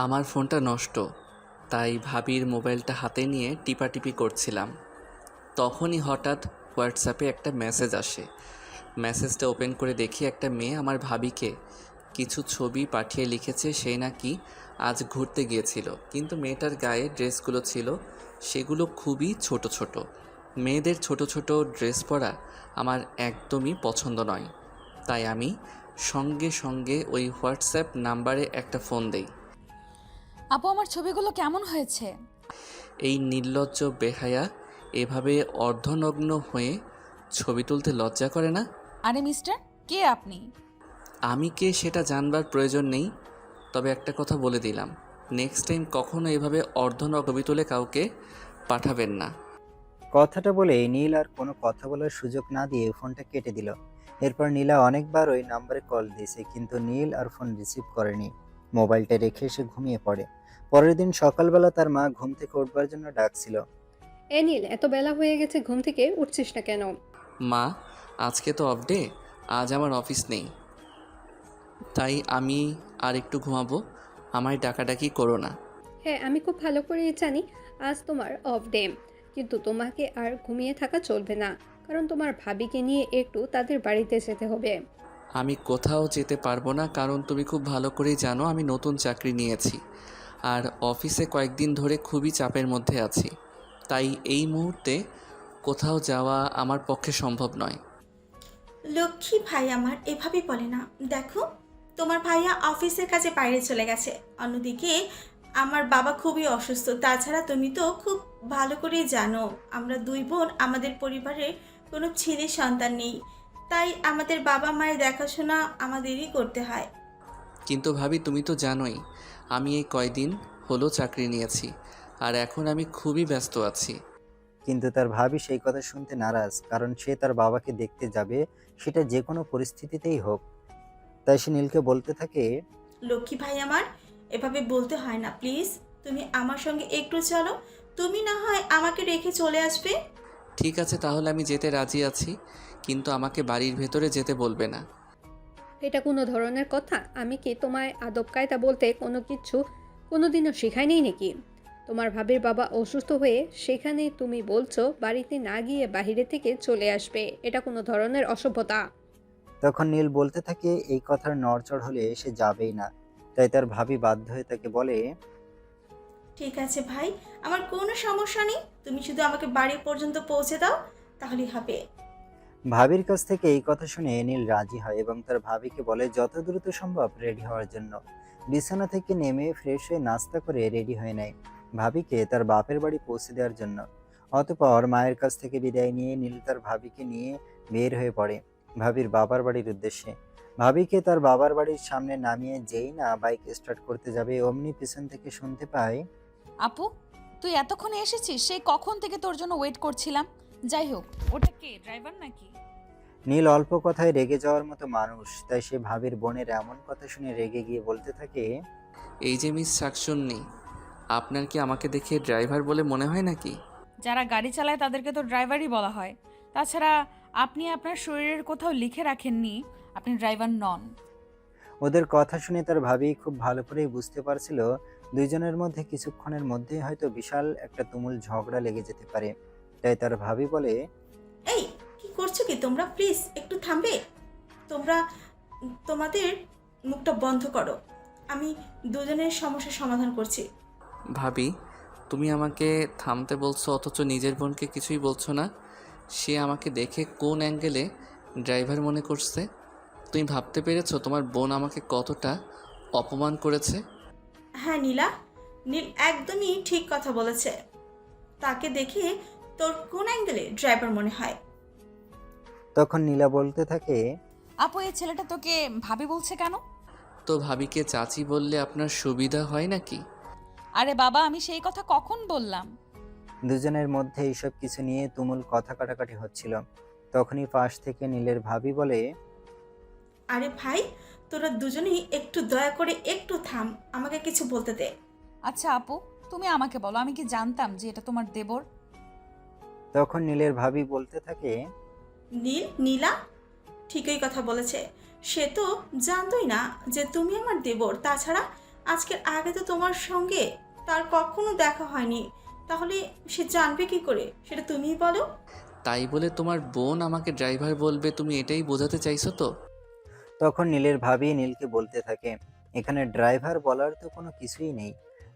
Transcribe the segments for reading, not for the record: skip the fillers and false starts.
আমার ফোনটা নষ্ট, তাই ভাবির মোবাইলটা হাতে নিয়ে টিপাটিপি করছিলাম। তখনই হঠাৎ হোয়াটসঅ্যাপে একটা মেসেজ আসে। মেসেজটা ওপেন করে দেখি একটা মেয়ে আমার ভাবিকে কিছু ছবি পাঠিয়ে লিখেছে সে নাকি আজ ঘুরতে গিয়েছিল, কিন্তু মেয়েটার গায়ে ড্রেসগুলো ছিল সেগুলো খুবই ছোট ছোট। মেয়েদের ছোট ছোট ড্রেস পরা আমার একদমই পছন্দ নয়, তাই আমি সঙ্গে সঙ্গে ওই হোয়াটসঅ্যাপ নাম্বারে একটা ফোন দেই। আপু, আমার ছবিগুলো কেমন হয়েছে? এই নির্লজ্জ বেহায়া এভাবে অর্ধনগ্ন হয়ে ছবি তুলতে লজ্জা করে না? আরে মিস্টার, কে আপনি? আমি কে সেটা জানবার প্রয়োজন নেই, তবে একটা কথা বলে দিলাম, নেক্সট টাইম কখনো এভাবে অর্ধনগ্ন ছবি তুলে কাউকে পাঠাবেন না। কথাটা বলে নীল আর কোনো কথা বলার সুযোগ না দিয়ে ফোনটা কেটে দিল। এরপর নীলা অনেকবার ওই নাম্বারে কল দিয়েছে, কিন্তু নীল আর ফোন রিসিভ করেনি। মোবাইলটা রেখে সে ঘুমিয়ে পড়ে। পরের দিন সকালবেলা তার মা ঘুম থেকে উঠবার জন্য ডাকছিল। এ নীল, এত বেলা হয়ে গেছে, ঘুম থেকে উঠছিস না কেন? মা, আজকে তো অফ ডে, আজ আমার অফিস নেই, তাই আমি আর একটু ঘুমাবো, আমায় ডাকাডাকি করো না। হ্যাঁ, আমি খুব ভালো করেই জানি আজ তোমার অফ ডে, কিন্তু তোমাকে আর ঘুমিয়ে থাকা চলবে না, কারণ তোমার ভাবিকে নিয়ে একটু তাদের বাড়িতে যেতে হবে। আমি কোথাও যেতে পারবো না, কারণ তুমি খুব ভালো করেই জানো আমি নতুন চাকরি নিয়েছি আর অফিসে কয়েকদিন ধরে খুবই চাপের মধ্যে আছি, তাই এই মুহূর্তে কোথাও যাওয়া আমার পক্ষে সম্ভব নয়। লক্ষ্মী ভাই আমার এভাবে বলে না। দেখো, তোমার ভাইয়া অফিসের কাজে বাইরে চলে গেছে, অন্যদিকে আমার বাবা খুবই অসুস্থ। তাছাড়া তুমি তো খুব ভালো করেই জানো আমরা দুই বোন, আমাদের পরিবারে কোনো ছেলে সন্তান নেই, তাই আমাদের বাবা মায়ের দেখাশোনা আমাদেরই করতে হয়। কিন্তু ভাবি, তুমি তো জানোই আমি এই কয়দিন হলো চাকরি নিয়েছি আর এখন আমি খুবই ব্যস্ত আছি। কিন্তু তার ভাবি সেই কথা শুনতে নারাজ, কারণ সে তার বাবাকে দেখতে যাবে, সেটা যে কোনো পরিস্থিতিতেই হোক। তাই সে নীলকে বলতে থাকে। লক্ষ্মী ভাই আমার, এভাবে বলতে হয় না প্লিজ। তুমি আমার সঙ্গে একটু চলো, তুমি না হয় আমাকে রেখে চলে আসবে। ঠিক আছে, তাহলে আমি যেতে রাজি আছি, কিন্তু আমাকে বাড়ির ভেতরে যেতে বলবে না। এটা কোনো ধরনের কথা? আমি কি তোমায় আদব কায়দা বলতে কোনো কিছু কোনোদিনও শেখাইনি নাকি? তোমার ভাবির বাবা অসুস্থ হয়ে সেখানে তুমি বলছো বাড়িতে না গিয়ে বাইরে থেকে চলে আসবে, এটা কোনো ধরনের অসভ্যতা। তখন নীল বলতে থাকে এই কথার নড়চড় হলে সে যাবেই না। তাই তার ভাবি বাধ্য হয়ে তাকে বলে। ঠিক আছে ভাই, আমার কোনো সমস্যা নেই, তুমি শুধু আমাকে বাড়ি পর্যন্ত পৌঁছে দাও, তাহলেই হবে। ভাবির কাছ থেকে এই কথা শুনে নীল রাজি হয় এবং তার ভাবিকে বলে যত দ্রুত সম্ভব রেডি হওয়ার জন্য। বিছানা থেকে নেমে ফ্রেশ হয়ে নাস্তা করে রেডি হয়ে নেয় ভাবিকে তার বাপের বাড়ি পৌঁছে দেওয়ার জন্য। অতঃপর মায়ের কাছ থেকে বিদায় নিয়ে নীল তার ভাবিকে নিয়ে বের হয়ে পড়ে ভাবির বাবার বাড়ির উদ্দেশ্যে। ভাবিকে তার বাবার বাড়ির সামনে নামিয়ে যেই না বাইক স্টার্ট করতে যাবে, অমনি পিছন থেকে শুনতে পায়। আপু, তুই এতক্ষণে এসেছিস? সেই কখন থেকে তোর জন্য ওয়েট করছিলাম। যাই হোক, ওটা কে, ড্রাইভার নাকি? নীল অল্প কথায় রেগে যাওয়ার মতো মানুষ, তাই সে ভাবির বোনের এমন কথা শুনে রেগে গিয়ে বলতে থাকে। এই যে মিস শাকসুন্নি, আপনার কি আমাকে দেখে ড্রাইভার বলে মনে হয় নাকি? যারা গাড়ি চালায় তাদেরকে তো ড্রাইভারই বলা হয়। তাছাড়া আপনি আপনার শরীরের কোথাও লিখে রাখেননি আপনি ড্রাইভার নন। ওদের কথা শুনে তার ভাবি খুব ভালো করেই বুঝতে পারছিল দুইজনের মধ্যে কিছুক্ষণের মধ্যেই হয়তো বিশাল একটা তুমুল ঝগড়া লেগে যেতে পারে। তাই তার ভাবি বলে। এই, কি করছো কি তোমরা? প্লিজ একটু থামবে তোমরা? তোমাদের মুখটা বন্ধ করো, আমি দুজনের সমস্যার সমাধান করছি। ভাবি, তুমি আমাকে থামতে বলছো অথচ নিজের বোনকে কিছুই বলছো না। সে আমাকে দেখে কোন অ্যাঙ্গেলে ড্রাইভার মনে করছে? তুমি ভাবতে পেরেছো তোমার বোন আমাকে কতটা অপমান করেছে? হ্যাঁ নীলা, নীল একদমই ঠিক কথা বলেছে। তাকে দেখে তোর কোন অ্যাঙ্গেলে ড্রাইভার মনে হয়? তখন নীলা বলতে থাকে। আপু, এই ছেলেটা তোকে ভাবি বলছে কেন? তো ভাবিকে চাচি বললে আপনার সুবিধা হয় নাকি? আরে বাবা, আমি সেই কথা কখন বললাম? দুজনের মধ্যে এইসব কিছু নিয়ে তুমুল কথা কাটাকাটি হচ্ছিল। তখনই পাশ থেকে নীলের ভাবি বলে। আরে ভাই, তোরা দুজনেই একটু দয়া করে একটু থাম, আমাকে কিছু বলতে দে। আচ্ছা আপু, তুমি আমাকে বলো, আমি কি জানতাম যে এটা তোমার দেবর? তখন নীলের ভাবি বলতে থাকে। নীলা ঠিকই কথা বলেছে, সে তো জানতোই না যে তুমি আমার দেবর। তাছাড়া আজকের আগে তো তোমার সঙ্গে তার কখনো দেখা হয়নি, তাহলে সে জানবে কি করে সেটা তুমিই বলো। তাই বলে তোমার বোন আমাকে ড্রাইভার বলবে, তুমি এটাই বোঝাতে চাইছো তো? তখন নীলের ভাবি নীলকে বলতে থাকে, এখানে ড্রাইভার বলার তো কোনো কিছুই নেই।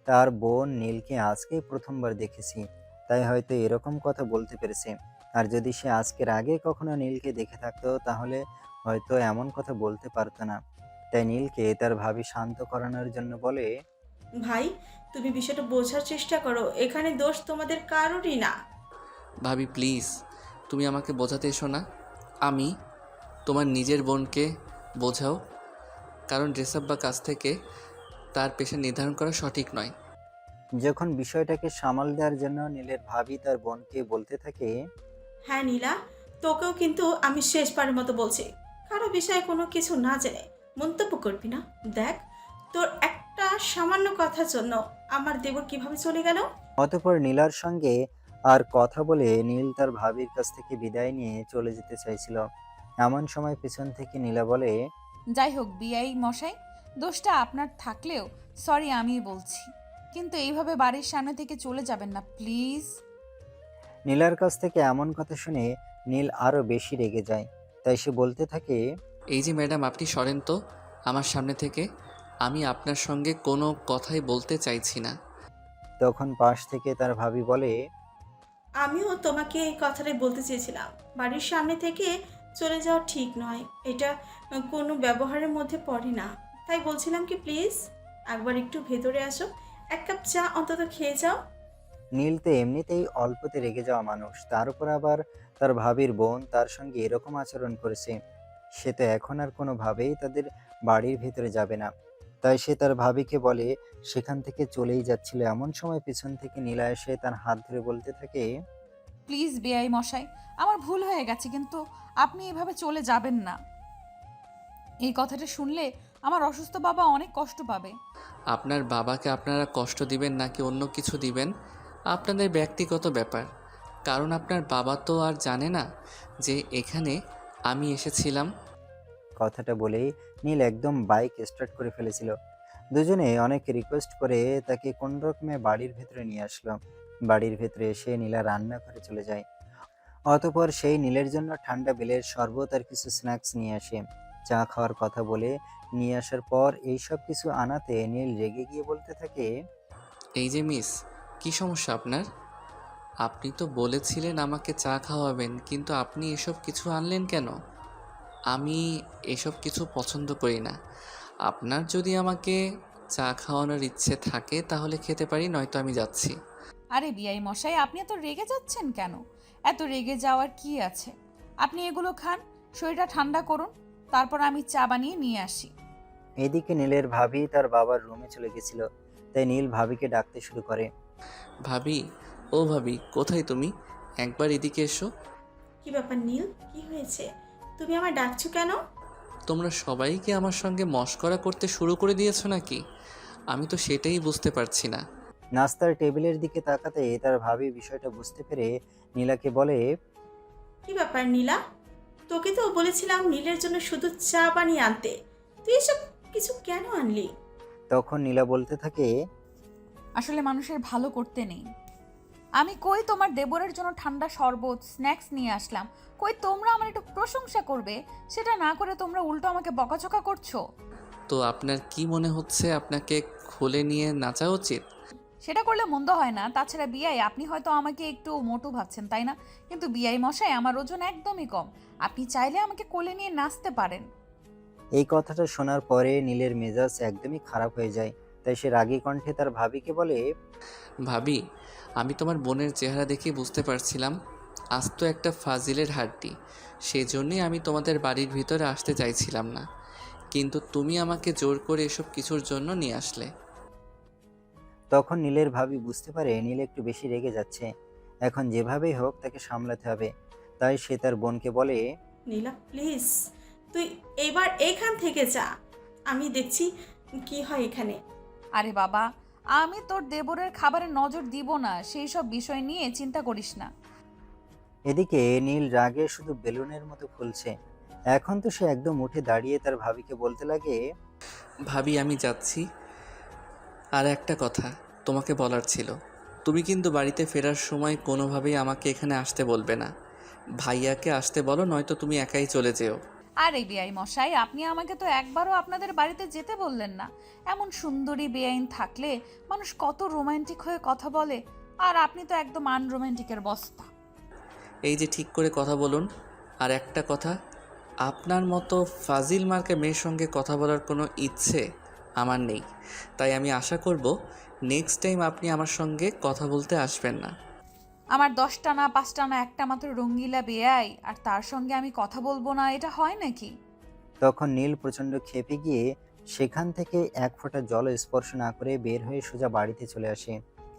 তার বোন নীলকে আজকেই প্রথমবার দেখেছি, তাই হয়তো এরকম কথা বলতে পেরেছে। আর যদি সে আজকের আগে কখনো নীলকে দেখে থাকতো তাহলে হয়তো এমন কথা বলতে পারতো না। তাই নীলকে তার ভাবি শান্ত করানোর জন্য বলে, ভাই, তুমি বিষয়টা বোঝার চেষ্টা করো, এখানে দোষ তোমাদের কারোরই না। ভাবি প্লিজ, তুমি আমাকে বোঝাতে এসো না। আমি তোমার নিজের বোনকে বোঝাও, কারণ ড্রেসআপ বা কাছ থেকে তার পেশা নির্ধারণ করা সঠিক নয়। যখন বিষয়টাকে সামাল দেওয়ার জন্য নীলের ভাবি তার বোনকে বলতে থাকে, হ্যাঁ নীলা, তোকেও কিন্তু আমি শেষবারের মতো বলছি, কারো বিষয়ে কোনো কিছু না জেনে মন্তব্য করবি না। দেখ, তোর একটা সামান্য কথার জন্য আমার দেবর কিভাবে চলে গেল। অতঃপর নীলার সঙ্গে আর কথা বলে নীল তার ভাবির কাছ থেকে বিদায় নিয়ে চলে যেতে চাইছিল। এমন সময় পিছন থেকে নীলা বলে, যাই হোক বিআই মশাই, দোষটা আপনার থাকলেও সরি আমি বলছি, কিন্তু এইভাবে বাড়ির সামনে থেকে চলে যাবেন না প্লিজ। নীলার কাছ থেকে এমন কথা শুনে নীল আরো বেশি রেগে যায়। তাই সে বলতে থাকে, এই যে ম্যাডাম, আপনি সরেন তো আমার সামনে থেকে। আমি আপনার সঙ্গে কোনো কথাই বলতে চাইছি না। তখন পাশ থেকে তার ভাবি বলে, আমিও তোমাকে এই কথাটাই বলতে চেয়েছিলাম, বাড়ির সামনে থেকে চলে যাওয়া ঠিক নয়, এটা কোনো ব্যবহারের মধ্যে পড়ে না। তাই বলছিলাম কি প্লিজ একবার একটু ভেতরে আসো, এক কাপ চা অন্তত খেয়ে যাও। নীল তো এমনিতেই অল্পতে রেগে যাওয়া মানুষ, তার উপর আবার তার ভাবির বোন তার সঙ্গে এরকম আচরণ করেছে। সে তো এখন আর কোনোভাবেই তাদের বাড়ির ভিতরে যাবে না। তাই সে তার ভাবিকে বলে সেখান থেকে চলেই যাচ্ছিল। এমন সময় পিছন থেকে নীলা এসে তার হাত ধরে বলতে থাকে, প্লিজ বিআই মশাই, আমার ভুল হয়ে গেছে, কিন্তু আপনি এভাবে চলে যাবেন না। এই কথাটা শুনলে আমার অসুস্থ বাবা অনেক কষ্ট পাবে। আপনার বাবাকে আপনারা কষ্ট দিবেন নাকি অন্য কিছু দিবেন আপনাদের ব্যক্তিগত ব্যাপার, কারণ আপনার বাবা তো আর জানে না যে এখানে আমি এসেছিলাম। কথাটা বলেই নীল একদম বাইক স্টার্ট করে ফেলেছিল। দুজনে অনেক রিকোয়েস্ট করে তাকে কোন রকমে বাড়ির ভেতরে নিয়ে আসলো। বাড়ির ভেতরে এসে নীলা রান্না করে চলে যায়। অতঃপর সেই নীলের জন্য ঠান্ডা বেলের শরবত আর কিছু স্ন্যাক্স নিয়ে আসে। চা খাওয়ার কথা বলে নিয়ে আসার পর এইসব কিছু আনাতে নীল রেগে গিয়ে বলতে থাকে, এই যে মিস, কি সমস্যা আপনার? আপনি তো বলেছিলেন আমাকে চা খাওয়াবেন, কিন্তু আপনি এসব কিছু আনলেন কেন? আমি এসব কিছু পছন্দ করি না। আপনার যদি আমাকে চা খাওয়ানোর ইচ্ছে থাকে তাহলে খেতে পারি, নয়তো আমি যাচ্ছি। আরে বিআই মশাই, আপনি এত রেগে যাচ্ছেন কেন? এত রেগে যাওয়ার কি আছে? আপনি এগুলো খান, শরীরটা ঠান্ডা করুন, তারপর আমি চা বানিয়ে নিয়ে আসি। এদিকে নীলের ভাবি তার বাবার রুমে চলে গেছিল। তাই নীল ভাবিকে ডাকতে শুরু করে, ভাবি, ও ভাবি, কোথায় তুমি? একবার এদিকে এসো। কি ব্যাপার নীল, কি হয়েছে? তুমি আমার ডাকছো কেন? তোমরা সবাই কি আমার সঙ্গে মশকরা করতে শুরু করে দিয়েছো নাকি? আমি তো সেটাই বুঝতে পারছি না। নাস্তার টেবিলের দিকে তাকাতে তার ভাবি বিষয়টা বুঝতে পেরে নীলাকে বলে, কি ব্যাপার নীলা, তোকে তো বলেছিলাম নীলের জন্য শুধু চা বানিয়ে আনতে, তুই এসব কিছু কেন আনলি? তখন নীলা বলতে থাকে, আসলে মানুষের ভালো করতে নেই। আমি কই তোমার দেবরের জন্য ঠান্ডা শরবত স্ন্যাক্স নিয়ে আসলাম, কই তোমরা আমার একটু প্রশংসা করবে, সেটা না করে তোমরা উল্টো আমাকে বকাঝকা করছো। তো আপনার কি মনে হচ্ছে আপনাকে খুলে নিয়ে নাচা উচিত? সেটা করলে মন্দ হয় না। তাছাড়া বিআই, আপনি হয়তো আমাকে একটু মোটু ভাবছেন তাই না, কিন্তু বিআই মশাই আমার ওজন একদমই কম, আপনি চাইলে আমাকে কোলে নিয়ে নাচতে পারেন। এই কথাটা শোনার পরে নীলের মেজাজ একদমই খারাপ হয়ে যায়। তাই সে রাগী কণ্ঠে তার ভাবিকে বলে, ভাবি, আমি তোমার বোনের চেহারা দেখে বুঝতে পারছিলাম আজ তো একটা ফাজিলের হাড্ডি। সেজন্যই আমি তোমাদের বাড়ির ভিতরে আসতে চাইছিলাম না, কিন্তু তুমি আমাকে জোর করে এসব কিছুর জন্য নিয়ে আসলে। তখন নীলের ভাবি বুঝতে পারে নীল একটু বেশি রেগে যাচ্ছে। এখন যেভাবেই হোক তাকে সামলাতে হবে। তাই সে তার বোনকে বলে, নীলা প্লিজ, তুই এবার এখান থেকে যা, আমি দেখছি কি হয় এখানে। আরে বাবা, আমি তোর দেবরের খাবারে নজর দিব না, সেই সব বিষয় নিয়ে চিন্তা করিস না। এদিকে নীল রাগে শুধু বেলুনের মতো ফুলছে। এখন তো সে একদম উঠে দাঁড়িয়ে তার ভাবিকে বলতে লাগে, ভাবি, আমি যাচ্ছি, আর একটা কথা তোমাকে বলার ছিল, তুমি কিন্তু বাড়িতে ফেরার সময় কোনোভাবেই আমাকে এখানে আসতে বলবে না। ভাইয়াকে আসতে বলো, নয়তো তুমি একাই চলে যেও। আরে বেআই মশাই, আপনি আমাকে তো একবারও আপনাদের বাড়িতে যেতে বললেন না। এমন সুন্দরী বেআইন থাকলে মানুষ কত রোমান্টিক হয়ে কথা বলে, আর আপনি তো একদম আনরোমান্টিকের বস্তা। এই যে ঠিক করে কথা বলুন। আর একটা কথা, আপনার মতো ফাজিল মার্কা মেয়ের সঙ্গে কথা বলার কোনো ইচ্ছে আমার নেই। তাই আমি আশা করব নেক্সট টাইম আপনি আমার সঙ্গে কথা বলতে আসবেন না। আমার 10টা না 5টা না একটা মাত্র রঙ্গিলা বেআই, আর তার সঙ্গে আমি কথা বলবো না, এটা হয় নাকি? তখন নীল প্রচণ্ড ক্ষেপে গিয়ে সেখান থেকে এক ফোঁটা জল স্পর্শ না করে বের হয়ে সোজা বাড়িতে চলে আসে।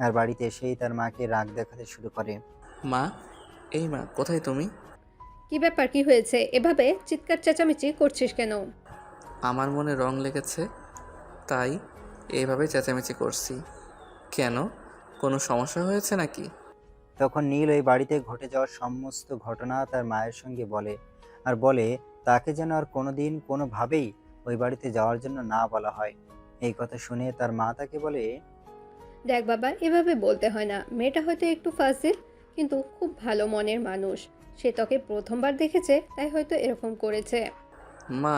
আর বাড়িতে এসেই তার মাকে রাগ দেখাতে শুরু করে। মা, এই মা, কোথায় তুমি? কি ব্যাপার, কি হয়েছে? এভাবে চিৎকার চেঁচামেচি করছিস কেন? আমার মনে রং লেগেছে, তাই এইভাবে চেঁচামেচি করছি। কেন, কোনো সমস্যা হয়েছে নাকি? তখন নীল ওই বাড়িতে ঘটে যাওয়া সমস্ত ঘটনা তার মায়ের সঙ্গে বলে, আর বলে তাকে যেন আর কোনোদিন কোনোভাবেই ওই বাড়িতে যাওয়ার জন্য না বলা হয়। এই কথা শুনে তার মা তাকে বলে, দেখ বাবা, এভাবে বলতে হয় না। মেয়েটা হয়তো একটু ফাজিল, কিন্তু খুব ভালো মনের মানুষ। সে তোকে প্রথমবার দেখেছে, তাই হয়তো এরকম করেছে। মা,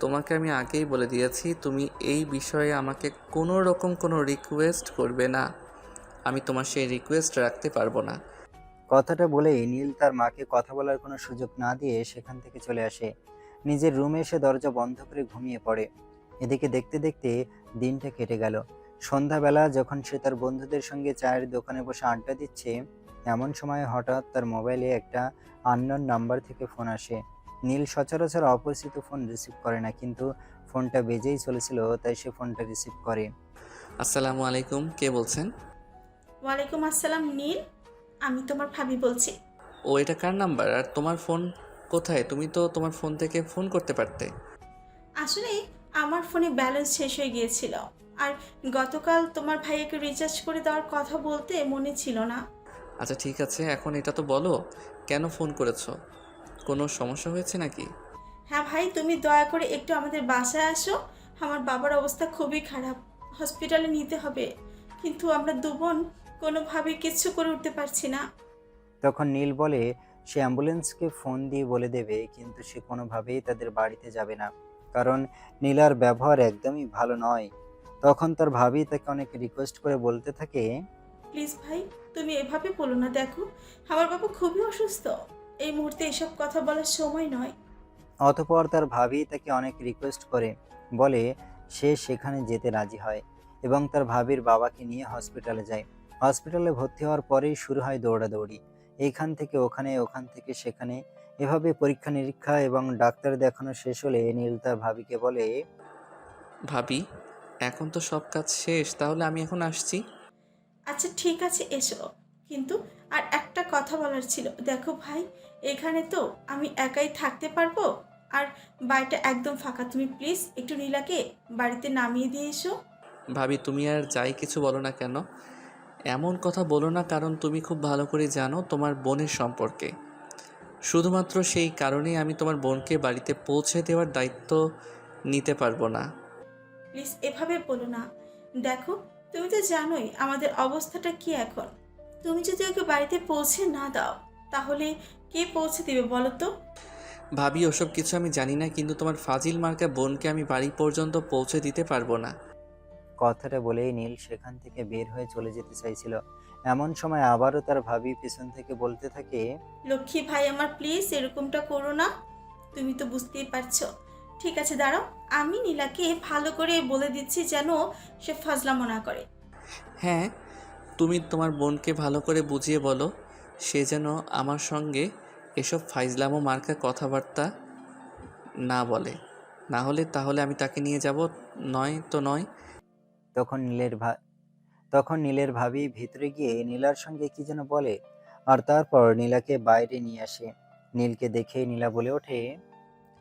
তোমাকে আমি আগেই বলে দিয়েছি তুমি এই বিষয়ে আমাকে কোনো রকম কোনো রিকোয়েস্ট করবে না। আমি তোমার সেই রিকোয়েস্ট রাখতে পারবো না। কথাটা বলেই নীল তার মাকে কথা বলার কোনো সুযোগ না দিয়ে সেখান থেকে চলে আসে। নিজের রুমে এসে দরজা বন্ধ করে ঘুমিয়ে পড়ে। এদিকে দেখতে দেখতে দিনটা কেটে গেল। সন্ধ্যাবেলা যখন সে তার বন্ধুদের সঙ্গে চায়ের দোকানে বসে আড্ডা দিচ্ছে, এমন সময় হঠাৎ তার মোবাইলে একটা আননোন নাম্বার থেকে ফোন আসে। নীল সচরাচর অপরিচিত ফোন রিসিভ করে না, কিন্তু ফোনটা বেজেই চলেছিল, তাই সে ফোনটা রিসিভ করে। আসসালামু আলাইকুম, কে বলছেন? ওয়ালাইকুম আসসালাম নীল, আমি তোমার ভাবি বলছি। ও, এটা কার নাম্বার? আর তোমার ফোন কোথায়? তুমি তো তোমার ফোন থেকে ফোন করতে পারতে। আসলে আমার ফোনে ব্যালেন্স শেষ হয়ে গিয়েছিল, আর গতকাল তোমার ভাইয়াকে রিচার্জ করে দেওয়ার কথা বলতে মনে ছিল না। আচ্ছা ঠিক আছে, এখন এটা তো বলো, কেন ফোন করেছো? কোনো সমস্যা হয়েছে নাকি? হ্যাঁ ভাই, তুমি দয়া করে একটু আমাদের বাসায় আসো। আমার বাবার অবস্থা খুবই খারাপ, হসপিটালে নিতে হবে, কিন্তু আমরা দুবোন কোনোভাবে কিচ্ছু করে উঠতে পারছি না। তখন নীল বলে সে অ্যাম্বুলেন্সকে ফোন দিয়ে বলে দেবে, কিন্তু সে কোনোভাবেই তাদের বাড়িতে যাবে না, কারণ নীলার ব্যবহার একদমই ভালো নয়। তখন তার ভাবি তাকে অনেক রিকোয়েস্ট করে বলতে থাকে, প্লিজ ভাই, তুমি এভাবে বলো না। দেখো, আমার বাবা খুবই অসুস্থ, এই মুহূর্তে এসব কথা বলার সময় নয়। অতঃপর তার ভাবি তাকে অনেক রিকোয়েস্ট করে বলে সে সেখানে যেতে রাজি হয় এবং তার ভাবির বাবাকে নিয়ে হসপিটালে যায়। হসপিটালে ভর্তি হওয়ার পরেই শুরু হয় দৌড়াদৌড়ি, এইখান থেকে ওখানে, ওখান থেকে সেখানে। এভাবে পরীক্ষা নিরীক্ষা এবং ডাক্তার দেখানো শেষ হলে নীল তার ভাবিকে বলে, ভাবি, এখন তো সব কাজ শেষ, তাহলে আমি এখন আসছি। আচ্ছা ঠিক আছে, এসো, কিন্তু আর একটা কথা বলার ছিল। দেখো ভাই, এখানে তো আমি একাই থাকতে পারবো, আর বাড়িটা একদম ফাঁকা। তুমি প্লিজ একটু নীলাকে বাড়িতে নামিয়ে দিয়ে এসো। ভাবি, তুমি আর যাই কিছু বলো না কেন, এমন কথা বলো না, কারণ তুমি খুব ভালো করে জানো তোমার বোনের সম্পর্কে। শুধুমাত্র সেই কারণেই আমি তোমার বোনকে বাড়িতে পৌঁছে দেওয়ার দায়িত্ব নিতে পারবো না। প্লিজ এভাবে বলো না। দেখো, তুমি তো জানোই আমাদের অবস্থাটা কি এখন। তুমি যদি ওকে বাড়িতে পৌঁছে না দাও, তাহলে কে পৌঁছে দিবে বলো তো? ভাবি, ওসব কিছু আমি জানি না, কিন্তু তোমার ফাজিল মার্কা বোনকে আমি বাড়ি পর্যন্ত পৌঁছে দিতে পারবো না। কথাটা বলেই নীল সেখান থেকে বের হয়ে চলে যেতে চাইছিল। এমন সময় আবারও তার ভাবি পেছন থেকে বলতে থাকে, লক্ষ্মী ভাই আমার, প্লিজ এরকমটা করো না। তুমি তো বুঝতেই পারছো। ঠিক আছে দাঁড়াও, আমি নীলাকে ভালো করে বলে দিচ্ছি যেন সে ফাজলামো না করে। হ্যাঁ, তুমি তোমার বোনকে ভালো করে বুঝিয়ে বলো, সে যেন আমার সঙ্গে এসব ফাইজলামো মার্কা কথাবার্তা না বলে। না হলে তাহলে আমি তাকে নিয়ে যাব, নয় তো নয়। তখন তখন নীলের ভাবি ভিতরে গিয়ে নীলার সঙ্গে কি যেন বলে, আর তারপর নীলাকে বাইরে নিয়ে আসে। নীলকে দেখে নীলা বলে ওঠে,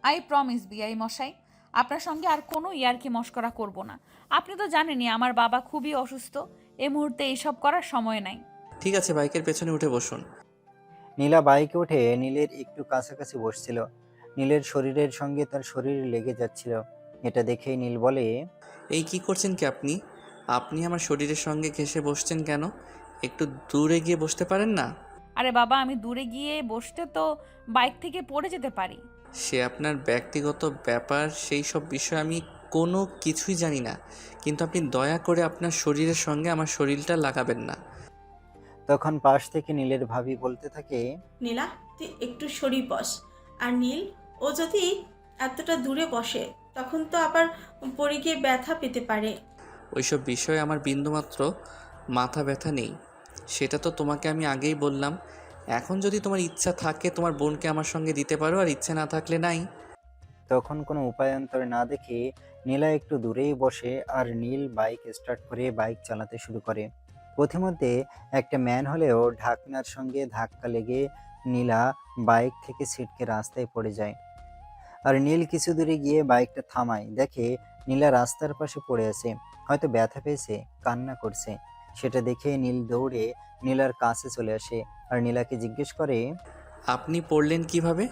আই প্রমিস বিআই মশাই, আপনার সঙ্গে আর কোনো ইয়ার্কি মশকরা করব না। আপনি তো জানেনই আমার বাবা খুবই অসুস্থ, এ মুহূর্তে এইসব করার সময় নাই। ঠিক আছে, বাইকের পেছনে উঠে বসুন। নীলা বাইকে উঠে নীলের একটু কাছাকাছি বসছিল। নীলের শরীরের সঙ্গে তার শরীর লেগে যাচ্ছিল। এটা দেখেই নীল বলে, এই কি করছেন কি আপনি? আপনি আমার শরীরের সঙ্গে ঘেঁষে বসছেন কেন? একটু দূরে গিয়ে বসতে পারেন না? আরে বাবা, আমি দূরে গিয়ে বসতে তো বাইক থেকে পড়ে যেতে পারি। সে আপনার ব্যক্তিগত ব্যাপার, সেই সব বিষয়ে আমি কোনো কিছুই জানি না। কিন্তু আপনি দয়া করে আপনার শরীরের সঙ্গে আমার শরীরটা লাগাবেন না। তখন পাশ থেকে নীলের ভাবি বলতে থাকে, নীলা, তুই একটু সরি বস। আর নীল, ও যদি এতটা দূরে বসে তখন তো আবার পড়ে গিয়ে ব্যথা পেতে পারে। ওইসব বিষয়ে আমার বিন্দুমাত্র মাথা ব্যথা নেই, সেটা তো তোমাকে আমি আগেই বললাম। এখন যদি তোমার ইচ্ছা থাকে তোমার বোনকে আমার সঙ্গে দিতে পারো, আর ইচ্ছে না থাকলে নাই। তখন কোনো উপায়ান্তর না দেখে নীলা একটু দূরেই বসে আর নীল বাইক স্টার্ট করে বাইক চালাতে শুরু করে। পথিমধ্যে একটা ম্যান হলেও ঢাকনার সঙ্গে ধাক্কা লেগে নীলা বাইক থেকে ছিটকে রাস্তায় পড়ে যায়। আর নীল কিছু দূরে গিয়ে বাইকটা থামায়, দেখে নীলা রাস্তার পাশে পড়ে আছে, হয়তো ব্যথা পেয়েছে, কান্না করছে। সেটা দেখে নীল দৌড়ে নীলার কাছে চলে আসে আর নীলাকে জিজ্ঞেস করে, আপনি পড়লেন কিভাবে?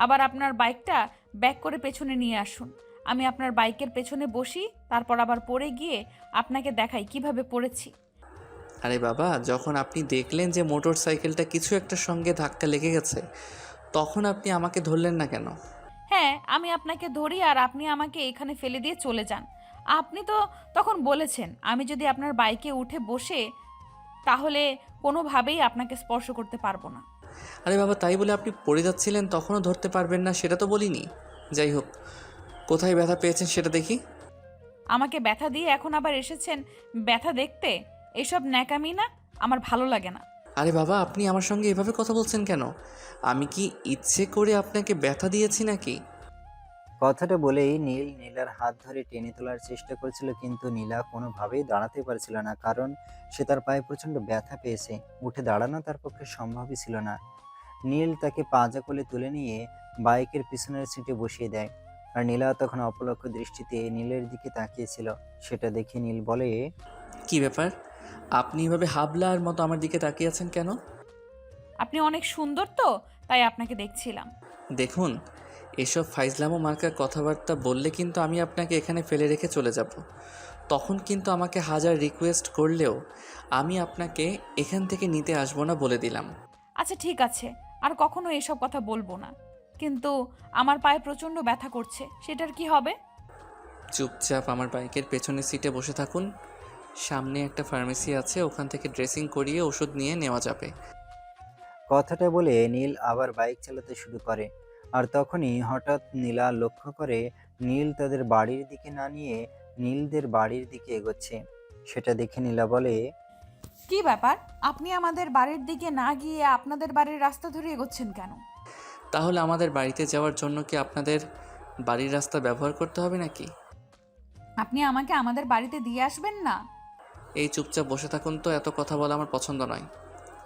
আবার আপনার বাইকটা ব্যাক করে পেছনে নিয়ে আসুন। আমি আপনার বাইকের পেছনে বসি, তারপর আবার পড়ে গিয়ে আপনাকে দেখাই কিভাবে পড়েছি। আরে বাবা, যখন আপনি দেখলেন যে মোটর সাইকেলটা কিছু একটার সঙ্গে ধাক্কা লেগে গেছে, তখন আপনি আমাকে ধরলেন না কেন? হ্যাঁ, আমি আপনাকে ধরি আর আপনি আমাকে এখানে ফেলে দিয়ে চলে যান। আপনি তো তখন বলেছেন আমি যদি আপনার বাইকে উঠে বসে তাহলে কোনোভাবেই আপনাকে স্পর্শ করতে পারবো না। আরে বাবা, তাই বলে আপনি পড়ে যাচ্ছিলেন তখনও ধরতে পারবেন না সেটা তো বলিনি। যাই হোক, কোথায় ব্যথা পেয়েছেন সেটা দেখি। আমাকে ব্যথা দিয়ে এখন আবার এসেছেন ব্যথা দেখতে? এসব ন্যাকামি না, আমার ভালো লাগে না। আরে বাবা, আপনি আমার সঙ্গে এভাবে কথা বলছেন কেন? আমি কি ইচ্ছে করে আপনাকে ব্যথা দিয়েছি নাকি? কথাটা বলেই নীল নীলার হাত ধরে টেনে তোলার চেষ্টা করছিল, কিন্তু নীলা কোনোভাবেই দাঁড়াতে পারছিল না, কারণ সে তার পায়ে প্রচন্ড ব্যথা পেয়েছে। উঠে দাঁড়ানো তার পক্ষে সম্ভবই ছিল না। নীল তাকে পাজা কোলে তুলে নিয়ে বাইকের পিছনের সিটে বসিয়ে দেয়। আর নীলা তখন অপলক দৃষ্টিতে নীলের দিকে তাকিয়েছিল। সেটা দেখে নীল বলে, কি ব্যাপার, আপনি এভাবে হাবলার মতো আমার দিকে তাকিয়ে আছেন কেন? আপনি অনেক সুন্দর তো, তাই আপনাকে দেখছিলাম। দেখুন, এসব ফাইজলামো মার্কার কথাবার্তা বললে কিন্তু আমি আপনাকে এখানে ফেলে রেখে চলে যাব। তখন কিন্তু আমাকে হাজার রিকোয়েস্ট করলেও আমি আপনাকে এখান থেকে নিতে আসবো না, বলে দিলাম। আচ্ছা ঠিক আছে, আর কখনো এসব কথা বলবো না। কিন্তু আমার পায়ে প্রচণ্ড ব্যথা করছে, সেটার কি হবে? চুপচাপ আমার বাইকের পেছনের সিটে বসে থাকুন। সামনে একটা ফার্মেসি আছে, ওখান থেকে ড্রেসিং করিয়ে ওষুধ নিয়ে নেওয়া যাবে। কথাটা বলে নীল আবার বাইক চালাতে শুরু করে। আর তখনই হঠাৎ নীলা লক্ষ্য করে নীল তাদের বাড়ির দিকে না নিয়ে নীলদের বাড়ির দিকে এগোচ্ছে। সেটা দেখে নীলা বলে, কি ব্যাপার, আপনি আমাদের বাড়ির দিকে না গিয়ে আপনাদের বাড়ির রাস্তা ধরে এগোচ্ছেন কেন? তাহলে আমাদের বাড়িতে যাওয়ার জন্য কি আপনাদের বাড়ির রাস্তা ব্যবহার করতে হবে নাকি? আপনি আমাকে আমাদের বাড়িতে দিয়ে আসবেন না? এই চুপচাপ বসে থাকুন তো, এত কথা বলা আমার পছন্দ নয়।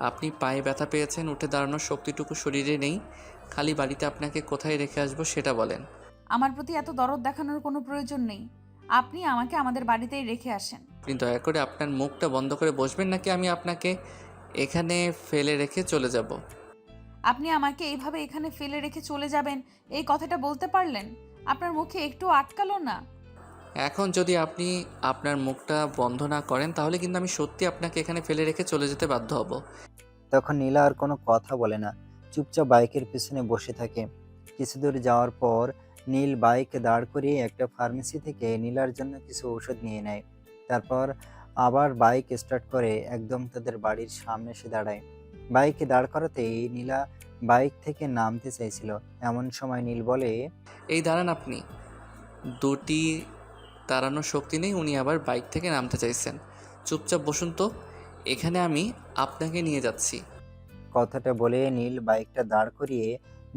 আপনি পায়ে ব্যথা পেয়েছেন, উঠে দাঁড়ানোর শক্তিটুকু শরীরে নেই। খালি বাড়িতে আপনাকে কোথায় রেখে আসবো সেটা বলেন। আমার প্রতি এত দরদ দেখানোর কোনো প্রয়োজন নেই। আপনি আমাকে আমাদের বাড়িতেই রেখে আসেন। আপনি দয়া করে আপনার মুখটা বন্ধ করে বসবেন, নাকি আমি আপনাকে এখানে ফেলে রেখে চলে যাব? আপনি আমাকে এইভাবে এখানে ফেলে রেখে চলে যাবেন, এই কথাটা বলতে পারলেন? আপনার মুখে একটু আটকালো না? এখন যদি আপনি আপনার মুখটা বন্ধ না করেন তাহলে কিন্তু আমি সত্যি আপনাকে এখানে ফেলে রেখে চলে যেতে বাধ্য হব। তখন নীলা আর কোনো কথা বলে না, চুপচাপ বাইকের পিছনে বসে থাকে। কিছু দূর যাওয়ার পর নীল বাইক দাঁড় করিয়ে একটা ফার্মেসি থেকে নীলার জন্য কিছু ঔষধ নিয়ে নেয়। তারপর আবার বাইক স্টার্ট করে একদম তাদের বাড়ির সামনে এসে দাঁড়ায়। বাইকে দাঁড় করাতেই নীলা বাইক থেকে নামতে চাইছিল, এমন সময় নীল বলে, এই দাঁড়ান আপনি। দুটি দাঁড়ানোর শক্তি নেই, উনি আবার বাইক থেকে নামতে চাইছেন। চুপচাপ বসুন তো, এখানে আমি আপনাকে নিয়ে যাচ্ছি। কথাটা বলে নীল বাইকটা দাঁড় করিয়ে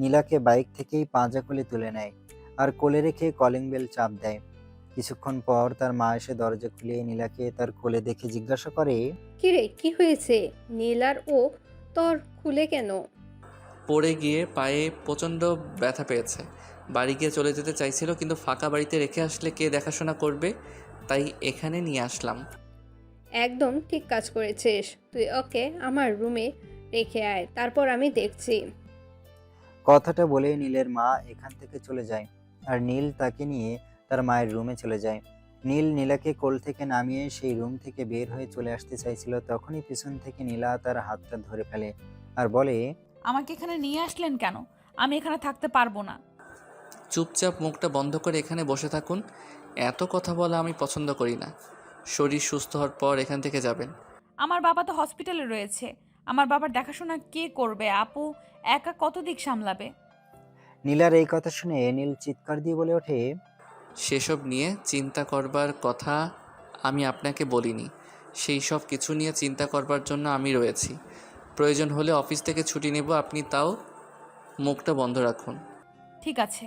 নীলাকে বাইক থেকেই পাঁজা কোলে তুলে নেয় আর কোলে রেখে কলিং বেল চাপ দেয়। কিছুক্ষণ পর তার মা এসে দরজা খুলে নীলাকে তার কোলে দেখে জিজ্ঞাসা করে, কিরে, কি হয়েছে? নীল আর ও তোর খুলে কেন? পড়ে গিয়ে পায়ে প্রচণ্ড ব্যথা পেয়েছে। বাড়ি গিয়ে চলে যেতে চাইছিল, কিন্তু ফাঁকা বাড়িতে রেখে আসলে কে দেখাশোনা করবে, তাই এখানে নিয়ে আসলাম। একদম ঠিক কাজ করেছিস। তুই ওকে আমার রুমে রেখে আয়, তারপর আমি দেখছি। কথাটা বলে নীলের মা এখান থেকে চলে যায় আর নীল তাকে নিয়ে তার মায়ের রুমে চলে যায়। নীল নীলাকে কোল থেকে নামিয়ে সেই রুম থেকে বের হয়ে চলে আসতে চাইছিল, তখনই পিছন থেকে নীলা তার হাতটা ধরে ফেলে আর বলে, আমাকে এখানে নিয়ে আসলেন কেন? আমি এখানে থাকতে পারবো না। চুপচাপ মুখটা বন্ধ করে এখানে বসে থাকুন। এত কথা বলা আমি পছন্দ করি না। শরীর সুস্থ হওয়ার পর এখান থেকে যাবেন। আমার বাবা তো হসপিটালে রয়েছে। আমার বাবার দেখাশোনা কে করবে? আপু একা কত দিক সামলাবে? নীলার এই কথা শুনে নীল চিৎকার দিয়ে বলে ওঠে, সেসব নিয়ে চিন্তা করবার কথা আমি আপনাকে বলিনি। সেই সব কিছু নিয়ে চিন্তা করবার জন্য আমি রয়েছি। প্রয়োজন হলে অফিস থেকে ছুটি নেব, আপনি তাও মুখটা বন্ধ রাখুন। ঠিক আছে।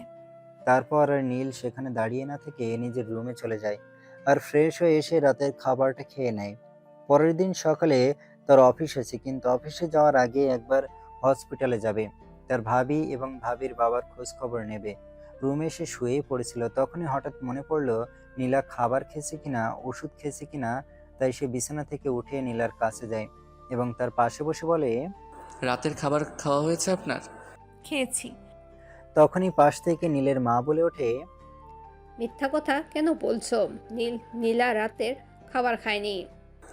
তারপর আর নীল সেখানে দাঁড়িয়ে না থেকে নিজের রুমে চলে যায় আর ফ্রেশ হয়ে এসে রাতের খাবারটা খেয়ে নেয়। পরের দিন সকালে তার অফিস আছে, কিন্তু অফিসে যাওয়ার আগে একবার হসপিটালে যাবে, তার ভাবি এবং ভাবির বাবার খোঁজ খবর নেবে। রুমে এসে শুয়েই পড়েছিল, তখনই হঠাৎ মনে পড়লো নীলা খাবার খেয়েছে কিনা, ওষুধ খেয়েছে কিনা। তাই সে বিছানা থেকে উঠে নীলার কাছে যায় এবং তার পাশে বসে বলে, রাতের খাবার খাওয়া হয়েছে আপনার? খেয়েছি। তখনই পাশ থেকে নীলের মা বলে ওঠে, মিথ্যা কথা কেন বলছো? নীলা রাতের খাবার খায়নি।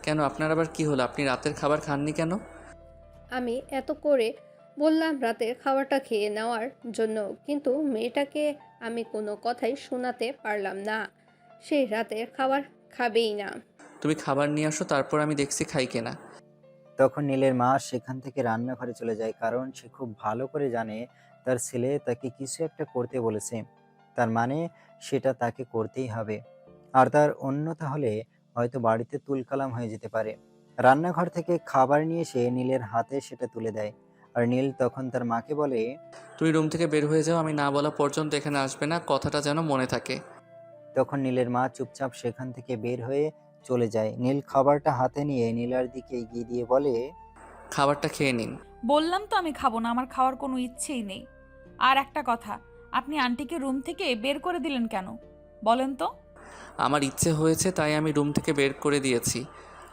কেন, আপনার আবার কি হলো? আপনি রাতের খাবার খাননি কেন? আমি এত করে বললাম রাতের খাবারটা খেয়ে নেওয়ার জন্য, কিন্তু মেয়েটাকে আমি কোনো কথাই শোনাতে পারলাম না। সেই রাতের খাবার খাবেই না। তুমি খাবার নিয়ে আসো, তারপর আমি দেখছি খাই কিনা। তখন নীলের মা সেখান থেকে রান্নাঘরে চলে যায়, কারণ সে খুব ভালো করে জানে তার ছেলে তাকে কিছু একটা করতে বলেছে, তার মানে সেটা তাকে করতেই হবে। আর তার অন্যথা হলে হয়তো বাড়িতে তুলকালাম হয়ে যেতে পারে। রান্নাঘর থেকে খাবার নিয়ে এসে নীলের হাতে সেটা তুলে দেয় আর নীল তখন তার মাকে বলে, তুমি রুম থেকে বের হয়ে যাও, আমি না বলা পর্যন্ত এখানে আসবে না, কথাটা যেন মনে থাকে। তখন নীলের মা চুপচাপ সেখান থেকে বের হয়ে চলে যায়। নীল খাবারটা হাতে নিয়ে নীলার দিকে এগিয়ে দিয়ে বলে, খাবারটা খেয়ে নিন। বললাম তো আমি খাবো না, আমার খাওয়ার কোনো ইচ্ছেই নেই। আর একটা কথা, আপনি আন্টিকে রুম থেকে বের করে দিলেন কেন বলেন তো? আমার ইচ্ছে হয়েছে তাই আমি রুম থেকে বের করে দিয়েছি,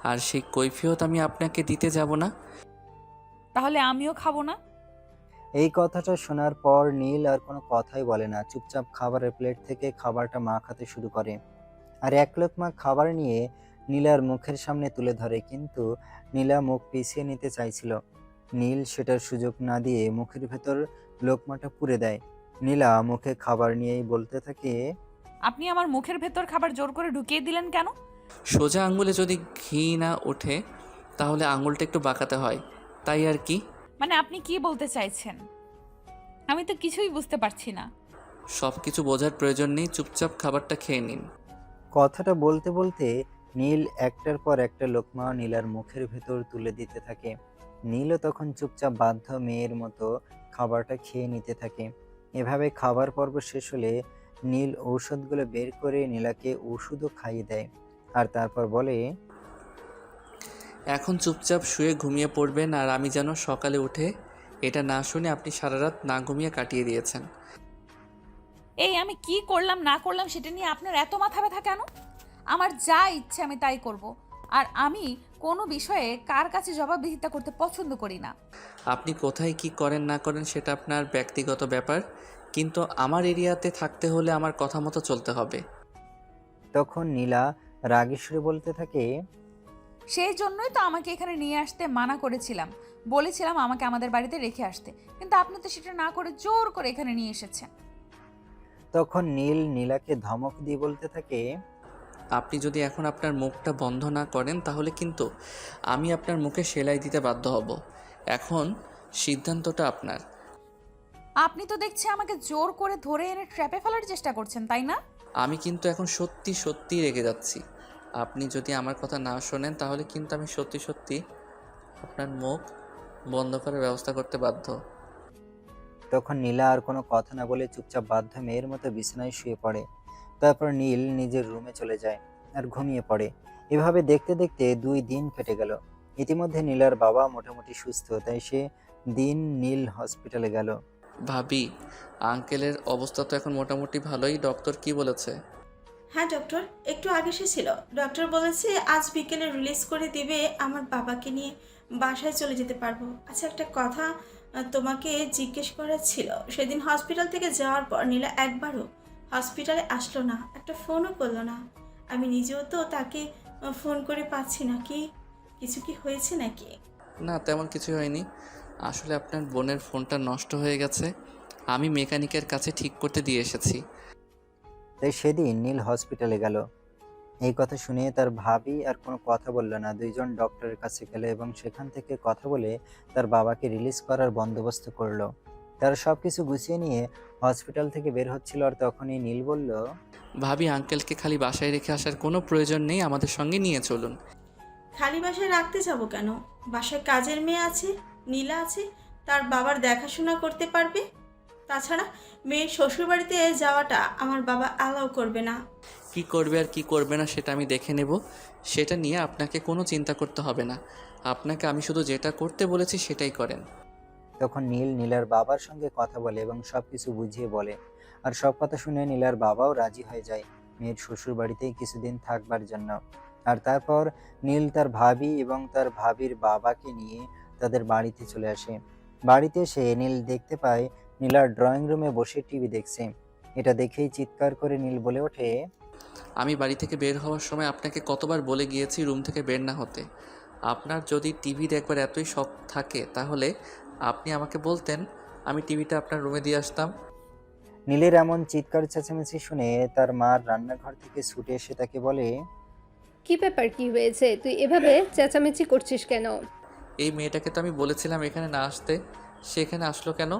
আর সেই কৈফিয়ত আমি আপনাকে দিতে যাব না। তাহলে আমিও খাবো না। এই কথাটা শোনার পর নীল আর কোনো কথাই বলে না, চুপচাপ খাবারের প্লেট থেকে খাবারটা মা খেতে শুরু করে আর এক লোকমা খাবার নিয়ে নীলার মুখের সামনে তুলে ধরে, কিন্তু নীলা মুখ পিছিয়ে নিতে চাইছিল। নীল সেটার সুযোগ না দিয়ে মুখের ভেতর লোকমাটা পুরে দেয়। নীলা মুখে খাবার নিয়েই বলতে থাকে, আপনি আমার মুখের ভেতর খাবার জোর করে ঢুকিয়ে দিলেন কেন? সোজা আঙুলে যদি ঘি না ওঠে তাহলে আঙুলটা একটু বাঁকাতে হয়, তাই আর কি। মানে আপনি কি বলতে চাইছেন? আমি তো কিছুই বুঝতে পারছি না। সব কিছু বোঝার প্রয়োজন নেই, চুপচাপ খাবারটা খেয়ে নিন। কথাটা বলতে বলতে নীল একটার পর একটা লোকমা নীলার মুখের ভেতর তুলে দিতে থাকে। নীলও তখন চুপচাপ বাধ্য মেয়ের মতো খাবারটা খেয়ে নিতে থাকে। এভাবে খাবার পর্ব শেষ হলে নীল ঔষধগুলো বের করে নীলাকে ওষুধও খাইয়ে দেয় আর তারপর বলে, এখন চুপচাপ শুয়ে ঘুমিয়ে পড়বেন, আর আমি যেন সকালে উঠে এটা না শুনে আপনি সারা রাত না ঘুমিয়ে কাটিয়ে দিয়েছেন। এই আমি কি করলাম না করলাম সেটা নিয়ে আপনার এত মাথা ব্যথা কেন? আমার যা ইচ্ছে আমি তাই করব। আর আমি কোনো বিষয়ে কার কাছে জবাবদিহিতা করতে পছন্দ করি না। আপনি কোথায় কি করেন না করেন সেটা আপনার ব্যক্তিগত ব্যাপার, কিন্তু আমার এরিয়াতে থাকতে হলে আমার কথা মতো চলতে হবে। তখন নীলা রাগী সুরে বলতে থাকে, সেই জন্যই তো আমাকে এখানে নিয়ে আসতে মানা করেছিলাম, বলেছিলাম আমাকে আমাদের বাড়িতে রেখে আসতে, কিন্তু আপনি তো সেটা না করে জোর করে এখানে নিয়ে এসেছেন। তখন নীল নীলাকে ধমক দিয়ে বলতে থাকে, আপনি যদি এখন আপনার মুখটা বন্ধ না করেন তাহলে কিন্তু আমি আপনার মুখে সেলাই দিতে বাধ্য হব। এখন সিদ্ধান্তটা আপনার। আপনি তো দেখছি আমাকে জোর করে ধরে এনে ট্র্যাপে ফেলার চেষ্টা করছেন, তাই না? আমি কিন্তু এখন সত্যি সত্যি রেগে যাচ্ছি। আপনি যদি আমার কথা না শোনেন তাহলে কিন্তু আমি সত্যি সত্যি আপনার মুখ বন্ধ করার ব্যবস্থা করতে বাধ্য। তখন নীলা আর কোনো কথা না বলে চুপচাপ বাধ্য মেয়ের মতো বিছানায় শুয়ে পড়ে। তারপর নীল নিজের রুমে চলে যায় আর ঘুমিয়ে পড়ে। এভাবে দেখতে দেখতে 2 দিন কেটে গেল। ইতিমধ্যে নীলার বাবা মোটামুটি সুস্থ, তাই সে দিন নীল হসপিটালে গেল। ভাবি, আঙ্কেলের অবস্থা তো এখন মোটামুটি ভালোই। ডক্টর কি বলেছে? হ্যাঁ ডক্টর, একটু আগে এসেছিল। ডক্টর বলেছে আজ বিকেলে রিলিজ করে দিবে, আমার বাবাকে নিয়ে বাসায় চলে যেতে পারবো। আচ্ছা একটা কথা তোমাকে জিজ্ঞেস করার ছিল। সেদিন হসপিটাল থেকে যাওয়ার পর নীলা একবারও হসপিটালে আসলো না, একটা ফোনও করলো না। আমি নিজেও তো তাকে ফোন করে পাচ্ছি না। কিছু কি হয়েছে নাকি? না, তেমন কিছু হয়নি। আসলে আপনার বোনের ফোনটা নষ্ট হয়ে গেছে, আমি মেকানিকের কাছে ঠিক করতে দিয়ে এসেছি। তাই সেদিন নীল হসপিটালে গেল। এই কথা শুনে তার ভাবি আর কোনো কথা বলল না। দুইজন ডক্টরের কাছে গেল এবং সেখান থেকে কথা বলে তার বাবাকে রিলিজ করার বন্দোবস্ত করলো। তারা সবকিছু গুছিয়ে নিয়ে হসপিটাল থেকে বের হচ্ছিল, আর তখনই নীল বলল, ভাবি, আঙ্কেলকে খালি বাসায় রেখে আসার কোনো প্রয়োজন নেই, আমাদের সঙ্গে নিয়ে চলুন। খালি বাসায় রাখতে যাব কেন? বাসায় কাজের মেয়ে আছে, নীলা আছে, তার বাবার দেখাশোনা করতে পারবে। তাছাড়া মেয়ের শ্বশুরবাড়িতে যাওয়াটা আমার বাবা অ্যালাউ করবে না। কি করবে আর কি করবে না সেটা আমি দেখে নেব, সেটা নিয়ে আপনাকে কোনো চিন্তা করতে হবে না। আপনাকে আমি শুধু যেটা করতে বলেছি সেটাই করেন। তখন নীল নীলার বাবার সঙ্গে কথা বলে এবং সবকিছু বুঝিয়ে বলে। আর সব কথা শুনে নীলার বাবাও রাজি হয়ে যায় মেয়ের শ্বশুর বাড়িতেই কিছুদিন থাকবার জন্য। আর তারপর নীল তার ভাবি এবং তার ভাবির বাবাকে নিয়ে তাদের বাড়িতে চলে আসে। বাড়িতে এসে নীল দেখতে পায় নীলার ড্রয়িং রুমে বসে টিভি দেখছে। এটা দেখেই চিৎকার করে নীল বলে ওঠে, আমি বাড়ি থেকে বের হওয়ার সময় আপনাকে কতবার বলে গিয়েছি রুম থেকে বের না হতে। আপনার যদি টিভি দেখবার এতই শখ থাকে তাহলে আপনি আমাকে বলতেন, আমি টিভিটা আপনার রুমে দিয়ে আসতাম। নীলের এমন চিৎকার চেঁচামেচি শুনে তার মার রান্নাঘর থেকে ছুটে এসে তাকে বলে, কি ব্যাপার, কি হয়েছে? তুই এভাবে চেঁচামেচি করছিস কেন? এই মেয়েটাকে তো আমি বলেছিলাম এখানে না আসতে, সে এখানে আসলো কেন?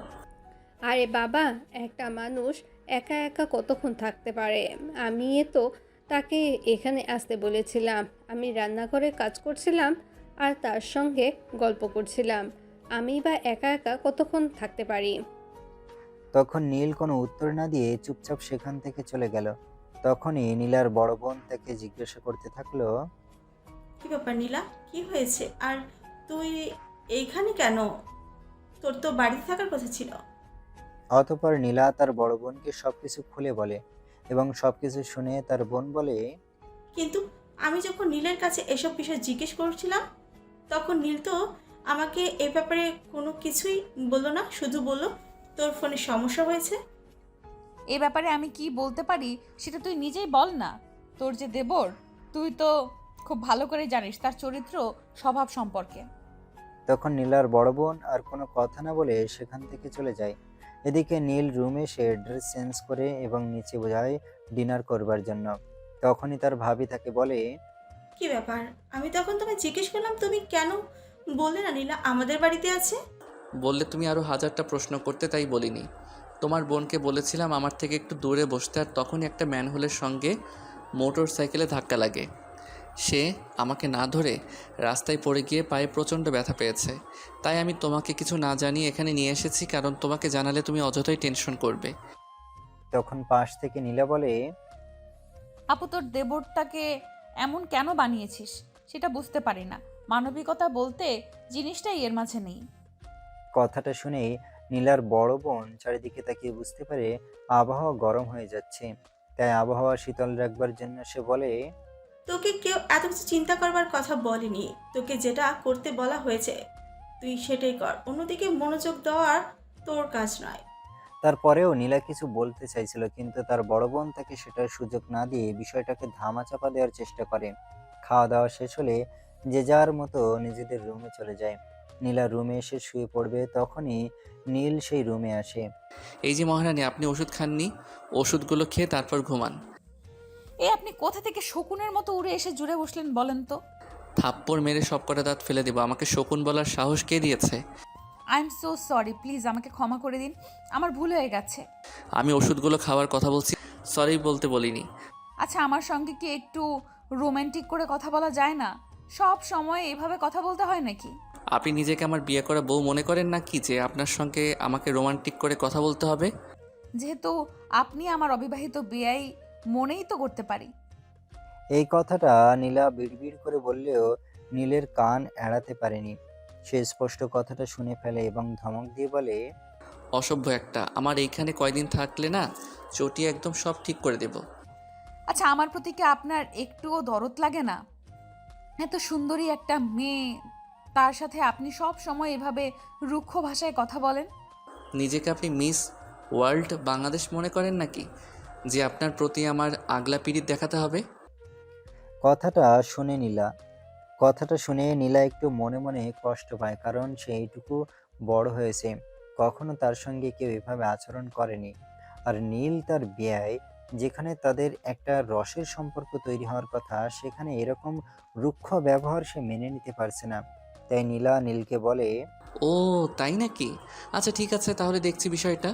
আরে বাবা, একটা মানুষ একা একা কতক্ষণ থাকতে পারে? আমি তো তাকে এখানে আসতে বলেছিলাম। আমি রান্নাঘরে কাজ করছিলাম আর তার সঙ্গে গল্প করছিলাম। আমি বা একা একা কতক্ষণ থাকতে পারি? তখন নীল কোনো উত্তর না দিয়ে চুপচাপ সেখান থেকে চলে গেল। তখনই নীলার বড় বোন তাকে জিজ্ঞাসা করতে থাকলো, কি ব্যাপার নীলা, কি হয়েছে? আর তুই এইখানে কেন? তোর তো বাড়িতে থাকার কথা ছিল। অতঃপর নীলা তার বড় বোনকে সবকিছু খুলে বলে এবং সবকিছু শুনে তার বোন বলে, কিন্তু আমি যখন নীলের কাছে এসব বিষয় জিজ্ঞেস করছিলাম, তখন নীল তো আমাকে এ ব্যাপারে কোনো কিছুই বললো না, শুধু বললো তোর ফোনে সমস্যা হয়েছে। এ ব্যাপারে আমি কি বলতে পারি সেটা তুই নিজেই বল না। তোর যে দেবর, তুই তো খুব ভালো করে জানিস তার চরিত্র স্বভাব সম্পর্কে। তখন নীলার বড় বোন আর কোনো কথা না বলে সেখান থেকে চলে যায়। এদিকে নীল রুমে সে ড্রেস চেঞ্জ করে এবং নিচে যায় ডিনার করবার জন্য। তখনই তার ভাবি তাকে বলে, কি ব্যাপার? আমি তখন তোমায় জিজ্ঞেস করলাম, তুমি কেন বললে না নীলা আমাদের বাড়িতে আছে? বললে তুমি আরও হাজারটা প্রশ্ন করতে, তাই বলিনি। তোমার বোনকে বলেছিলাম আমার থেকে একটু দূরে বসতে, আর তখনই একটা ম্যানহোলের সঙ্গে মোটর সাইকেলে ধাক্কা লাগে। সে আমাকে না ধরে রাস্তায় পড়ে গিয়ে পায়ে প্রচণ্ড ব্যথা পেয়েছে। তাই আমি তোমাকে কিছু না জানিয়ে এখানে নিয়ে এসেছি, কারণ তোমাকে জানালে তুমি অযথাই টেনশন করবে। তখন পাশ থেকে নীলা বলে, আপু, তোর দেবরটাকে এমন কেন বানিয়েছিস সেটা বুঝতে পারি না। মানবিকতা বলতে জিনিসটাই এর মাঝে নেই। কথাটা শুনেই নীলার বড় বোন চারিদিকে তাকিয়ে বুঝতে পারে আবহাওয়া গরম হয়ে যাচ্ছে। তাই আবহাওয়া শীতল রাখবার জন্য সে বলে, তোকে কেউ এত কিছু চিন্তা করবার কথা বলেনি। তোকে যেটা করতে বলা হয়েছে তুই সেটাই কর, অন্যদিকে মনোযোগ দেওয়ার তোর কাজ নয়। তারপরেও নীলা কিছু বলতে চাইছিল, কিন্তু তার বড় বোন তাকে সেটার সুযোগ না দিয়ে বিষয়টাকে ধামাচাপা দেওয়ার চেষ্টা করে। খাওয়া দাওয়া শেষ হলে যে যার মতো নিজেদের রুমে চলে যায়। নীলা রুমে এসে শুয়ে পড়বে, তখনই নীল সেই রুমে আসে। এই যে মহারানী, আপনি ওষুধ খাননি, ওষুধগুলো খেয়ে তারপর ঘুমান। আপনি কোথা থেকে শকুনের মতো উড়ে এসে জুড়ে বসলেন বলেন তো? থাপ্পড় মেরে সব কটা দাঁত ফেলে দেবো। আমাকে শকুন বলার সাহস কে দিয়েছে? I am so sorry, please আমাকে ক্ষমা করে দিন, আমার ভুল হয়ে গেছে। আমি ওষুধগুলো খাওয়ার কথা বলছি, সরি বলতে বলিনি। আচ্ছা, আমার সঙ্গে কি একটু রোমান্টিক করে কথা বলা যায় না? সব সময় এভাবে কথা বলতে হয় নাকি? আপনি নিজেকে আমার বিয়ে করা বউ মনে করেন না কি, যে আপনার সঙ্গে আমাকে রোমান্টিক করে কথা বলতে হবে? যেহেতু আপনি আমার অবিবাহিত বিয়াই, মনেই তো করতে পারি। এই কথাটা নীলা বিড়বিড় করে বললেও নীলের কান এড়াতে পারেনি। সে স্পষ্ট কথাটা শুনে ফেলে এবং ধমক দিয়ে বলে, অসভ্য একটা, আমার এইখানে কয়দিন থাকলে না চটিয়ে একদম সব ঠিক করে দেব। আচ্ছা, আমার প্রতি কি আপনার একটুও দরদ লাগে না? এত সুন্দরী একটা মেয়ে, তার সাথে আপনি সব সময় এভাবে রুক্ষ ভাষায় কথা বলেন। নিজেকে আপনি মিস ওয়ার্ল্ড বাংলাদেশ মনে করেন নাকি, যে আপনার প্রতি আমার আগলা পিরিত দেখাতে হবে? কথাটা শুনে নীলা কথাটা শুনে নীলা একটু মনে মনে কষ্ট পায়, কারণ সে এইটুকু বড় হয়েছে, কখনো তার সঙ্গে কেউ এভাবে আচরণ করেনি। আর নীল তার বেয়াই, যেখানে তাদের একটা রসের সম্পর্ক তৈরি হওয়ার কথা, সেখানে এরকম রুক্ষ ব্যবহার সে মেনে নিতে পারছে না। তাই নীলা নীলকে বলে, ও তাই নাকি? আচ্ছা ঠিক আছে, তাহলে দেখছি বিষয়টা।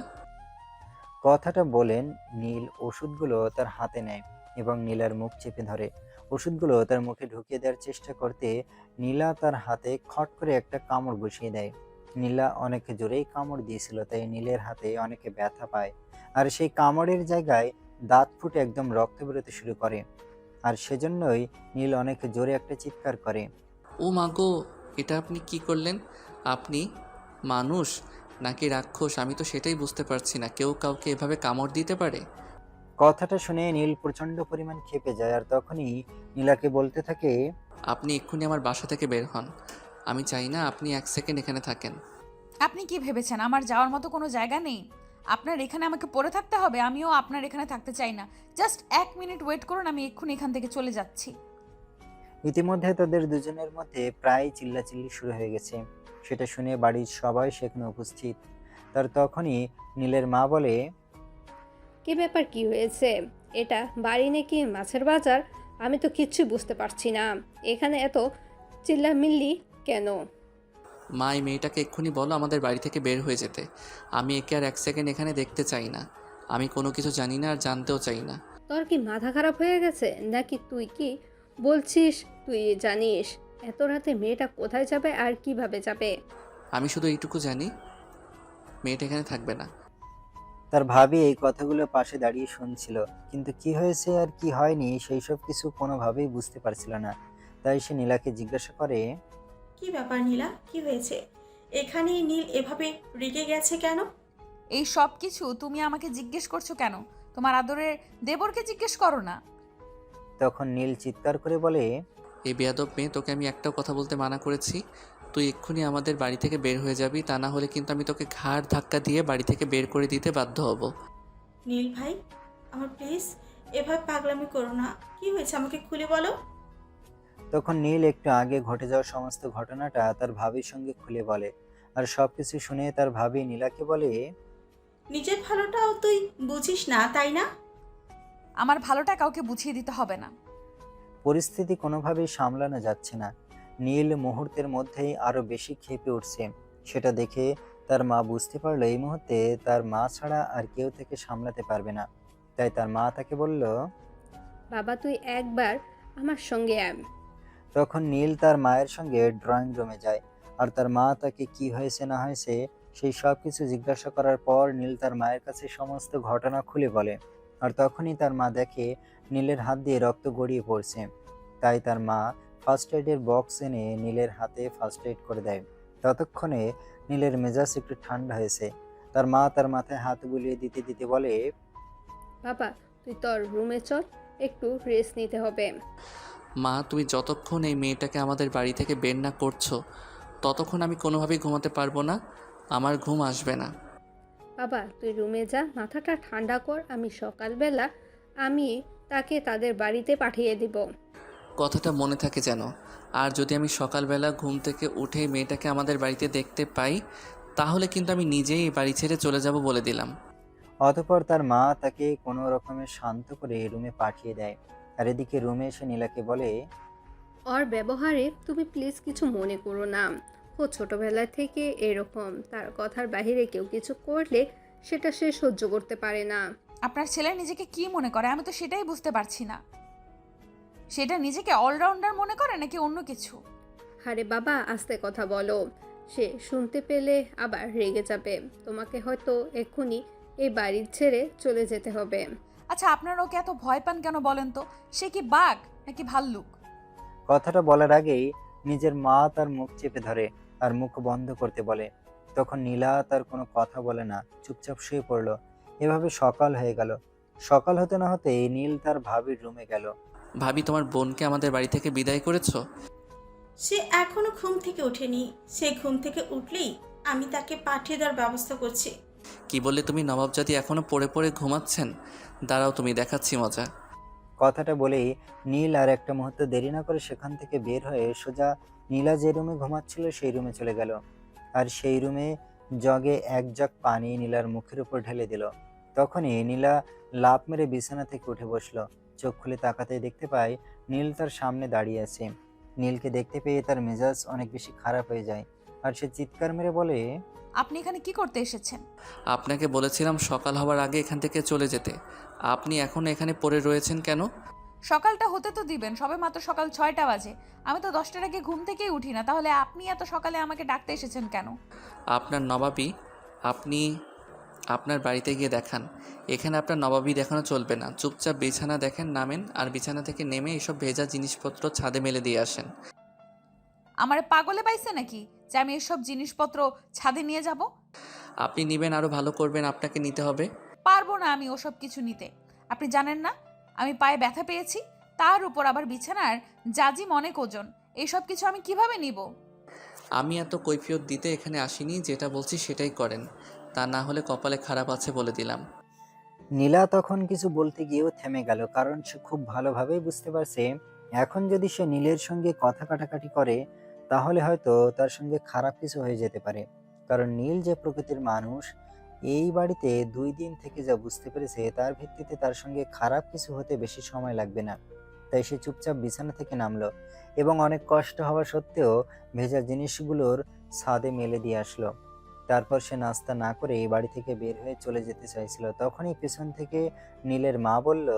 কথাটা বলেন নীল ওষুধগুলো তার হাতে নেয় এবং নীলার মুখ চেপে ধরে। ওষুধগুলো তার মুখে ঢুকিয়ে দেওয়ার চেষ্টা করতে নীলা তার হাতে খট করে একটা কামড় বসিয়ে দেয়। নীলা অনেক জোরেই কামড় দিয়েছিল, তাই নীলের হাতে অনেকে ব্যথা পায়। আর সেই কামড়ের জায়গায় দাঁত ফুটে একদম রক্ত বেরোতে শুরু করে। আর সেজন্যই নীল অনেক জোরে একটা চিৎকার করে। ও মা গো, এটা আপনি কি করলেন? আপনি মানুষ নাকি রাক্ষস? আমি তো সেটাই বুঝতে পারছি না। কেউ কাউকে এভাবে কামড় দিতে পারে? কথাটা শুনে নীল প্রচন্ড পরিমাণ ক্ষেপে যায়, আর তখনই নীলাকে বলতে থাকে, আপনি এক্ষুনি আমার বাসা থেকে বের হন। আমি চাই না আপনি 1 সেকেন্ড এখানে থাকেন। আপনি কি ভেবেছেন আমার যাওয়ার মতো কোনো জায়গা নেই? আপনার এখানে আমাকে পড়ে থাকতে হবে? আমিও আপনার এখানে থাকতে চাই না। জাস্ট 1 মিনিট ওয়েট করুন, আমি এক্ষুনি এখান থেকে চলে যাচ্ছি। ইতিমধ্যে তাদের দুজনের মধ্যে প্রায় চিল্লাচিল্লি শুরু হয়ে গেছে। সেটা শুনে বাড়ির সবাই সেখানে উপস্থিত। তার তখনই নীলের মা বলে, কি ব্যাপার, কি হয়েছে? এটা বাড়ি নাকি মাছের বাজার? আমি তো কিচ্ছু বুঝতে পারছি না। এখানে এত চিল্লামিল্লি কেন? মা, এই মেয়েটাকে এক্ষুনি বলো আমাদের বাড়ি থেকে বের হয়ে যেতে। আমি একে আর 1 সেকেন্ড এখানে দেখতে চাই না। আমি কোনো কিছু জানি না আর জানতেও চাই না। তোর কি মাথা খারাপ হয়ে গেছে নাকি? তুই কি বলছিস তুই জানিস এত রাতে মেয়েটা কোথায় যাবে আর কিভাবে যাবে? আমি শুধু এইটুকু জানি, মেয়েটা এখানে থাকবে না। তার ভাবি এই কথাগুলো পাশে দাঁড়িয়ে শুনছিল, কিন্তু কি হয়েছে আর কি হয়নি সেই সব কিছু কোনোভাবেই বুঝতে পারছিল না। তাই সে নীলাকে জিজ্ঞাসা করে, কি ব্যাপার নীলা, কি হয়েছে? এখানেই নীল এভাবে রেগে গেছে কেন? এই সব কিছু তুমি আমাকে জিজ্ঞেস করছো কেন? তোমার আদরের দেবরকে জিজ্ঞেস করো না। তখন নীল চিৎকার করে বলে, এই বেয়াদব মেয়ে, তোকে আমি একটাও কথা বলতে মানা করেছি। তুই এক্ষুনি আমাদের বাড়ি থেকে বের হয়ে যাবি, তা না হলে কিন্তু আমি তোকে ঘাড় ধাক্কা দিয়ে বাড়ি থেকে বের করে দিতে বাধ্য হব। নীল ভাই, আমার প্লিজ এভাবে পাগলামি করো না। কি হয়েছে আমাকে খুলে বলো। তখন নীল একটু আগে ঘটে যাওয়া সমস্ত ঘটনাটা তার ভাবির সঙ্গে খুলে বলে। আর সবকিছু শুনে তার ভাবি নীলাকে বলে, নিজের ভালোটাও তুই বুঝিস না, তাই না? আমার ভালোটা কাউকে বুঝিয়ে দিতে হবে না। পরিস্থিতি কোনোভাবেই সামলানো যাচ্ছে না। নীল মুহূর্তের মধ্যেই আরো বেশি ক্ষেপে উঠছে। সেটা দেখে তার মা বুঝতে পারলো এই মুহূর্তে তার মা ছাড়া আর কেউ থেকে সামলাতে পারবে না। তাই তার মা তাকে বলল। বাবা তুই একবার আমার সঙ্গে আয়। তখন নীল তার মায়ের সঙ্গে ড্রয়িং রুমে যায়। আর তার মা তাকে কি হয়েছে না হয়েছে সেই সব কিছু জিজ্ঞাসা করার পর নীল তার মায়ের কাছে সমস্ত ঘটনা খুলে বলে। আর তখনই তার মা দেখে নীলের হাত দিয়ে রক্ত গড়িয়ে পড়ছে। তাই তার মা ফার্স্ট এডের বক্স এনে নীলের হাতে ফার্স্ট এড করে দেয়। ততক্ষণে নীলের মেজাজ একটু ঠান্ডা হয়েছে। তার মা তার মাথায় হাত বুলিয়ে দিতে দিতে বলে, বাবা তুই তোর রুমে চল, একটু রেস্ট নিতে হবে। মা, তুমি যতক্ষণ এই মেয়েটাকে আমাদের বাড়ি থেকে বের না করছো, ততক্ষণ আমি কোনোভাবেই ঘুমাতে পারবো না। আমার ঘুম আসবে না। বাবা তুই রুমে যা, মাথাটা ঠান্ডা কর। আমি সকালবেলা আমি তাকে তাদের বাড়িতে পাঠিয়ে দিব। কথাটা মনে থাকে যেন। আর যদি আমি সকালবেলা ঘুম থেকে উঠে মেয়েটাকে আমাদের বাড়িতে দেখতে পাই, তাহলে কিন্তু আমি নিজেই এই বাড়ি ছেড়ে চলে যাব বলে দিলাম। অতঃপর তার মা তাকে কোনো রকমে শান্ত করে রুমে পাঠিয়ে দেয়। আর এদিকে রুমে এসে নীলাকে বলে, ওর ব্যবহারে তুমি প্লিজ কিছু মনে করো না। ও ছোটবেলা থেকে এরকম, তার কথার বাইরে কেউ কিছু করলে সেটা সে সহ্য করতে পারে না। আপনার ছেলে নিজেকে কি মনে করে আমি তো সেটাই বুঝতে পারছি না। সেটা নিজেকে অলরাউন্ডার মনে করে নাকি অন্য কিছু? আরে বাবা আস্তে কথা বলো, সে শুনতে পেলে আবার রেগে যাবে। তোমাকে হয়তো এক্ষুনি এই বাড়ি ছেড়ে চলে যেতে হবে। আচ্ছা আপনারা ওকে এত ভয় পান কেন বলেন তো? সে কি বাঘ নাকি ভাল্লুক? কথাটা বলার আগেই নিজের মা তার মুখ চেপে ধরে আর মুখ বন্ধ করতে বলে। তখন নীলা তার কোনো কথা বলে না, চুপচাপ শুয়ে পড়ল। এভাবে সকাল হয়ে গেল। সকাল হতে না হতেই নীল তার ভাবির রুমে গেল। ভাবি, তোমার বোনকে আমাদের বাড়ি থেকে বিদায় করেছো? সে এখনো ঘুম থেকে ওঠেনি। সে ঘুম থেকে উঠলেই আমি তাকে পাঠিয়ে দেওয়ার ব্যবস্থা করছি। কি বললে তুমি? নবাবজাদি এখনও পড়ে পড়ে ঘুমাচ্ছেন? দাঁড়াও, তুমি দেখাচ্ছি মজা। কথাটা বলেই নীল আর একটা মুহূর্ত দেরি না করে সেখান থেকে বের হয়ে সোজা নীলা যে রুমে ঘুমাচ্ছিল সেই রুমে চলে গেল। আর সেই রুমে জগে এক জগ পানি নীলার মুখের উপর ঢেলে দিল। তখনই নীলা লাফ মেরে বিছানা থেকে উঠে বসলো। চোখ খুলে তাকাতেই দেখতে পায় নীল তার সামনে দাঁড়িয়ে আছে। নীলকে দেখতে পেয়ে তার মেজাজ অনেক বেশি খারাপ হয়ে যায় আর সে চিৎকার মেরে বলে, আপনি এখানে কি করতে এসেছেন? আপনাকে বলেছিলাম সকাল হওয়ার আগে এখান থেকে চলে যেতে। আপনি এখন এখানে পড়ে রয়েছেন কেন? সকালটা হতে তো দিবেন, সবে মাত্র সকাল 6টা বাজে। আমি তো 10টার আগে ঘুম থেকেই উঠি না, তাহলে আপনি এত সকালে আমাকে ডাকতে এসেছেন কেন? আপনার নবাবী আপনি আপনার বাড়িতে গিয়ে দেখান। এখানে আপনার নবাবী দেখানো চলবে না। চুপচাপ বিছানা দেখেন, নামেন, আর বিছানা থেকে নেমে এসব ভেজা জিনিসপত্র ছাদে মেলে দিয়ে আসেন। আমারে পাগলে পাইছে নাকি যে আমি এসব জিনিসপত্র ছাদে নিয়ে যাব? আপনি নেবেন, আরও ভালো করবেন, আপনাকে নিতে হবে। পারবো না আমি ওসব কিছু নিতে। আপনি জানেন না আমি পায়ে ব্যথা পেয়েছি, তার উপর আবার বিছানার জাজিম অনেক ওজন। এইসব কিছু আমি কিভাবে নিব? আমি এত কৈফিয়ত দিতে এখানে আসিনি, যেটা বলছি সেটাই করেন, তা না হলে কপালে খারাপ আছে বলে দিলাম। নীলা তখন কিছু বলতে গিয়েও থেমে গেল, কারণ সে খুব ভালোভাবেই বুঝতে পারছে এখন যদি সে নীলের সঙ্গে কথা কাটাকাটি করে তাহলে হয়তো তার সঙ্গে খারাপ কিছু হয়ে যেতে পারে। কারণ নীল যে প্রকৃতির মানুষ, এই বাড়িতে 2 দিন থেকে যা বুঝতে পেরেছে তার ভিত্তিতে তার সঙ্গে খারাপ কিছু হতে বেশি সময় লাগবে না। তাই সে চুপচাপ বিছানা থেকে নামলো এবং অনেক কষ্ট হওয়া সত্ত্বেও ভেজা জিনিসগুলোর ছাদে মেলে দিয়ে আসলো। তারপর সে নাস্তা না করে এই বাড়ি থেকে বের হয়ে চলে যেতে চাইছিল। তখনই পেছন থেকে নীলের মা বলল,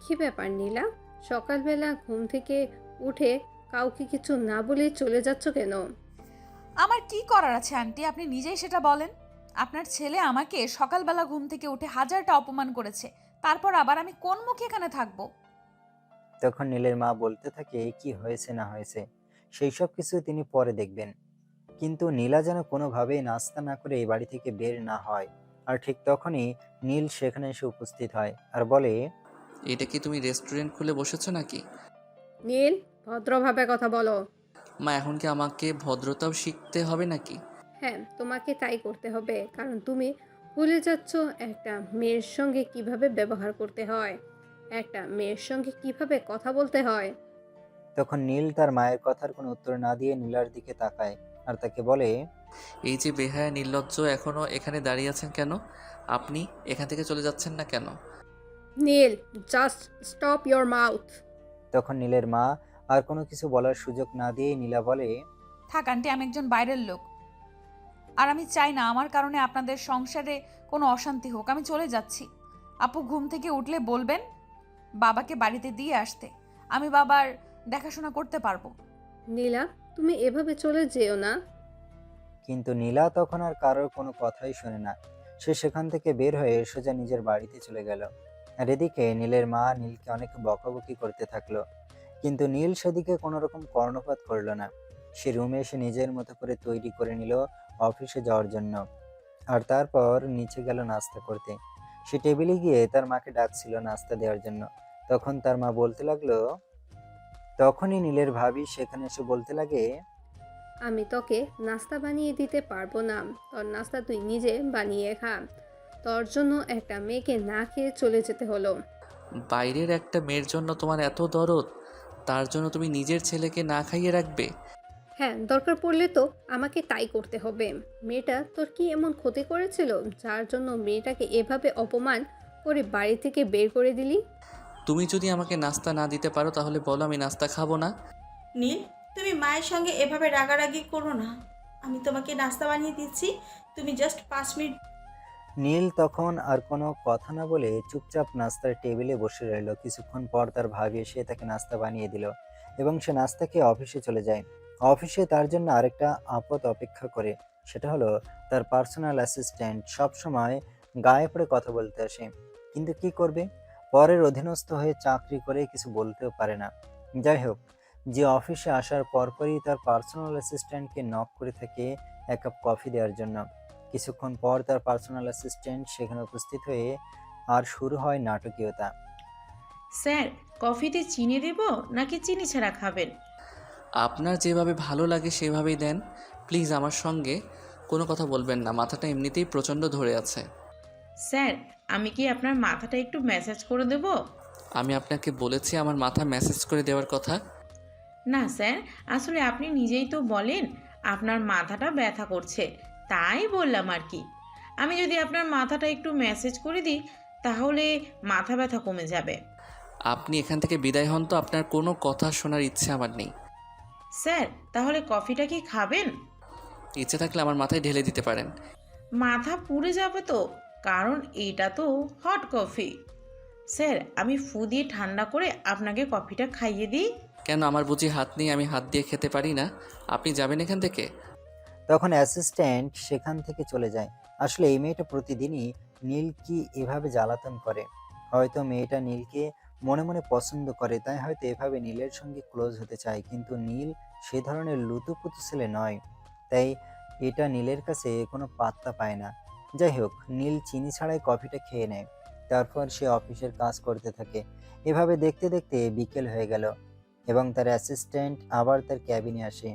কি ব্যাপার নীলা, সকালবেলা ঘুম থেকে উঠে কাউকে কিছু না বলে চলে যাচ্ছ কেন? আমার কি করার আছে আন্টি, আপনি নিজেই সেটা বলেন। আপনার ছেলে আমাকে সকালবেলা ঘুম থেকে উঠে হাজারটা অপমান করেছে, তারপর আবার আমি কোন মুখে এখানে থাকবো? তখন নীলের মা বলতে থাকে কি হয়েছে না হয়েছে সেই সব কিছু তিনি পরে দেখবেন। কিন্তু নীলা যেন কোনোভাবেই নাস্তা না করে এই বাড়ি থেকে বের না হয়। আর ঠিক তখনই নীল সেখানে এসে উপস্থিত হয় আর বলে, এটা কি তুমি রেস্টুরেন্ট খুলে বসেছো নাকি? নীল, ভদ্রভাবে কথা বলো। মা, এখন কি আমাকে ভদ্রতাও শিখতে হবে নাকি? হ্যাঁ, তোমাকে তাই করতে হবে, কারণ তুমি ভুলে যাচ্ছ একটা মেয়ের সঙ্গে কিভাবে ব্যবহার করতে হয়, একটা মেয়ের সঙ্গে কিভাবে কথা বলতে হয়। তখন নীল তার মায়ের কথার কোনো উত্তর না দিয়ে নীলার দিকে তাকায় আর তাকে বলে, এই যে বেহায়া নির্লজ্জ, এখনও এখানে দাঁড়িয়ে আছেন কেন? আপনি এখান থেকে চলে যাচ্ছেন না কেন? নীল, জাস্ট স্টপ ইয়োর মাউথ। তখন নীলের মা আর কোনো কিছু বলার সুযোগ না দিয়ে নীলা বলে, থাক আন্টি, আমি একজন বাইরের লোক, আর আমি চাই না আমার কারণে আপনাদের সংসারে কোনো অশান্তি হোক। আমি চলে যাচ্ছি। আপু ঘুম থেকে উঠলে বলবেন বাবাকে বাড়িতে দিয়ে আসতে, আমি বাবার দেখাশোনা করতে পারবো। নীলা, তুমি এভাবে চলে যেও না। কিন্তু নীলা তখন আর কারোর কোনো কথাই শোনে না। সে সেখান থেকে বের হয়ে সোজা নিজের বাড়িতে চলে গেল। আর এদিকে নীলের মা নীলকে অনেক বকাবকি করতে থাকলো, কিন্তু নীল সেদিকে কোনো রকম কর্ণপাত করলো না। সে রুমে এসে নিজের মতো করে তৈরি করে নিল অফিসে যাওয়ার জন্য। আর তারপর নিচে গেল নাস্তা করতে। সে টেবিলে গিয়ে তার মাকে ডাকছিল নাস্তা দেওয়ার জন্য। তখন তার মা বলতে লাগলো, তখনই নীলের ভাবি সেখানে এসে বলতে লাগে, আমি তোকে নাস্তা বানিয়ে দিতে পারবো না, তোর নাস্তা তুই নিজে বানিয়ে খা। তোর জন্য একটা মেয়েকে না খেয়ে চলে যেতে হলো। বাইরের একটা মেয়ের জন্য তোমার এত দরদ, তার জন্য তুমি নিজের ছেলেকে না খাইয়ে রাখবে? হ্যাঁ, দরকার পড়লে তো আমাকে তাই করতে হবে। মেয়েটা তোর কি এমন ক্ষতি করেছিল যার জন্য মেয়েটাকে এভাবে অপমান করে বাড়ি থেকে বের করে দিলি? তুমি যদি আমাকে নাস্তা না দিতে পারো তাহলে বলো, আমি নাস্তা খাবো না। নীল, তুমি মায়ের সঙ্গে এভাবে রাগারাগি করো না। আমি তোমাকে নাস্তা বানিয়ে দিচ্ছি, তুমি জাস্ট 5 মিনিট। নীল তখন আর কোনো কথা না বলে চুপচাপ নাস্তার টেবিলে বসে রইল। কিছুক্ষণ পর তার ভাবি এসে তাকে নাস্তা বানিয়ে দিল এবং সে নাস্তা খেয়ে অফিসে চলে যায়। অফিসে তার জন্য আরেকটা আপদ অপেক্ষা করে, সেটা হলো তার পার্সোনাল অ্যাসিস্ট্যান্ট সবসময় গায়ে পড়ে কথা বলতে আসে। কিন্তু কি করবে, পরের অধীনস্থ হয়ে চাকরি করে কিছু বলতেও পারে না। যাই হোক, যে অফিসে আসার পরপরই তার পার্সোনাল অ্যাসিস্ট্যান্টকে নক করে থাকে এক কাপ কফি দেওয়ার জন্য। কিছুক্ষণ পর তার পার্সোনাল অ্যাসিস্ট্যান্ট সেখানে উপস্থিত হয়ে আর শুরু হয় নাটকীয়তা। স্যার, কফিতে চিনি দেব নাকি চিনি ছাড়া খাবেন? আপনার যেভাবে ভালো লাগে সেভাবেই দেন। প্লিজ আমার সঙ্গে কোনো কথা বলবেন না, মাথাটা এমনিতেই প্রচণ্ড ধরে আছে। স্যার, আমি কি আপনার মাথাটা একটু ম্যাসাজ করে দেব? আমি আপনাকে বলেছি আমার মাথা ম্যাসেজ করে দেওয়ার কথা। না স্যার, আসলে আপনি নিজেই তো বলেন আপনার মাথাটা ব্যথা করছে, তাই বললাম আর কি। আমি যদি আপনার মাথাটা একটু ম্যাসেজ করে দিই তাহলে মাথা ব্যথা কমে যাবে। আপনি এখান থেকে বিদায় হন তো, আপনার কোনো কথা শোনার ইচ্ছে আমার নেই। স্যার, তাহলে কফিটা কি খাবেন? ইচ্ছে থাকলে আমার মাথায় ঢেলে দিতে পারেন। মাথা পুড়ে যাবে তো, কারণ এটা তো হট কফি। স্যার, আমি ফু দিয়ে ঠান্ডা করে আপনাকে কফিটা খাইয়ে দিই। কেন, আমার বুঝি হাত নেই? আমি হাত দিয়ে খেতে পারি না? আপনি যাবেন এখান থেকে? তখন অ্যাসিস্ট্যান্ট সেখান থেকে চলে যায়। আসলে এই মেয়েটা প্রতিদিনই নীল কি এভাবে জ্বালাতন করে? হয়তো মেয়েটা নীলকে মনে মনে পছন্দ করে, তাই হয়তো এভাবে নীলের সঙ্গে ক্লোজ হতে চায়, কিন্তু নীল সে ধরনের লুতুপুতু ছেলে নয়। তাই এটা নীলের কাছে কোনো পাত্তা পায় না। যাই হোক, নীল চিনি ছাড়াই কফিটা খেয়ে নেয়। তারপর সে অফিসের কাজ করতে থাকে। এভাবে দেখতে দেখতে বিকেল হয়ে গেল এবং তার অ্যাসিস্ট্যান্ট আবার তার ক্যাবিনে আসে।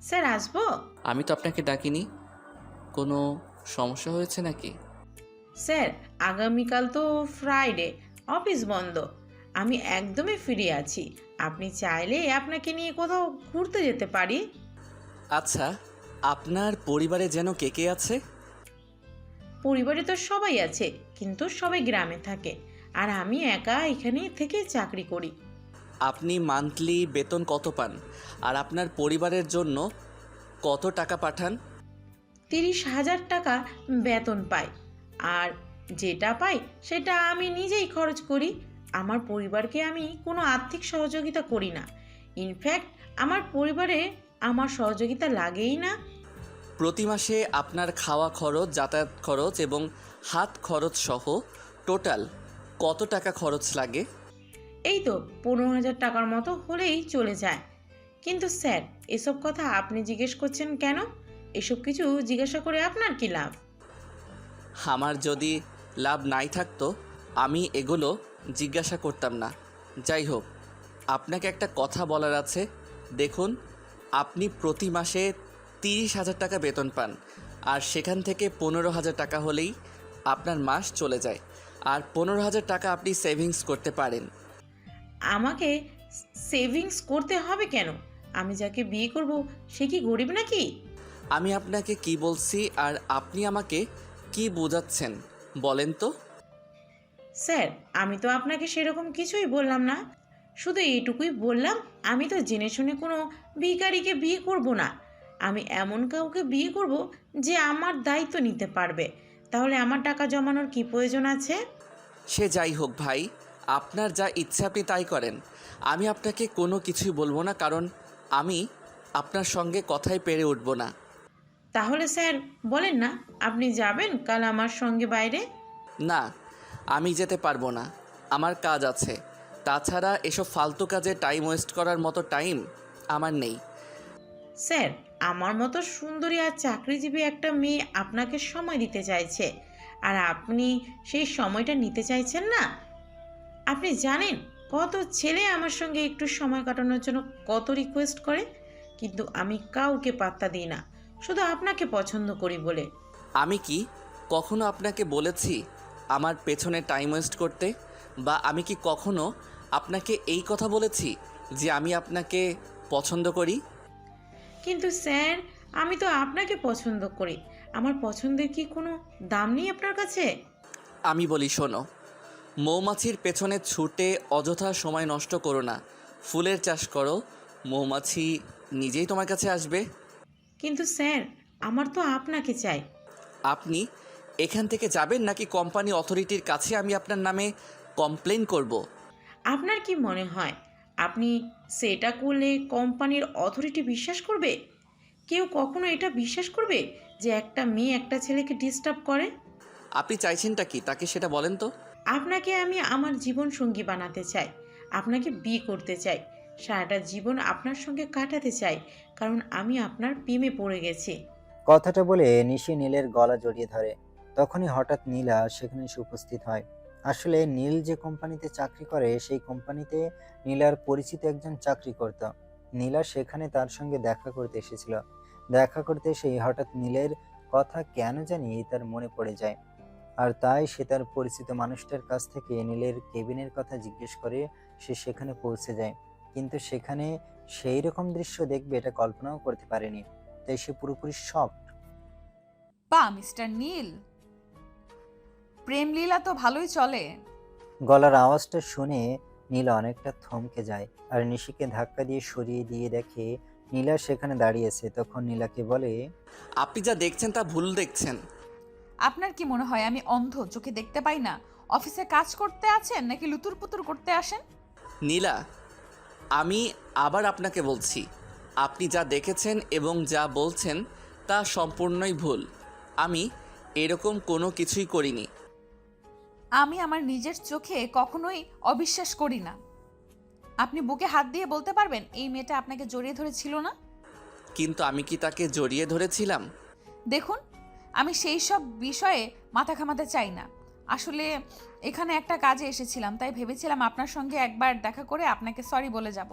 স্যার, আসবো? আমি তো আপনাকে ডাকিনি। কোনো সমস্যা হয়েছে নাকি? স্যার, আগামীকাল তো ফ্রাইডে, অফিস বন্ধ। আমি একদমই ফ্রি আছি। আপনি চাইলে আপনাকে নিয়ে কোথাও ঘুরতে যেতে পারি। আচ্ছা, আপনার পরিবারে যেন কে কে আছে? পরিবারে তো সবাই আছে, কিন্তু সবাই গ্রামে থাকে, আর আমি একা এখানে থেকে চাকরি করি। আপনি মান্থলি বেতন কত পান? আর আপনার পরিবারের জন্য কত টাকা পাঠান? 30,000 টাকা বেতন পাই, আর যেটা পাই সেটা আমি নিজেই খরচ করি। আমার পরিবারকে আমি কোনো আর্থিক সহযোগিতা করি না। ইনফ্যাক্ট আমার পরিবারে আমার সহযোগিতা লাগেই না। প্রতি মাসে আপনার খাওয়া খরচ, যাতায়াত খরচ এবং হাত খরচ সহ টোটাল কত টাকা খরচ লাগে? এই তো 15,000 টাকার মতো হলেই চলে যায়। কিন্তু স্যার, এসব কথা আপনি জিজ্ঞেস করছেন কেন? এসব কিছু জিজ্ঞাসা করে আপনার কি লাভ? আমার যদি লাভ নাই থাকতো আমি এগুলো জিজ্ঞাসা করতাম না। যাই হোক, আপনাকে একটা কথা বলার আছে। দেখুন, আপনি প্রতি মাসে 30,000 টাকা বেতন পান, আর সেখান থেকে 15,000 টাকা হলেই আপনার মাস চলে যায়, আর 15,000 টাকা আপনি সেভিংস করতে পারেন। আমাকে সেভিংস করতে হবে কেন? আমি যাকে বিয়ে করব সে কি গরিব নাকি? আমি আপনাকে কি বলছি আর আপনি আমাকে কি বোঝাচ্ছেন বলেন তো? স্যার, আমি তো আপনাকে সেরকম কিছুই বললাম না। শুধু এইটুকুই বললাম, আমি তো জেনে শুনে কোনো ভিখারিকে বিয়ে করব না। আমি এমন কাউকে বিয়ে করব যে আমার দায়িত্ব নিতে পারবে। তাহলে আমার টাকা জমানোর কি প্রয়োজন আছে? সে যাই হোক ভাই, আপনার যা ইচ্ছে আপনি তাই করেন। আমি আপনাকে কোনো কিছুই বলবো না, কারণ আমি আপনার সঙ্গে কথাই পেরে উঠব না। তাহলে স্যার বলেন না, আপনি যাবেন কাল আমার সঙ্গে বাইরে? না, আমি যেতে পারবো না, আমার কাজ আছে। তাছাড়া এসব ফালতু কাজে টাইম ওয়েস্ট করার মতো টাইম আমার নেই। স্যার, আমার মতো সুন্দরী আর চাকরিজীবী একটা মেয়ে আপনাকে সময় দিতে চাইছে, আর আপনি সেই সময়টা নিতে চাইছেন না। আপনি জানেন কত ছেলে আমার সঙ্গে একটু সময় কাটানোর জন্য কত রিকোয়েস্ট করে, কিন্তু আমি কাউকে পাত্তা দিই না, শুধু আপনাকে পছন্দ করি বলে। আমি কি কখনো আপনাকে বলেছি আমার পেছনে টাইম ওয়েস্ট করতে? বা আমি কি কখনো আপনাকে এই কথা বলেছি যে আমি আপনাকে পছন্দ করি? কিন্তু স্যার, আমি তো আপনাকে পছন্দ করি। আমার পছন্দের কি কোনো দাম নেই আপনার কাছে? আমি বলি শোনো, মৌমাছির পেছনে ছুটে অযথা সময় নষ্ট করো না। ফুলের চাষ করো, মৌমাছি নিজেই তোমার কাছে আসবে। কিন্তু স্যার, আমার তো আপনাকে চাই। আপনি এখান থেকে যাবেন নাকি কোম্পানি অথরিটির কাছে আমি আপনার নামে কমপ্লেন করব? আপনার কি মনে হয় আপনি সেটা করলে কোম্পানির অথরিটি বিশ্বাস করবে? কেউ কখনো এটা বিশ্বাস করবে যে একটা মেয়ে একটা ছেলেকে ডিস্টার্ব করে? আপনি চাইছেনটা কি তাকে সেটা বলেন তো? আপনাকে আমি আমার জীবন সঙ্গী বানাতে চাই, আপনাকে বিয়ে করতে চাই, সারাটা জীবন আপনার সঙ্গে কাটাতে চাই, কারণ আমি আপনার প্রেমে পড়ে গেছি। কথাটা বলে নিশি নীলের গলা জড়িয়ে ধরে। তখনই হঠাৎ নীলা সেখানে এসে উপস্থিত হয়। আসলে নীল যে কোম্পানিতে চাকরি করে সেই কোম্পানিতে নীলার পরিচিত একজন চাকরি করত। নীলা সেখানে তার সঙ্গে দেখা করতে এসেছিল। দেখা করতে এসে হঠাৎ নীলের কথা কেন জানি তার মনে পড়ে যায়। আর তাই সে তার পরিচিত মানুষটার কাছ থেকে নীলের কেবিনের কথা জিজ্ঞেস করে সে সেখানে পৌঁছে যায়। কিন্তু সেখানে সেই রকম দৃশ্য দেখবে এটা কল্পনাও করতে পারেনি। তাই সে পুরোপুরি শকড। বা মিস্টার নীল, প্রেম লীলা তো ভালোই চলে। গলার আওয়াজটা শুনে নীল অনেকটা থমকে যায় আর নিশিকে ধাক্কা দিয়ে সরিয়ে দিয়ে দেখে নীলা সেখানে দাঁড়িয়েছে। তখন নীলাকে বলে, আপনি যা দেখছেন তা ভুল দেখছেন। আপনার কি মনে হয় আমি অন্ধ, চোখে দেখতে পাই না? অফিসে কাজ করতে আছেন নাকি লুতুর পুতুর করতে আসেন? নীলা, আমি আবার আপনাকে বলছি, আপনি যা দেখেছেন এবং যা বলছেন তা সম্পূর্ণই ভুল। আমি এরকম কোনো কিছুই করিনি। আমি আমার নিজের চোখে কখনোই অবিশ্বাস করি না। আপনি বুকে হাত দিয়ে বলতে পারবেন এই মেয়েটা আপনাকে জড়িয়ে ধরেছিল না? কিন্তু আমি কি তাকে জড়িয়ে ধরেছিলাম? দেখুন, আমি সেই সব বিষয়ে মাথা ঘামাতে চাই না। আসলে এখানে একটা কাজে এসেছিলাম, তাই ভেবেছিলাম আপনার সঙ্গে একবার দেখা করে আপনাকে সরি বলে যাব।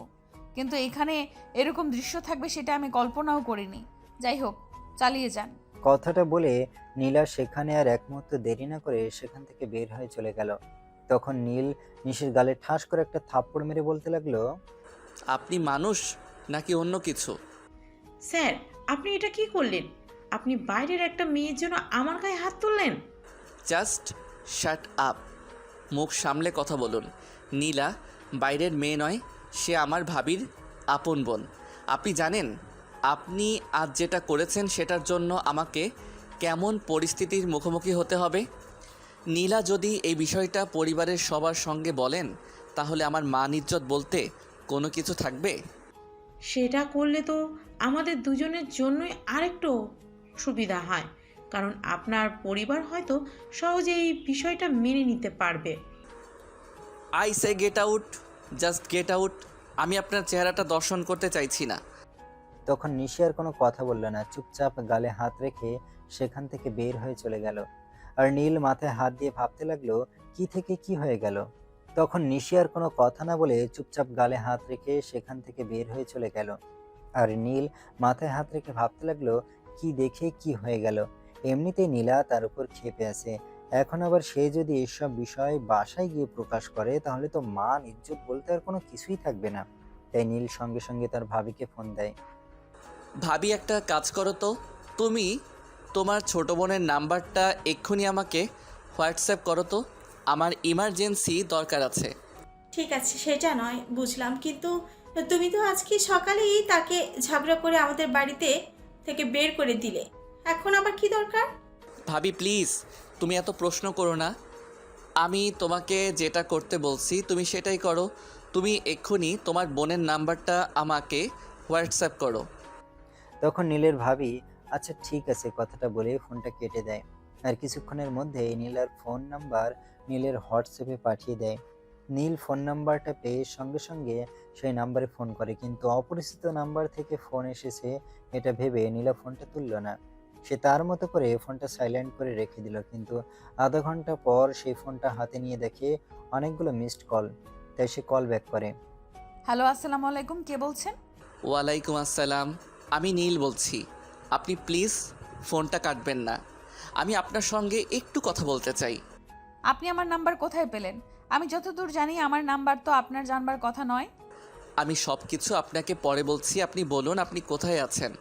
কিন্তু এখানে এরকম দৃশ্য থাকবে সেটা আমি কল্পনাও করিনি। যাই হোক, চালিয়ে যান। কথাটা বলে নীলা সেখানে আর এক মুহূর্ত দেরি না করে সেখান থেকে বের হয়ে চলে গেল। তখন নীল নিশির গালে ঠাস করে একটা থাপ্পড় মেরে বলতে লাগলো, আপনি মানুষ নাকি অন্য কিছু? স্যার, আপনি এটা কি করলেন? আপনি বাইরের একটা মেয়ের জন্য আমার গায়ে হাত তুললেন? Just shut up. মুখ সামলে কথা বলুন। নীলা বাইরের মেয়ে নয়, সে আমার ভাবির আপন বোন। আপনি জানেন আপনি আজ যেটা করেছেন সেটার জন্য আমাকে কেমন পরিস্থিতির মুখোমুখি হতে হবে? নীলা যদি এই বিষয়টা পরিবারের সবার সঙ্গে বলেন তাহলে আমার মান ইজ্জত বলতে কোনো কিছু থাকবে? সেটা করলে তো আমাদের দুজনের জন্যই আরেকটু সুবিধা হয়, কারণ আপনার পরিবার হয়তো সহজে এই বিষয়টা মেনে নিতে পারবে। I say get out, just get out. আমি আপনার চেহারাটা দর্শন করতে চাইছি না। তখন নিশি আর কোনো কথা বলল না, চুপচাপ গালে হাত রেখে সেখান থেকে বের হয়ে চলে গেল। আর নীল মাথায় হাত দিয়ে ভাবতে লাগলো কি থেকে কি হয়ে গেল। তখন নিশি আর কোনো কথা না বলে চুপচাপ গালে হাত রেখে সেখান থেকে বের হয়ে চলে গেল। আর নীল মাথায় হাত রেখে ভাবতে লাগলো কি দেখে কি হয়ে গেল। এমনিতেই নীলা তার উপর ক্ষেপে আছে, এখন আবার সে যদি এসব বিষয় বাসায় গিয়ে প্রকাশ করে তাহলে তো মান ইজ্জত বলতে আর কোনো কিছুই থাকবে না। তাই নীল সঙ্গে সঙ্গে তার ভাবিকে ফোন দেয়। ভাবি, একটা কাজ করো তো, তুমি তোমার ছোট বোনের নাম্বারটা এক্ষুনি আমাকে হোয়াটসঅ্যাপ করো তো, আমার ইমার্জেন্সি দরকার আছে। ঠিক আছে, সেটা নয় বুঝলাম, কিন্তু তুমি তো আজকে সকালেই তাকে ঝগড়া করে আমাদের বাড়িতে থেকে বের করে দিলে, এখন আবার কি দরকার? ভাবি প্লিজ, তুমি এত প্রশ্ন করো না। আমি তোমাকে যেটা করতে বলছি তুমি সেটাই করো। তুমি এক্ষুনি তোমার বোনের নাম্বারটা আমাকে হোয়াটসঅ্যাপ করো। তখন নীলের ভাবি আচ্ছা ঠিক আছে কথাটা বলে ফোনটা কেটে দেয়। আর কিছুক্ষণের মধ্যেই নীলার ফোন নাম্বার নীলের হোয়াটসঅ্যাপে পাঠিয়ে দেয়। নীল ফোন নাম্বারটা পেয়ে সঙ্গে সঙ্গে সেই নাম্বারে ফোন করে, কিন্তু অপরিচিত নাম্বার থেকে ফোন এসেছে এটা ভেবে নীলা ফোনটা তুলল না। সে তার মতো করে ফোনটা সাইলেন্ট করে রেখে দিল, কিন্তু আধা ঘন্টা পর সেই ফোনটা হাতে নিয়ে দেখে অনেকগুলো মিসড কল। তাই সে কল ব্যাক করে। হ্যালো, আসসালামু আলাইকুম, কে বলছেন? ওয়ালাইকুম আসসালাম, আমি নীল বলছি। আপনি প্লিজ ফোনটা কাটবেন না, আমি আপনার সঙ্গে একটু কথা বলতে চাই। আপনি আমার নাম্বার কোথায় পেলেন? আমি যতদূর জানি আমার নাম্বার তো আপনার জানবার কথা নয়। আমি সব কিছু আপনাকে পরে বলছি, আপনি বলুন আপনি কোথায় আছেন।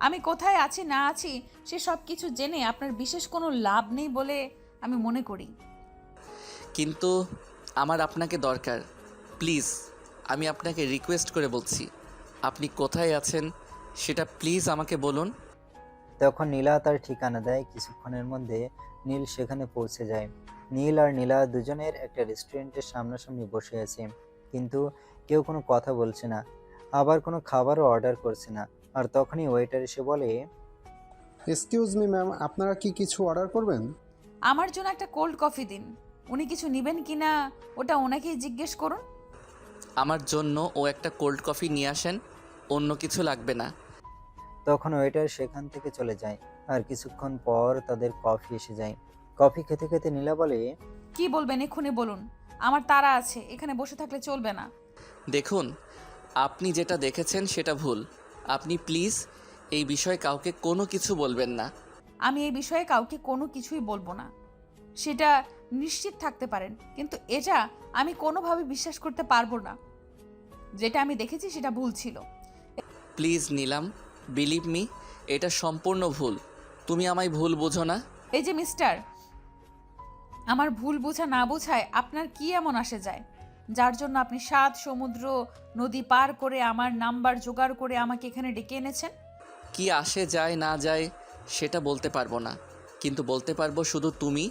আমি কোথায় আছি না আছি সে সব কিছু জেনে আপনার বিশেষ কোনো লাভ নেই বলে আমি মনে করি। কিন্তু আমার আপনাকে দরকার। প্লিজ, আমি আপনাকে রিকোয়েস্ট করে বলছি, আপনি কোথায় আছেন সেটা প্লিজ আমাকে বলুন। তখন নীলা তার ঠিকানা দেয়। কিছুক্ষণের মধ্যে নীল সেখানে পৌঁছে যায়। নীল আর নীলা দুজনের একটা রেস্টুরেন্টের সামনাসামনি বসে আছে, কিন্তু কেউ কোনো কথা বলছে না, আবার কোনো খাবারও অর্ডার করছে না। আর তখনই ওয়েটার এসে বলে, এক্সকিউজ মি ম্যাম, আপনারা কি কিছু অর্ডার করবেন? আমার জন্য একটা কোল্ড কফি দিন। উনি কিছু নেবেন কিনা ওটা ওনাকেই জিজ্ঞেস করুন। আমার জন্য ও একটা কোল্ড কফি নিয়ে আসেন, অন্য কিছু লাগবে না। তখন ওয়েটার সেখান থেকে চলে যায়। আর কিছুক্ষণ পর তাদের কফি এসে যায়। কফি খেতে খেতে নীলা বলে, কি বলবেন এক্ষুনি বলুন, আমার তাড়া আছে, এখানে বসে থাকলে চলবে না। দেখুন, আপনি যেটা দেখেছেন সেটা ভুল। আপনি প্লিজ এই বিষয়ে কাউকে কোনো কিছু বলবেন না। আমি এই বিষয়ে কাউকে কোনো কিছুই বলবো না। সেটা নিশ্চিত থাকতে পারেন, কিন্তু এটা আমি কোনোভাবে বিশ্বাস করতে পারবো না। যেটা আমি দেখেছি সেটা ভুল ছিল। প্লিজ নিলাম, বিলিভ মি, এটা সম্পূর্ণ ভুল। তুমি আমায় ভুল বোঝো না। এই যে মিস্টার, আমার ভুল বোঝা না বোঝায় আপনার কি এমন আসে যায়, যার জন্য আপনি 7 সমুদ্র নদী পার করে আমার নাম্বার জোগাড় করে আমাকে এখানে ডেকে এনেছেন? কি আসে যায় না যায় সেটা বলতে পারবো না, কিন্তু বলতে পারবো শুধু তুমি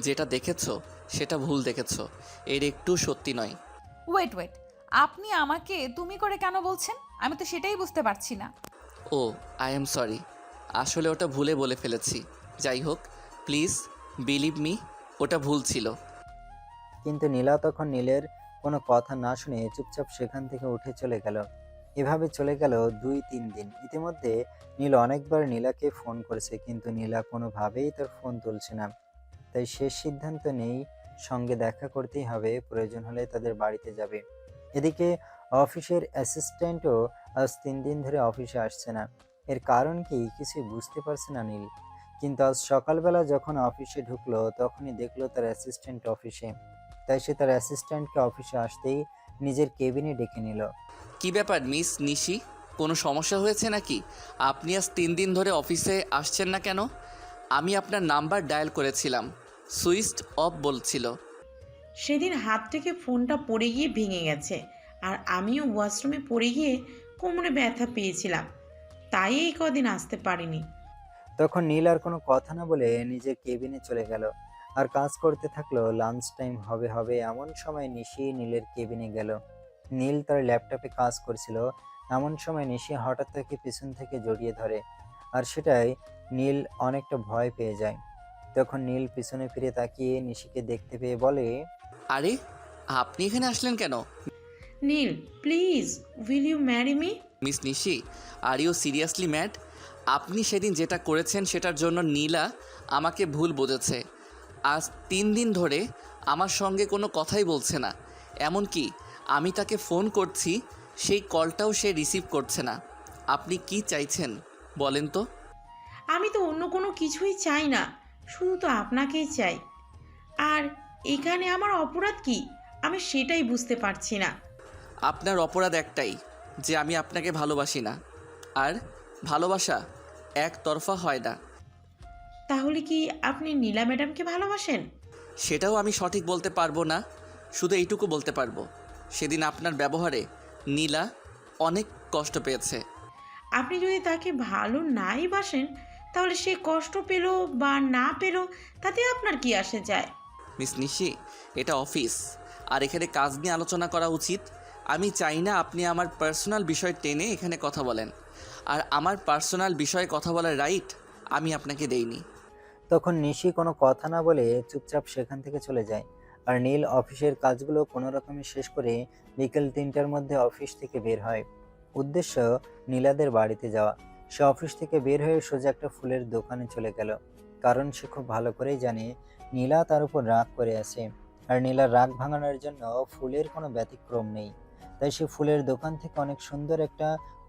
যেটা দেখেছো সেটা ভুল দেখেছো, এর একটু সত্যি নয়। ওয়েট ওয়েট, আপনি আমাকে তুমি করে কেন বলছেন? আমি তো সেটাই বুঝতে পারছি না। ও, আই এম সরি, আসলে ওটা ভুলে বলে ফেলেছি। যাই হোক, প্লিজ বিলিভ মি, ওটা ভুল ছিল। কিন্তু নীলা তখন নীলের কোনো কথা না শুনে চুপচাপ সেখান থেকে উঠে চলে গেল। এভাবে চলে গেল 2-3 দিন। ইতিমধ্যে নীল অনেকবার নীলাকে ফোন করেছে, কিন্তু নীলা কোনোভাবেই তার ফোন তুলছে না। তাই শেষ সিদ্ধান্ত নেই, সঙ্গে দেখা করতেই হবে, প্রয়োজন হলে তাদের বাড়িতে যাবে। এদিকে অফিসের অ্যাসিস্ট্যান্টও আজ 3 দিন ধরে অফিসে আসছে না। এর কারণ কি কিছুই বুঝতে পারছে না নীল। কিন্তু আজ সকালবেলা যখন অফিসে ঢুকলো তখনই দেখলো তার অ্যাসিস্ট্যান্ট অফিসে। তাই সে তার অ্যাসিস্ট্যান্টকে অফিসে আসতেই নিজের কেবিনে ডেকে নিল। কি ব্যাপার মিস নিশি, কোনো সমস্যা হয়েছে নাকি? আপনি আজ 3 দিন ধরে অফিসে আসছেন না কেন? আমি আপনার নাম্বার ডায়াল করেছিলাম, সুইচ অফ বলছিল। সেদিন হাত থেকে ফোনটা পড়ে গিয়ে ভেঙে গেছে, আর আমিও ওয়াশরুমে পড়ে গিয়ে কোমরে ব্যথা পেয়েছিলাম, তাই এই কদিন আসতে পারিনি। তখন নীল আর কোনো কথা না বলে নিজের কেবিনে চলে গেল আর কাজ করতে থাকলো। লাঞ্চ টাইম হবে হবে এমন সময় নিশি নীলের কেবিনে গেল। নীল তার ল্যাপটপে কাজ করছিল, এমন সময় নিশি হঠাৎ তাকে পিছন থেকে জড়িয়ে ধরে, আর সেটাই নীল অনেকটা ভয় পেয়ে যায়। তখন নীল পিছনে ফিরে তাকিয়ে নিশিকে দেখতে পেয়ে বলে, আরে, আপনি এখানে আসলেন কেন? Neel, please, will you marry me? Miss Nishi, are you seriously mad? আপনি সেদিন যেটা করেছেন সেটার জন্য নীলা আমাকে ভুল বুঝেছে। আজ 3 দিন ধরে আমার সঙ্গে কোনো কথাই বলছে না, এমনকি আমি তাকে ফোন করছি সেই কলটাও সে রিসিভ করছে না। আপনি কি চাইছেন বলেন তো? আমি তো অন্য কোনো কিছুই চাই না, শুধু তো আপনাকেই চাই। আর এখানে আমার অপরাধ কি, আমি সেটাই বুঝতে পারছি না। আপনার অপরাধ একটাই, যে আমি আপনাকে ভালোবাসি না, আর ভালোবাসা একতরফা হয় না। তাহলে কি আপনি নীলা ম্যাডামকে ভালোবাসেন? সেটাও আমি সঠিক বলতে পারবো না, শুধু এইটুকু বলতে পারবো, সেদিন আপনার ব্যবহারে নীলা অনেক কষ্ট পেয়েছে। আপনি যদি তাকে ভালো নাই বাসেন, তাহলে সে কষ্ট পেল বা না পেল তাতে আপনার কি আসে যায়? মিস নিশি, এটা অফিস, আর এখানে কাজ নিয়ে আলোচনা করা উচিত। আমি চাই না আপনি আমার পার্সোনাল বিষয় টেনে এখানে কথা বলেন, আর আমার পার্সোনাল বিষয়ে কথা বলার রাইট আমি আপনাকে দেইনি। তখন নিশি কোনো কথা না বলে চুপচাপ সেখান থেকে চলে যায়। আর নীল অফিসের কাজগুলো কোনো রকমে শেষ করে বিকেল 3টার মধ্যে অফিস থেকে বের হয়। উদ্দেশ্য নীলাদের বাড়িতে যাওয়া। সে অফিস থেকে বের হয়ে সোজা একটা ফুলের দোকানে চলে গেল, কারণ সে খুব ভালো করেই জানে নীলা তার উপর রাগ করে আছে, আর নীলার রাগ ভাঙানোর জন্য ফুলের কোনো ব্যতিক্রম নেই। তাই সে ফুলের দোকান থেকে অনেক সুন্দর একটা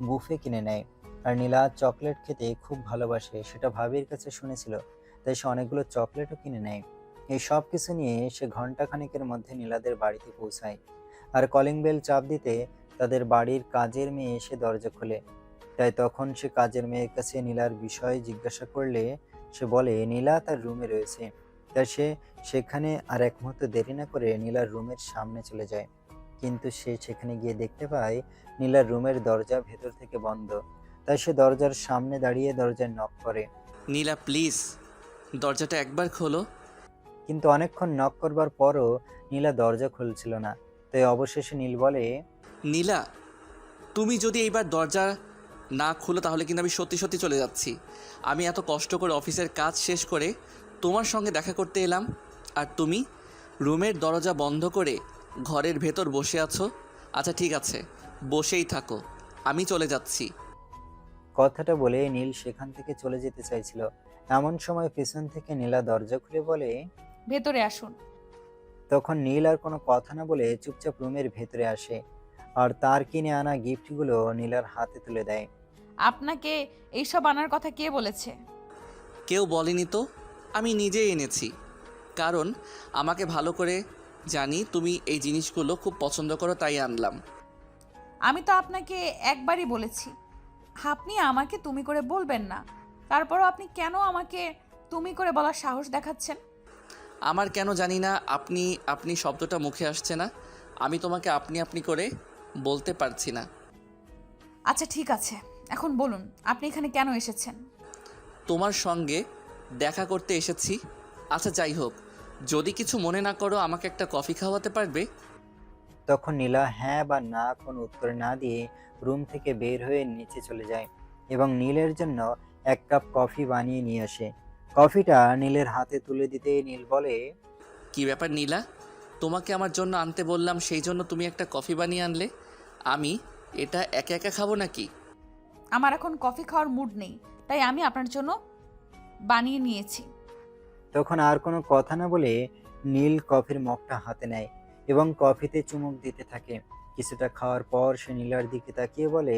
বুফে কিনে নেয়। আর নীলা চকলেট খেতে খুব ভালোবাসে, সেটা ভাবির কাছে শুনেছিল, তাই সে অনেকগুলো চকলেটও কিনে নেয়। এই সব কিছু নিয়ে সে ঘন্টাখানেকের মধ্যে নীলাদের বাড়িতে পৌঁছায়। আর কলিং বেল চাপ দিতে তাদের বাড়ির কাজের মেয়ে এসে দরজা খোলে। তাই তখন সে কাজের মেয়ের কাছে নীলার বিষয়ে জিজ্ঞাসা করলে সে বলে নীলা তার রুমে রয়েছে। তাই সে সেখানে আর এক মুহূর্ত দেরি না করে নীলার রুমের সামনে চলে যায়। কিন্তু সে সেখানে গিয়ে দেখতে পায় নীলার রুমের দরজা ভেতর থেকে বন্ধ। তাই সে দরজার সামনে দাঁড়িয়ে দরজার নক করে। নীলা প্লিজ, দরজাটা একবার খোলো। কিন্তু অনেকক্ষণ নক করবার পরও নীলা দরজা খুলছিল না। তাই অবশেষে নীল বলে, নীলা, তুমি যদি এইবার দরজা না খুলো তাহলে কিন্তু আমি সত্যি সত্যি চলে যাচ্ছি। আমি এত কষ্ট করে অফিসের কাজ শেষ করে তোমার সঙ্গে দেখা করতে এলাম, আর তুমি রুমের দরজা বন্ধ করে ঘরের ভেতর বসে আছো। আচ্ছা ঠিক আছে, বসেই থাকো, আমি চলে যাচ্ছি। কথাটা বলে নীল সেখান থেকে চলে যেতে চাইছিল। এমন সময় পিছন থেকে নীলা দরজা খুলে বলে। ভেতরে আসুন। তখন নীল আর কোনো কথা না বলে চুপচাপ রুমের ভেতরে আসে, আর তার কিনে আনা গিফটগুলো নীলার হাতে তুলে দেয়। আপনাকে এইসব আনার কথা কে বলেছে? কেউ বলেনি তো, আমি নিজেই এনেছি। কারণ আমাকে ভালো করে জানি তুমি এই জিনিসগুলো খুব পছন্দ করো, তাই আনলাম। আমি তো আপনাকে একবারই বলেছি আপনি আমাকে তুমি করে বলবেন না, তারপরও আপনি কেন আমাকে তুমি করে বলার সাহস দেখাচ্ছেন? আমার কেন জানি না আপনি আপনি শব্দটা মুখে আসছে না। আমি তোমাকে আপনি আপনি করে বলতে পারছি না। আচ্ছা ঠিক আছে, এখন বলুন আপনি এখানে কেন এসেছেন? তোমার সঙ্গে দেখা করতে এসেছি। আচ্ছা যাই হোক, যদি কিছু মনে না করো আমাকে একটা কফি খাওয়াতে পারবে? তখন নীলা হ্যাঁ বা না কোনো উত্তর না দিয়ে রুম থেকে বের হয়ে নিচে চলে যায় এবং নীলের জন্য এক কাপ কফি বানিয়ে নিয়ে আসে। কফিটা নীলের হাতে তুলে দিতে নীল বলে, কি ব্যাপার নীলা, তোমাকে আমার জন্য আনতে বললাম, সেই জন্য তুমি একটা কফি বানিয়ে আনলে। আমি এটা একা একা খাবো নাকি? আমার এখন কফি খাওয়ার মুড নেই, তাই আমি আপনার জন্য বানিয়ে নিয়েছি। তখন আর কোনো কথা না বলে নীল কফির মগটা হাতে নেয় এবং কফিতে চুমুক দিতে থাকে। কিছুটা খাওয়ার পর সে নীলার দিকে তাকিয়ে বলে,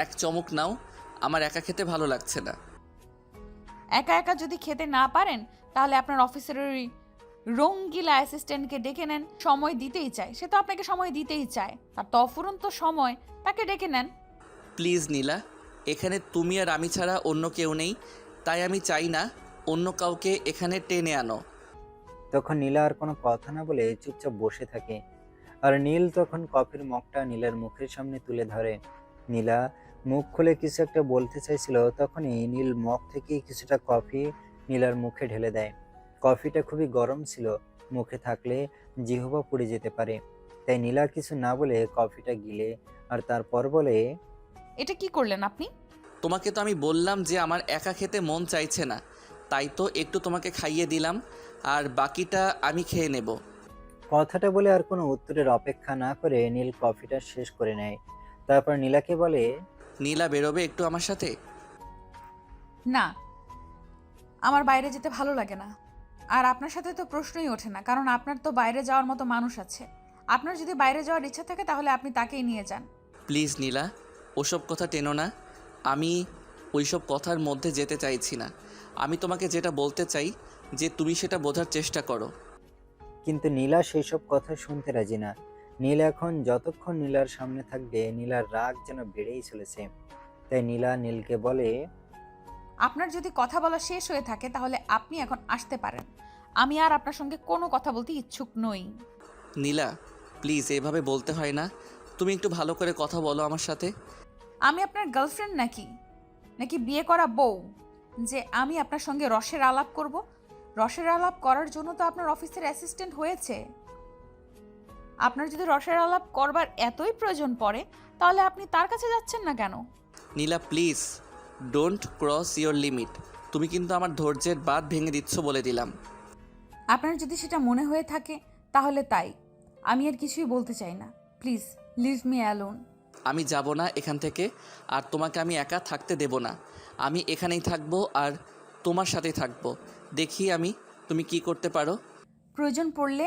এক চমক নাও, আমার একা খেতে ভালো লাগছে না। একা একা যদি খেতে না পারেন তাহলে আপনার অফিসের ওই রঙ্গিলা অ্যাসিস্ট্যান্টকে ডেকে নেন, সময় দিতেই চায়, সে তো আপনাকে সময় দিতেই চায়, তার তো অফুরন্ত সময়, তাকে ডেকে নেন। প্লিজ নীলা, এখানে তুমি আর আমি ছাড়া অন্য কেউ নেই, তাই আমি চাই না অন্য কাউকে এখানে টেনে আনো। তখন নীলা আর কোনো কথা না বলে চুপচাপ বসে থাকে। আর নীল তখন কফির মগটা নীলার মুখের সামনে তুলে ধরে। নীলা মুখ খুলে কিছু একটা বলতে চাইছিল, তখনই নীল মগ থেকে কিছুটা কফি নীলার মুখে ঢেলে দেয়। কফিটা খুবই গরম ছিল, মুখে থাকলে জিহ্বা পুড়ে যেতে পারে। তাই নীলা কিছু না বলে কফিটা গিলে আর তারপর বলে, এটা কি করলেন আপনি? তোমাকে তো আমি বললাম যে আমার একা খেতে মন চাইছে না, তাই তো একটু তোমাকে খাইয়ে দিলাম, আর বাকিটা আমি খেয়ে নেব। কথাটা বলে আর কোনো উত্তরের অপেক্ষা না করে নীল কফিটা শেষ করে নেয়। তারপর নীলাকে বলে, নীলা, বেরোবে একটু আমার সাথে? না, আমার বাইরে যেতে ভালো লাগে না। আর আপনার সাথে তো প্রশ্নই ওঠে না, কারণ আপনার তো বাইরে যাওয়ার মতো মানুষ আছে। আপনার যদি বাইরে যাওয়ার ইচ্ছা থাকে তাহলে আপনি তাকেই নিয়ে যান। প্লিজ নীলা, ওসব কথা টেনো না। আমি ওইসব কথার মধ্যে যেতে চাইছি না। আমি তোমাকে যেটা বলতে চাই যে তুমি সেটা বোঝার চেষ্টা করো। কিন্তু নীলা সেই সব কথা শুনতে রাজি না। নীল এখন যতক্ষণ নীলার সামনে থাকবে নীলার রাগ যেন বেড়েই চলেছে। তাই নীলা নীলকে বলে, আপনার যদি কথা বলা শেষ হয়ে থাকে তাহলে আপনি এখন আসতে পারেন। আমি আর আপনার সঙ্গে কোনো কথা বলতে ইচ্ছুক নই। নীলা, প্লিজ এভাবে বলতে হয় না। তুমি একটু ভালো করে কথা বলো আমার সাথে। আমি আপনার গার্লফ্রেন্ড নাকি নাকি বিয়ে করা বউ যে আমি আপনার সঙ্গে রসের আলাপ করব? রসের আলাপ করার জন্য তো আপনার অফিসের অ্যাসিস্ট্যান্ট হয়েছে। আপনার যদি রসের আলাপ করবার এতই প্রয়োজন পড়ে তাহলে আপনি তার কাছে যাচ্ছেন না কেন? Nila please, don't cross your limit. তুমি কিন্তু আমার ধৈর্যের বাঁধ ভেঙে দিচ্ছ বলে দিলাম। আপনার যদি সেটা মনে হয়ে থাকে তাহলে তাই, আমি আর কিছুই বলতে চাই না। Please leave me alone. আমি যাব না এখান থেকে, আর তোমাকে আমি একা থাকতে দেব না। আমি এখানেই থাকবো আর তোমার সাথেই থাকবো। দেখি আমি তুমি কি করতে পারো। প্রয়োজন পড়লে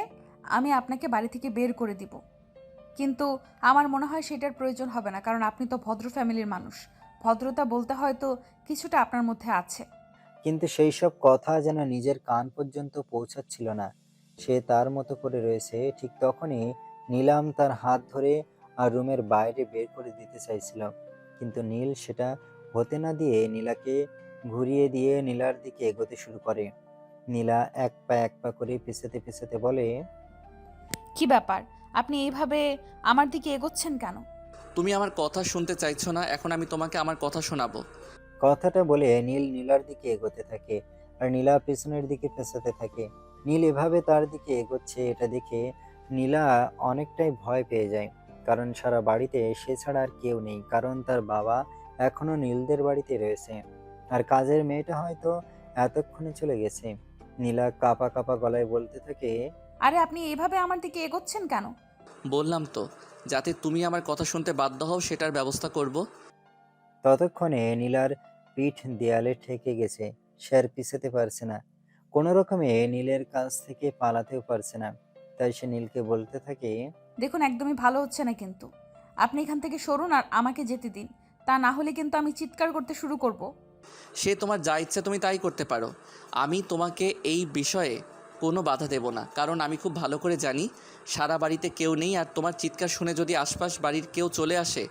আমি আপনাকে বাড়ি থেকে বের করে দিব, কিন্তু আমার মনে হয় সেটার প্রয়োজন হবে না, কারণ আপনি তো ভদ্র ফ্যামিলির মানুষ। ভদ্রতা বলতে হয়তো কিছুটা আপনার মধ্যে আছে। কিন্তু সেই সব কথা যেন নিজের কান পর্যন্ত পৌঁছাচ্ছিল না। সে তার মতো করে রয়েছে। ঠিক তখনই নীলাম তার হাত ধরে আর রুমের বাইরে বের করে দিতে চাইছিল, কিন্তু নীল সেটা হতে না দিয়ে নীলাকে ঘুরিয়ে দিয়ে নীলার দিকে এগোতে শুরু করে। নীলা এক পা এক পা করে পিছাতে পিছাতে বলে, কি ব্যাপার, আপনি এইভাবে আমার দিকে এগোচ্ছেন কেন? তুমি আমার কথা শুনতে চাইছো না, এখন আমি তোমাকে আমার কথা শোনাবো। কথাটা বলে নীল নীলার দিকে এগোতে থাকে আর নীলা পেছনের দিকে পেছাতে থাকে। নীল এভাবে তার দিকে এগোচ্ছে এটা দেখে নীলা অনেকটাই ভয় পেয়ে যায়, কারণ সারা বাড়িতে সে ছাড়া আর কেউ নেই, কারণ তার বাবা এখনো নীলদের বাড়িতে রয়েছে আর কাজের মেয়েটা হয়তো এতক্ষণে চলে গেছে। নীলা কাঁপা কাঁপা গলায় বলতে থাকে, আরে আপনি এইভাবে আমার দিকে এগোচ্ছেন কেন? বললাম তো, যাতে তুমি আমার কথা শুনতে বাধ্য হও সেটার ব্যবস্থা করব। ততক্ষণে নীলার পিঠ দেয়ালে ঠেকে গেছে। সে আর পিছাতে পারছে না, কোনো রকমে নীলের কাছ থেকে পালাতেও পারছে না। তাই সে নীলকে বলতে থাকে, দেখুন একদমই ভালো হচ্ছে না, কিন্তু আপনি এখান থেকে সরুন আর আমাকে যেতে দিন, তা না হলে কিন্তু আমি চিৎকার করতে শুরু করব। সে তোমার যা ইচ্ছা তুমি তাই করতে পারো। আমি তোমাকে এই বিষয়ে কোনো বাধা দেব না, কারণ আমি খুব ভালো করে জানি সারা বাড়িতে কেউ নেই, আর তোমার চিৎকার শুনে যদি আশপাশ বাড়ির কেউ চলে আসে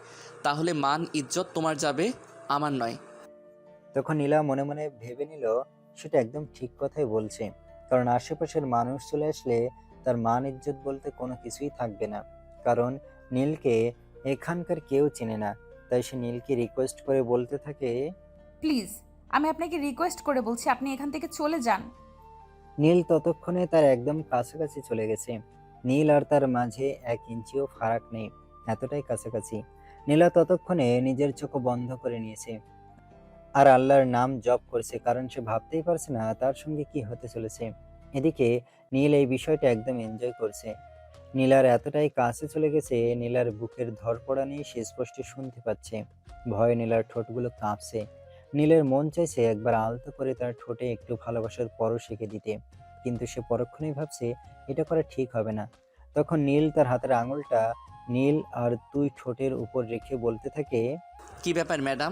তাহলে মান ইজ্জত তোমার যাবে, আমার নয়। তখন নীলা মনে মনে ভেবে নিল সেটা একদম ঠিক কথাই বলছে, কারণ আশেপাশের মানুষ চলে আসলে তার মান ইজ্জত বলতে কোনো কিছুই থাকবে না। কারণ নীলকে এখানকার কেউ চেনে না, তাই সে নীলকে রিকোয়েস্ট করে বলতে থাকে। প্লিজ, আমি আপনাকে রিকোয়েস্ট করে বলছি আপনি এখান থেকে চলে যান। নীল ততক্ষণে তার একদম কাছাকাছি চলে গেছে। নীল আর তার মাঝে 1 ইঞ্চিও ফারাক নেই, এতটাই কাছাকাছি। নীলা ততক্ষণে নিজের চোখ বন্ধ করে নিয়েছে আর আল্লাহর নাম জপ করছে, কারণ সে ভাবতেই পারছে না তার সঙ্গে কি হতে চলেছে। এদিকে নীল এই বিষয়টা একদম এনজয় করছে। নীলার এতটাই কাছে চলে গেছে, নীলার বুকের ধড়পড়ানি সে স্পষ্ট শুনতে পাচ্ছে। ভয়ে নীলার ঠোঁটগুলো কাঁপছে। নীলের মন চাইছে একবার আলতো করে তার ঠোঁটে একটু ভালোবাসার পরশ এঁকে দিতে, কিন্তু সে পরক্ষণেই ভাবছে এটা করা ঠিক হবে না। তখন নীল তার হাতের আঙুলটা নীল আর তুই ঠোঁটের উপর রেখে বলতে থাকে। কি ব্যাপার ম্যাডাম,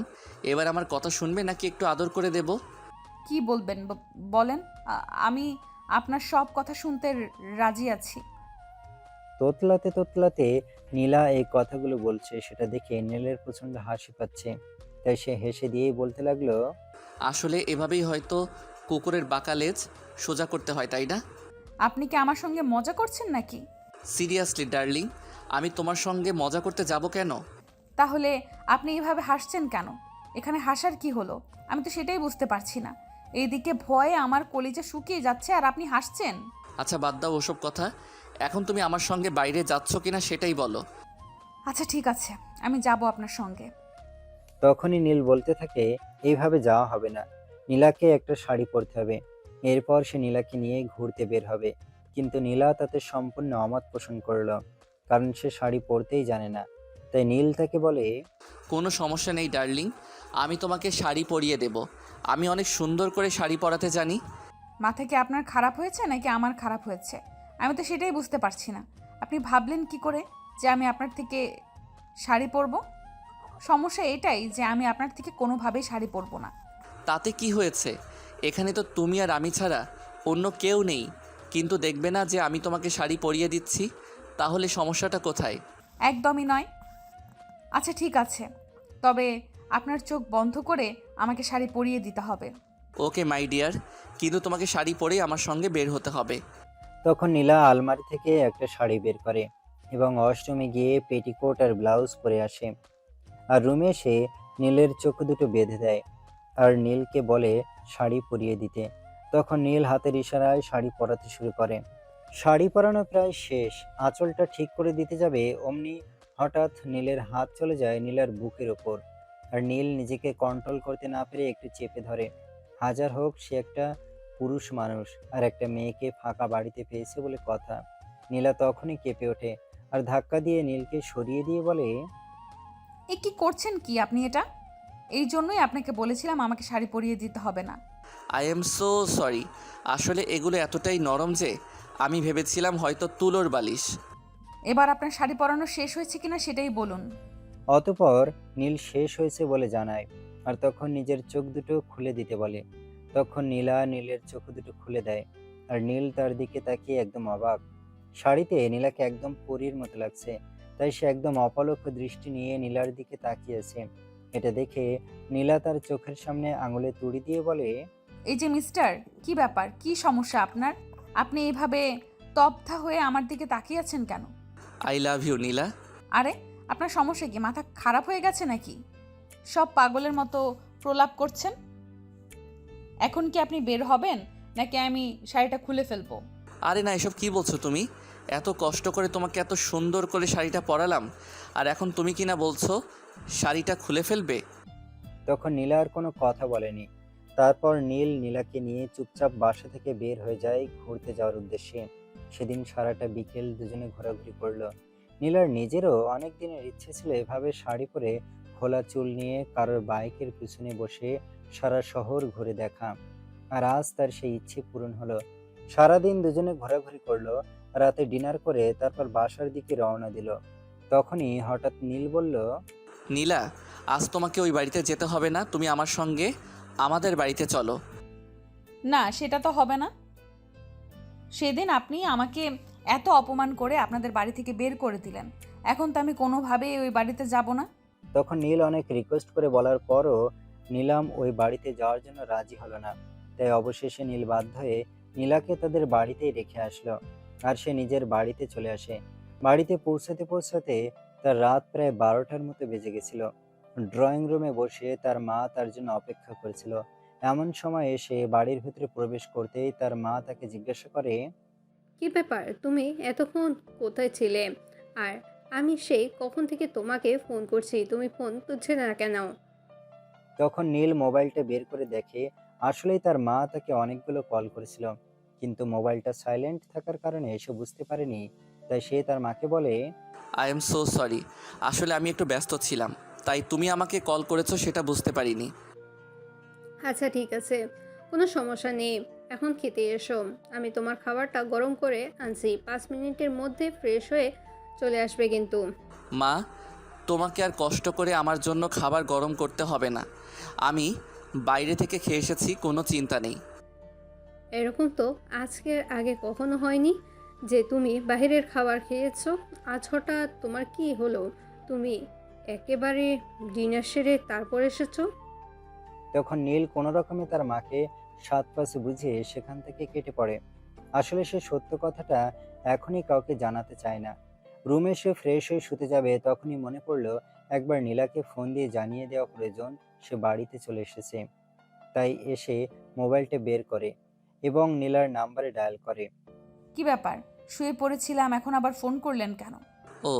এবার আমার কথা শুনবে নাকি একটু আদর করে দেব? কি বলবেন বলেন। আমি আপনার সব কথা শুনতে রাজি আছি। তোতলাতে তোতলাতে নীলা এই কথাগুলো বলছে, সেটা দেখে নীলের প্রচন্ড হাসি পাচ্ছে। তাই সে হেসে দিয়েই বলতে লাগলো। আসলে এভাবেই হয়তো কুকুরের বাঁকা লেজ সোজা করতে হয়, তাই না? আপনি কি আমার সঙ্গে মজা করছেন নাকি? সিরিয়াসলি ডার্লিং, আমি তোমার সঙ্গে মজা করতে যাব কেন? তাহলে আপনি এভাবে হাসছেন কেন? এখানে হাসার কি হলো? আমি তো সেটাই বুঝতে পারছি না। এইদিকে ভয়ে আমার কলিজা শুকিয়ে যাচ্ছে আর আপনি হাসছেন। আচ্ছা বাদ দাও ওসব কথা, এখন তুমি আমার সঙ্গে বাইরে যাচ্ছ কিনা সেটাই বলো। আচ্ছা ঠিক আছে, আমি যাব আপনার সঙ্গে। তখনই নীল বলতে থাকে, এইভাবে যাওয়া হবে না, নীলাকে একটা শাড়ি পরতে হবে। এরপর সে নীলাকে নিয়ে ঘুরতে বের হবে। কিন্তু নীলা তাতে সম্পূর্ণ অমত পোষণ করলো, কারণ সে শাড়ি পরতেই জানে না। তাই নীল তাকে বলে। কোনো সমস্যা নেই ডার্লিং, আমি তোমাকে শাড়ি পরিয়ে দেব। আমি অনেক সুন্দর করে শাড়ি পরাতে জানি। মাথা কি আপনার খারাপ হয়েছে নাকি আমার খারাপ হয়েছে? আমি তো সেটাই বুঝতে পারছি না। আপনি ভাবলেন কি করে যে আমি আপনার থেকে শাড়ি পরবো? সমস্যা এটাই যে আমি আপনার থেকে কোনোভাবেই শাড়ি পরবো না। তাতে কি হয়েছে? এখানে তো তুমি আর আমি ছাড়া অন্য কেউ নেই, কিন্তু দেখবে না যে আমি তোমাকে শাড়ি পরিয়ে দিচ্ছি, তাহলে সমস্যাটা কোথায়? একদমই নয়। আচ্ছা ঠিক আছে, তবে আপনার চোখ বন্ধ করে আমাকে শাড়ি পরিয়ে দিতে হবে। ওকে মাই ডিয়ার, কিন্তু তোমাকে শাড়ি পরেই আমার সঙ্গে বের হতে হবে। তখন নীলা আলমারি থেকে একটা শাড়ি বের করে এবং ওয়াশরুমে গিয়ে পেটিকোট আর ব্লাউজ পরে আসে। আর রুমে এসে নীলের চোখ দুটো বেঁধে দেয় আর নীলকে বলে শাড়ি পরিয়ে দিতে। তখন নীল হাতের ইশারায় শাড়ি পরাতে শুরু করে। শাড়ি পরানো প্রায় শেষ, আঁচলটা ঠিক করে দিতে যাবে অমনি হঠাৎ নীলের হাত চলে যায় নীলার বুকের ওপর। আর নীল নিজেকে কন্ট্রোল করতে না পেরে একটু চেপে ধরে। হাজার হোক সে একটা পুরুষ মানুষ আর একটা মেয়েকে ফাঁকা বাড়িতে পেয়েছে বলে কথা। নীলা তখনই কেঁপে ওঠে আর ধাক্কা দিয়ে নীলকে সরিয়ে দিয়ে বলে। এ কি করছেন কি আপনি এটা? এই জন্যই আপনাকে বলেছিলাম আমাকে শাড়ি পরিয়ে দিতে হবে না। আই এম সো সরি, আসলে এগুলো এতটাই নরম যে আমি ভেবেছিলাম হয়তো তুলোর বালিশ। এবার আপনার শাড়ি পরানো শেষ হয়েছে কিনা সেটাই বলুন। অতঃপর নীল শেষ হয়েছে বলে জানায় আর তখন নিজের চোখ দুটো খুলে দিতে বলে। তখন নীলা নীলের চোখ দুটো খুলে দেয় আর নীল তার দিকে তাকিয়ে একদম অবাক। শাড়িতে নীলাকে একদম পরীর মতো লাগছে, তাই সে একদম অপলক দৃষ্টি নিয়ে নীলার দিকে তাকিয়েছে। এটা দেখে নীলা তার চোখের সামনে আঙুলে তুড়ি দিয়ে বলে। এই যে মিস্টার, কি ব্যাপার, কি সমস্যা আপনার? আপনি এইভাবে তপ্থা হয়ে আমার দিকে তাকিয়ে আছেন কেন? আই লাভ ইউ নীলা। আরে আপনার সমস্যা কি? মাথা খারাপ হয়ে গেছে নাকি? সব পাগলের মতো প্রলাপ করছেন। এখন কি আপনি বের হবেন নাকি আমি শাড়িটা খুলে ফেলবো? আরে না, এসব কি বলছো তুমি? এত কষ্ট করে তোমাকে এত সুন্দর করে শাড়িটা পরালাম, আর এখন তুমি কি না বলছো শাড়িটা খুলে ফেলবে? তখন নীলা আর কোনো কথা বলেনি। তারপর নীল নীলাকে নিয়ে চুপচাপ বাসা থেকে বের হয়ে যায় ঘুরতে যাওয়ার উদ্দেশ্যে। সেদিন সারাটা বিকেল দুজনে ঘোরাঘুরি করলো। নীলার নিজেরও অনেক দিনের ইচ্ছে ছিল এভাবে শাড়ি পরে খোলা চুল নিয়ে কারোর বাইকের পিছনে বসে সারা শহর ঘুরে দেখা, আর আজ তার সেই ইচ্ছে পূরণ হলো। সারাদিন দুজনে ঘোরাঘুরি করলো, রাতে ডিনার করে তারপর বাসার দিকে রওনা দিল। তখনই হঠাৎ নীল বলল। নীলা, আজ তোমাকে ওই বাড়িতে যেতে হবে না, তুমি আমার সঙ্গে আমাদের বাড়িতে চলো। না, সেটা তো হবে না। সেদিন আপনি আমাকে এত অপমান করে আপনাদের বাড়ি থেকে বের করে দিলেন, এখন তো আমি কোনোভাবেই ওই বাড়িতে যাব না। তখন নীল অনেক রিকোয়েস্ট করে বলার পরও নীলাম ওই বাড়িতে যাওয়ার জন্য রাজি হলো না। তাই অবশেষে নীল বাধ্য হয়ে নীলাকে তাদের বাড়িতেই রেখে আসলো। আর সে নিজের বাড়িতে চলে আসে। বাড়িতে পৌঁছাতে পৌঁছাতে তার রাত প্রায় 12টার মতো বেজে গেছিল। ড্রয়িং রুমে বসে তার মা তার জন্য অপেক্ষা করেছিল। এমন সময়ে সে বাড়ির ভিতরে প্রবেশ করতেই তার মা তাকে জিজ্ঞাসা করে, কি ব্যাপার, তুমি এতক্ষণ কোথায় ছিলে? আর আমি সেই কখন থেকে তোমাকে ফোন করছি, তুমি ফোন তুলছে না কেন? তখন নীল মোবাইলটা বের করে দেখে আসলেই তার মা তাকে অনেকগুলো কল করেছিল, কিন্তু মোবাইলটা সাইলেন্ট থাকার কারণে সে বুঝতে পারেনি। তাই সে তার মাকে বলে, আই এম সো সরি, আসলে আমি একটু ব্যস্ত ছিলাম, তাই তুমি আমাকে কল করেছো সেটা বুঝতে পারিনি। আচ্ছা ঠিক আছে, কোনো সমস্যা নেই, এখন খেতে এসো। আমি তোমার খাবারটা গরম করে আনছি, 5 মিনিটের মধ্যে ফ্রেশ হয়ে চলে আসবে কিন্তু। মা, তোমাকে আর কষ্ট করে আমার জন্য খাবার গরম করতে হবে না, আমি বাইরে থেকে খেয়ে এসেছি, কোনো চিন্তা নেই। এরকম তো আজকের আগে কখনো হয়নি যে তুমি বাইরের খাবার খেয়েছো। আজ হঠাৎ তোমার কি হলো? তুমি একেবারে ডিনার সেরে তারপর এসেছো? তখন নীল কোনো রকমে তার মাকে সাত পাঁচ বুঝিয়ে সেখান থেকে কেটে পড়ে। আসলে সে সত্য কথাটা এখনই কাউকে জানাতে চায় না। রুমে সে ফ্রেশ হয়ে শুতে যাবে, তখনই মনে পড়লো একবার নীলাকে ফোন দিয়ে জানিয়ে দেওয়া প্রয়োজন সে বাড়িতে চলে এসেছে। তাই এসে মোবাইলটা বের করে এবং নীলার নাম্বারে ডায়াল করে। কি ব্যাপার, শুয়ে পড়েছিলাম, এখন আবার ফোন করলেন কেন? ও,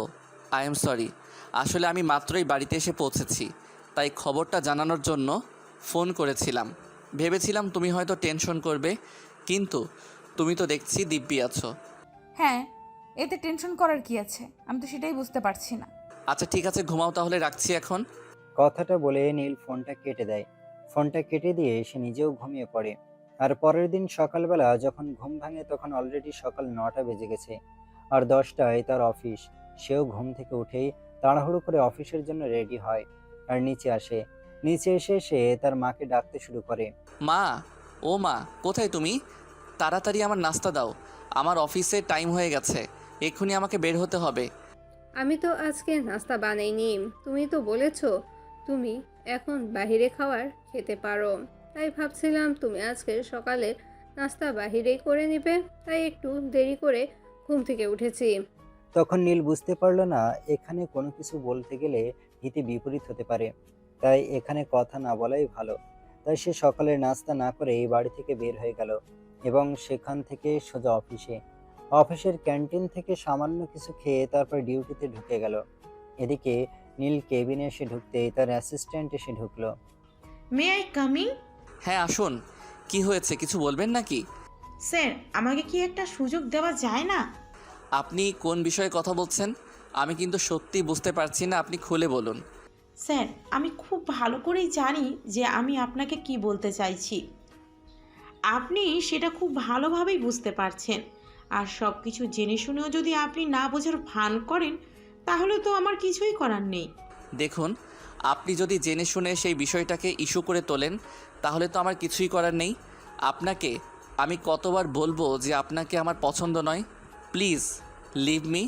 আই এম সরি, আসলে আমি মাত্রই বাড়িতে এসে পৌঁছেছি, তাই খবরটা জানানোর জন্য ফোন করেছিলাম। ভেবেছিলাম তুমি হয়তো টেনশন করবে, কিন্তু তুমি তো দেখছি দিব্যি আছো। হ্যাঁ, এতে টেনশন করার কি আছে, আমি তো সেটাই বুঝতে পারছি না। আচ্ছা ঠিক আছে, ঘুমাও তাহলে, রাখছি এখন। কথাটা বলে নীল ফোনটা কেটে দেয়। ফোনটা কেটে দিয়ে সে নিজেও ঘুমিয়ে পড়ে। আর পরের দিন সকালবেলা যখন ঘুম ভাঙে তখন অলরেডি সকাল 9টা বেজে গেছে। আর 10টায় তার অফিস। সেও ঘুম থেকে উঠেই তাড়াহুড়ো করে অফিসের জন্য রেডি হয় আর নিচে আসে। নিচে এসে সে তার মাকে ডাকতে শুরু করে। মা, ও মা, কোথায় তুমি? তাড়াতাড়ি আমার নাস্তা দাও, আমার অফিসে টাইম হয়ে গেছে, এক্ষুনি আমাকে বের হতে হবে। আমি তো আজকে নাস্তা বানাইনি, তুমি তো বলেছো তুমি এখন বাইরে খাবার খেতে পারো। তাই ভাবছিলাম তুমি আজকে সকালে নাস্তা বাহিরেই করে নেবে, তাই একটু দেরি করে ঘুম থেকে উঠেছি। তখন নীল বুঝতে পারলো না এখানে কোনো কিছু বলতে গেলে হিতে বিপরীত হতে পারে। তাই এখানে কথা না বলাই ভালো। তাই সে সকালের নাস্তা না করে এই বাড়ি থেকে বের হয়ে গেল এবং সেখান থেকে সোজা অফিসে। অফিসের ক্যান্টিন থেকে সামান্য কিছু খেয়ে তারপর ডিউটিতে ঢুকে গেল। এদিকে নীল কেবিনে এসে ঢুকতেই তার অ্যাসিস্ট্যান্ট এসে ঢুকলো। May I coming? হ্যাঁ আসুন, কি হয়েছে, কিছু বলবেন নাকি? স্যার, আমাকে কি একটা সুযোগ দেওয়া যায় না? আপনি কোন বিষয়ে কথা বলছেন? আমি কিন্তু সত্যি বুঝতে পারছি না, আপনি খুলে বলুন। স্যার, আমি খুব ভালো করেই জানি যে আমি আপনাকে কি বলতে চাইছি। আপনি সেটা খুব ভালোভাবেই বুঝতে পারছেন। আর সব কিছু জেনে শুনেও যদি আপনি না বোঝার ভান করেন, তাহলে তো আমার কিছুই করার নেই। দেখুন, আপনি যদি জেনে শুনে সেই বিষয়টাকে ইস্যু করে তোলেন, তাহলে তো আমার কিছুই করার নেই। আপনাকে আমি কতবার বলবো যে আপনাকে আমার পছন্দ নয়? Please leave me.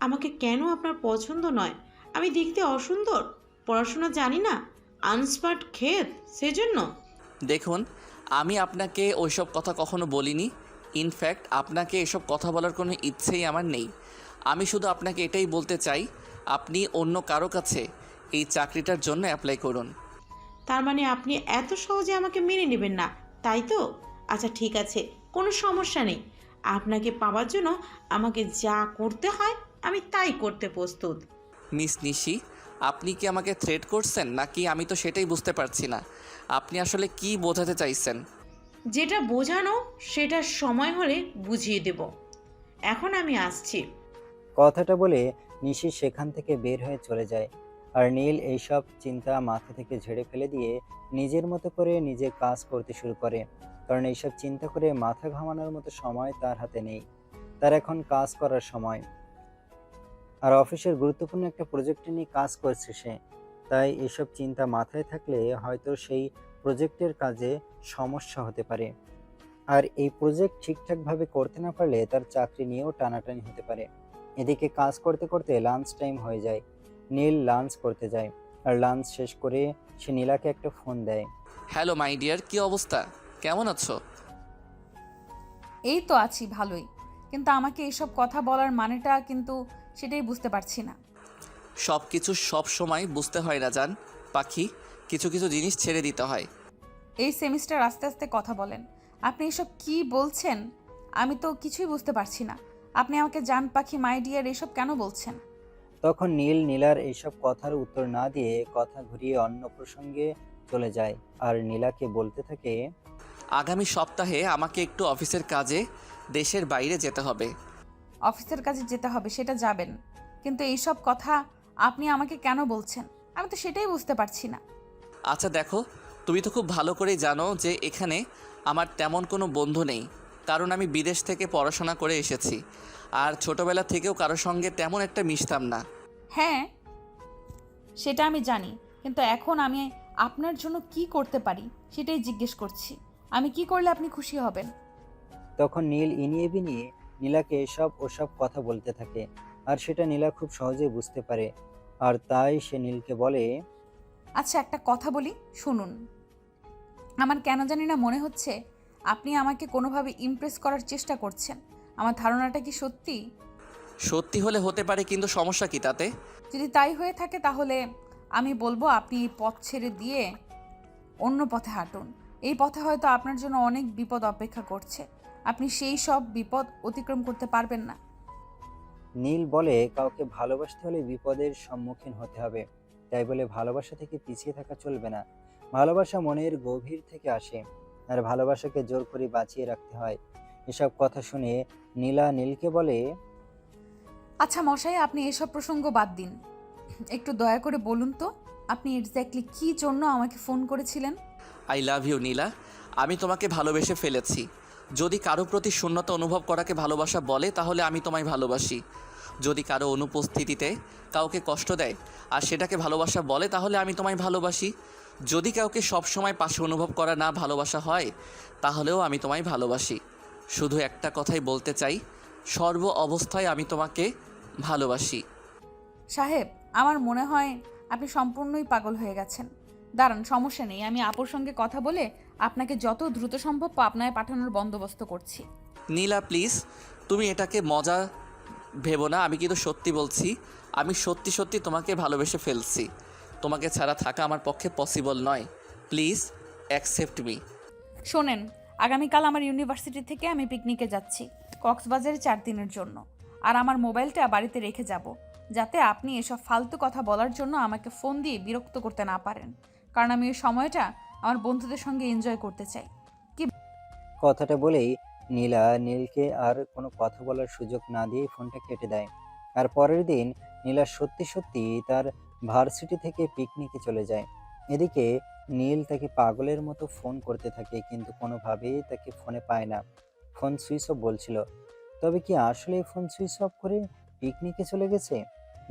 আমাকে কেন আপনার পছন্দ নয়? আমি দেখতে অসুন্দর, পড়াশোনা জানি না, আনস্মার্ট ক্ষেত, সেজন্য? দেখুন, আমি আপনাকে ওইসব কথা কখনো বলিনি। ইনফ্যাক্ট আপনাকে এসব কথা বলার কোনো ইচ্ছেই আমার নেই। আমি শুধু আপনাকে এটাই বলতে চাই, আপনি অন্য কারো কাছে এই চাকরিটার জন্য অ্যাপ্লাই করুন। তার মানে আপনি এত সহজে আমাকে মেনে নেবেন না, তাই তো? আচ্ছা ঠিক আছে, কোনো সমস্যা নেই। আপনাকে পাওয়ার জন্য আমাকে যা করতে হয় আমি তাই করতে প্রস্তুত। মিস নিশি, আপনি কি আমাকে থ্রেট করছেন নাকি? আমি তো সেটাই বুঝতে পারছি না, আপনি আসলে কি বোঝাতে চাইছেন? যেটা বোঝানো সেটা সময় হলে বুঝিয়ে দেব। এখন আমি আসছি। কথাটা বলে নিশি সেখান থেকে বের হয়ে চলে যায়। আর নীল এইসব চিন্তা মাথা থেকে ঝেড়ে ফেলে দিয়ে নিজের মতো করে নিজের কাজ করতে শুরু করে। কারণ এইসব চিন্তা করে মাথা ঘামানোর মতো সময় তার হাতে নেই। তার এখন কাজ করার সময়। আর অফিসের গুরুত্বপূর্ণ একটা প্রজেক্টে নিয়ে কাজ করছে সে। তাই এসব চিন্তা মাথায় থাকলে হয়তো সেই প্রজেক্টের কাজে সমস্যা হতে পারে। আর এই প্রজেক্ট ঠিকঠাকভাবে করতে না পারলে তার চাকরি নিয়েও টানাটানি হতে পারে। এদিকে কাজ করতে করতে লাঞ্চ টাইম হয়ে যায়। নীল লাঞ্চ করতে যায়, আর লাঞ্চ শেষ করে সে নীলাকে একটা ফোন দেয়। হ্যালো মাই ডিয়ার, কী অবস্থা? কেমন আছো? এই তো আছি ভালোই, কিন্তু আমাকে এইসব কথা বলার মানেটা কিন্তু সেটাই বুঝতে পারছি না। সব কিছু সব সময় বুঝতে হয় না জান পাখি, কিছু কিছু জিনিস ছেড়ে দিতে হয়। এই সেমিস্টার আস্তে আস্তে কথা বলেন। আপনি এসব কি বলছেন? আমি তো কিছুই বুঝতে পারছি না। আপনি আমাকে জান পাখি, মাই ডিয়ার এসব কেন বলছেন? তখন নীল নীলার এইসব কথার উত্তর না দিয়ে কথা ঘুরিয়ে অন্য প্রসঙ্গে চলে যায়, আর নীলাকে বলতে থাকে, আগামী সপ্তাহে আমাকে একটু অফিসের কাজে দেশের বাইরে যেতে হবে। অফিসের কাজে যেতে হবে সেটা যাবেন, কিন্তু এইসব কথা আপনি আমাকে কেন বলছেন? আমি তো সেটাই বুঝতে পারছি না। আচ্ছা দেখো, তুমি তো খুব ভালো করেই জানো যে এখানে আমার তেমন কোনো বন্ধু নেই, কারণ আমি বিদেশ থেকে পড়াশোনা করে এসেছি, আর ছোটবেলা থেকেও কারোর সঙ্গে তেমন একটা মিশতাম না। হ্যাঁ, সেটা আমি জানি, কিন্তু এখন আমি আপনার জন্য কি করতে পারি সেটাই জিজ্ঞেস করছি। আমি কি করলে আপনি খুশি হবেন? তখন নীল ইনিয়ে বিনিয়ে নীলাকে এসব ওসব কথা বলতে থাকে, আর সেটা নীলা খুব সহজেই বুঝতে পারে। আর তাই সে নীলকে বলে, আচ্ছা একটা কথা বলি, শুনুন। আমার কেন জানি না মনে হচ্ছে আপনি আমাকে কোনোভাবে ইমপ্রেস করার চেষ্টা করছেন। আমার ধারণাটা কি সত্যি? সত্যি হলে হতে পারে, কিন্তু সমস্যা কি তাতে? যদি তাই হয়ে থাকে তাহলে আমি বলবো আপনি এই পথ ছেড়ে দিয়ে অন্য পথে হাঁটুন। এই পথে হয়তো আপনার জন্য অনেক বিপদ অপেক্ষা করছে। আপনি সেই সব বিপদ অতিক্রম করতে পারবেন না। নীল বলে, কাউকে ভালোবাসতে হলে বিপদের সম্মুখীন হতে হবে, তাই বলে ভালোবাসা থেকে পিছিয়ে থাকা চলবে না। ভালোবাসা মনের গভীর থেকে আসে, আর ভালোবাসাকে জোর করে বাঁচিয়ে রাখতে হয়। এসব কথা শুনে নীলা নীলকে বলে, আচ্ছা মশাই, আপনি এসব প্রসঙ্গ বাদ দিন। একটু দয়া করে বলুন তো, আপনি এক্স্যাক্টলি কী জন্য আমাকে ফোন করেছিলেন? আই লাভ ইউ নীলা, আমি তোমাকে ভালোবেসে ফেলেছি। যদি কারো প্রতি শূন্যতা অনুভব করাকে ভালোবাসা বলে, তাহলে আমি তোমায় ভালোবাসি। যদি কারো অনুপস্থিতিতে কাউকে কষ্ট দেয় আর সেটাকে ভালোবাসা বলে, তাহলে আমি তোমায় ভালোবাসি। যদি কাউকে সবসময় পাশে অনুভব করা না ভালোবাসা হয়, তাহলেও আমি তোমায় ভালোবাসি। শুধু একটা কথাই বলতে চাই, সর্ব অবস্থায় আমি তোমাকে ভালোবাসি। সাহেব, আমার মনে হয় আপনি সম্পূর্ণই পাগল হয়ে গেছেন। দাঁড়ান, সমস্যা নেই, আমি আপুর সঙ্গে কথা বলে আপনাকে যত দ্রুত সম্ভব পাবনায় পাঠানোর বন্দোবস্ত করছি। নীলা প্লিজ, তুমি এটাকে মজা ভেবো না, আমি কিন্তু সত্যি বলছি। আমি সত্যি সত্যি তোমাকে ভালোবেসে ফেলছি। তোমাকে ছাড়া থাকা আমার পক্ষে পসিবল নয়। Please accept me. শোনেন, আগামীকাল আমার ইউনিভার্সিটি থেকে আমি পিকনিকে যাচ্ছি, কক্সবাজারে 4 দিনের জন্য। আর আমার মোবাইলটা বাড়িতে রেখে যাব, যাতে আপনি এসব ফালতু কথা বলার জন্য আমাকে ফোন দিয়ে বিরক্ত করতে না পারেন, কারণ আমি এই সময়টা আমার বন্ধুদের সঙ্গে এনজয় করতে চাই। কথাটা বলেই নীলা নীলকে আর কোনো কথা বলার সুযোগ না দিয়ে ফোনটা কেটে দেয়। আর পরের দিন নীলা সত্যি সত্যি তার ভার্সিটি থেকে পিকনিকে চলে যায়। এদিকে নীল তাকে পাগলের মতো ফোন করতে থাকে, কিন্তু কোনোভাবেই তাকে ফোনে পায় না। ফোন সুইচ অফ বলছিল। তবে কি আসলে ফোন সুইচ অফ করে পিকনিকে চলে গেছে?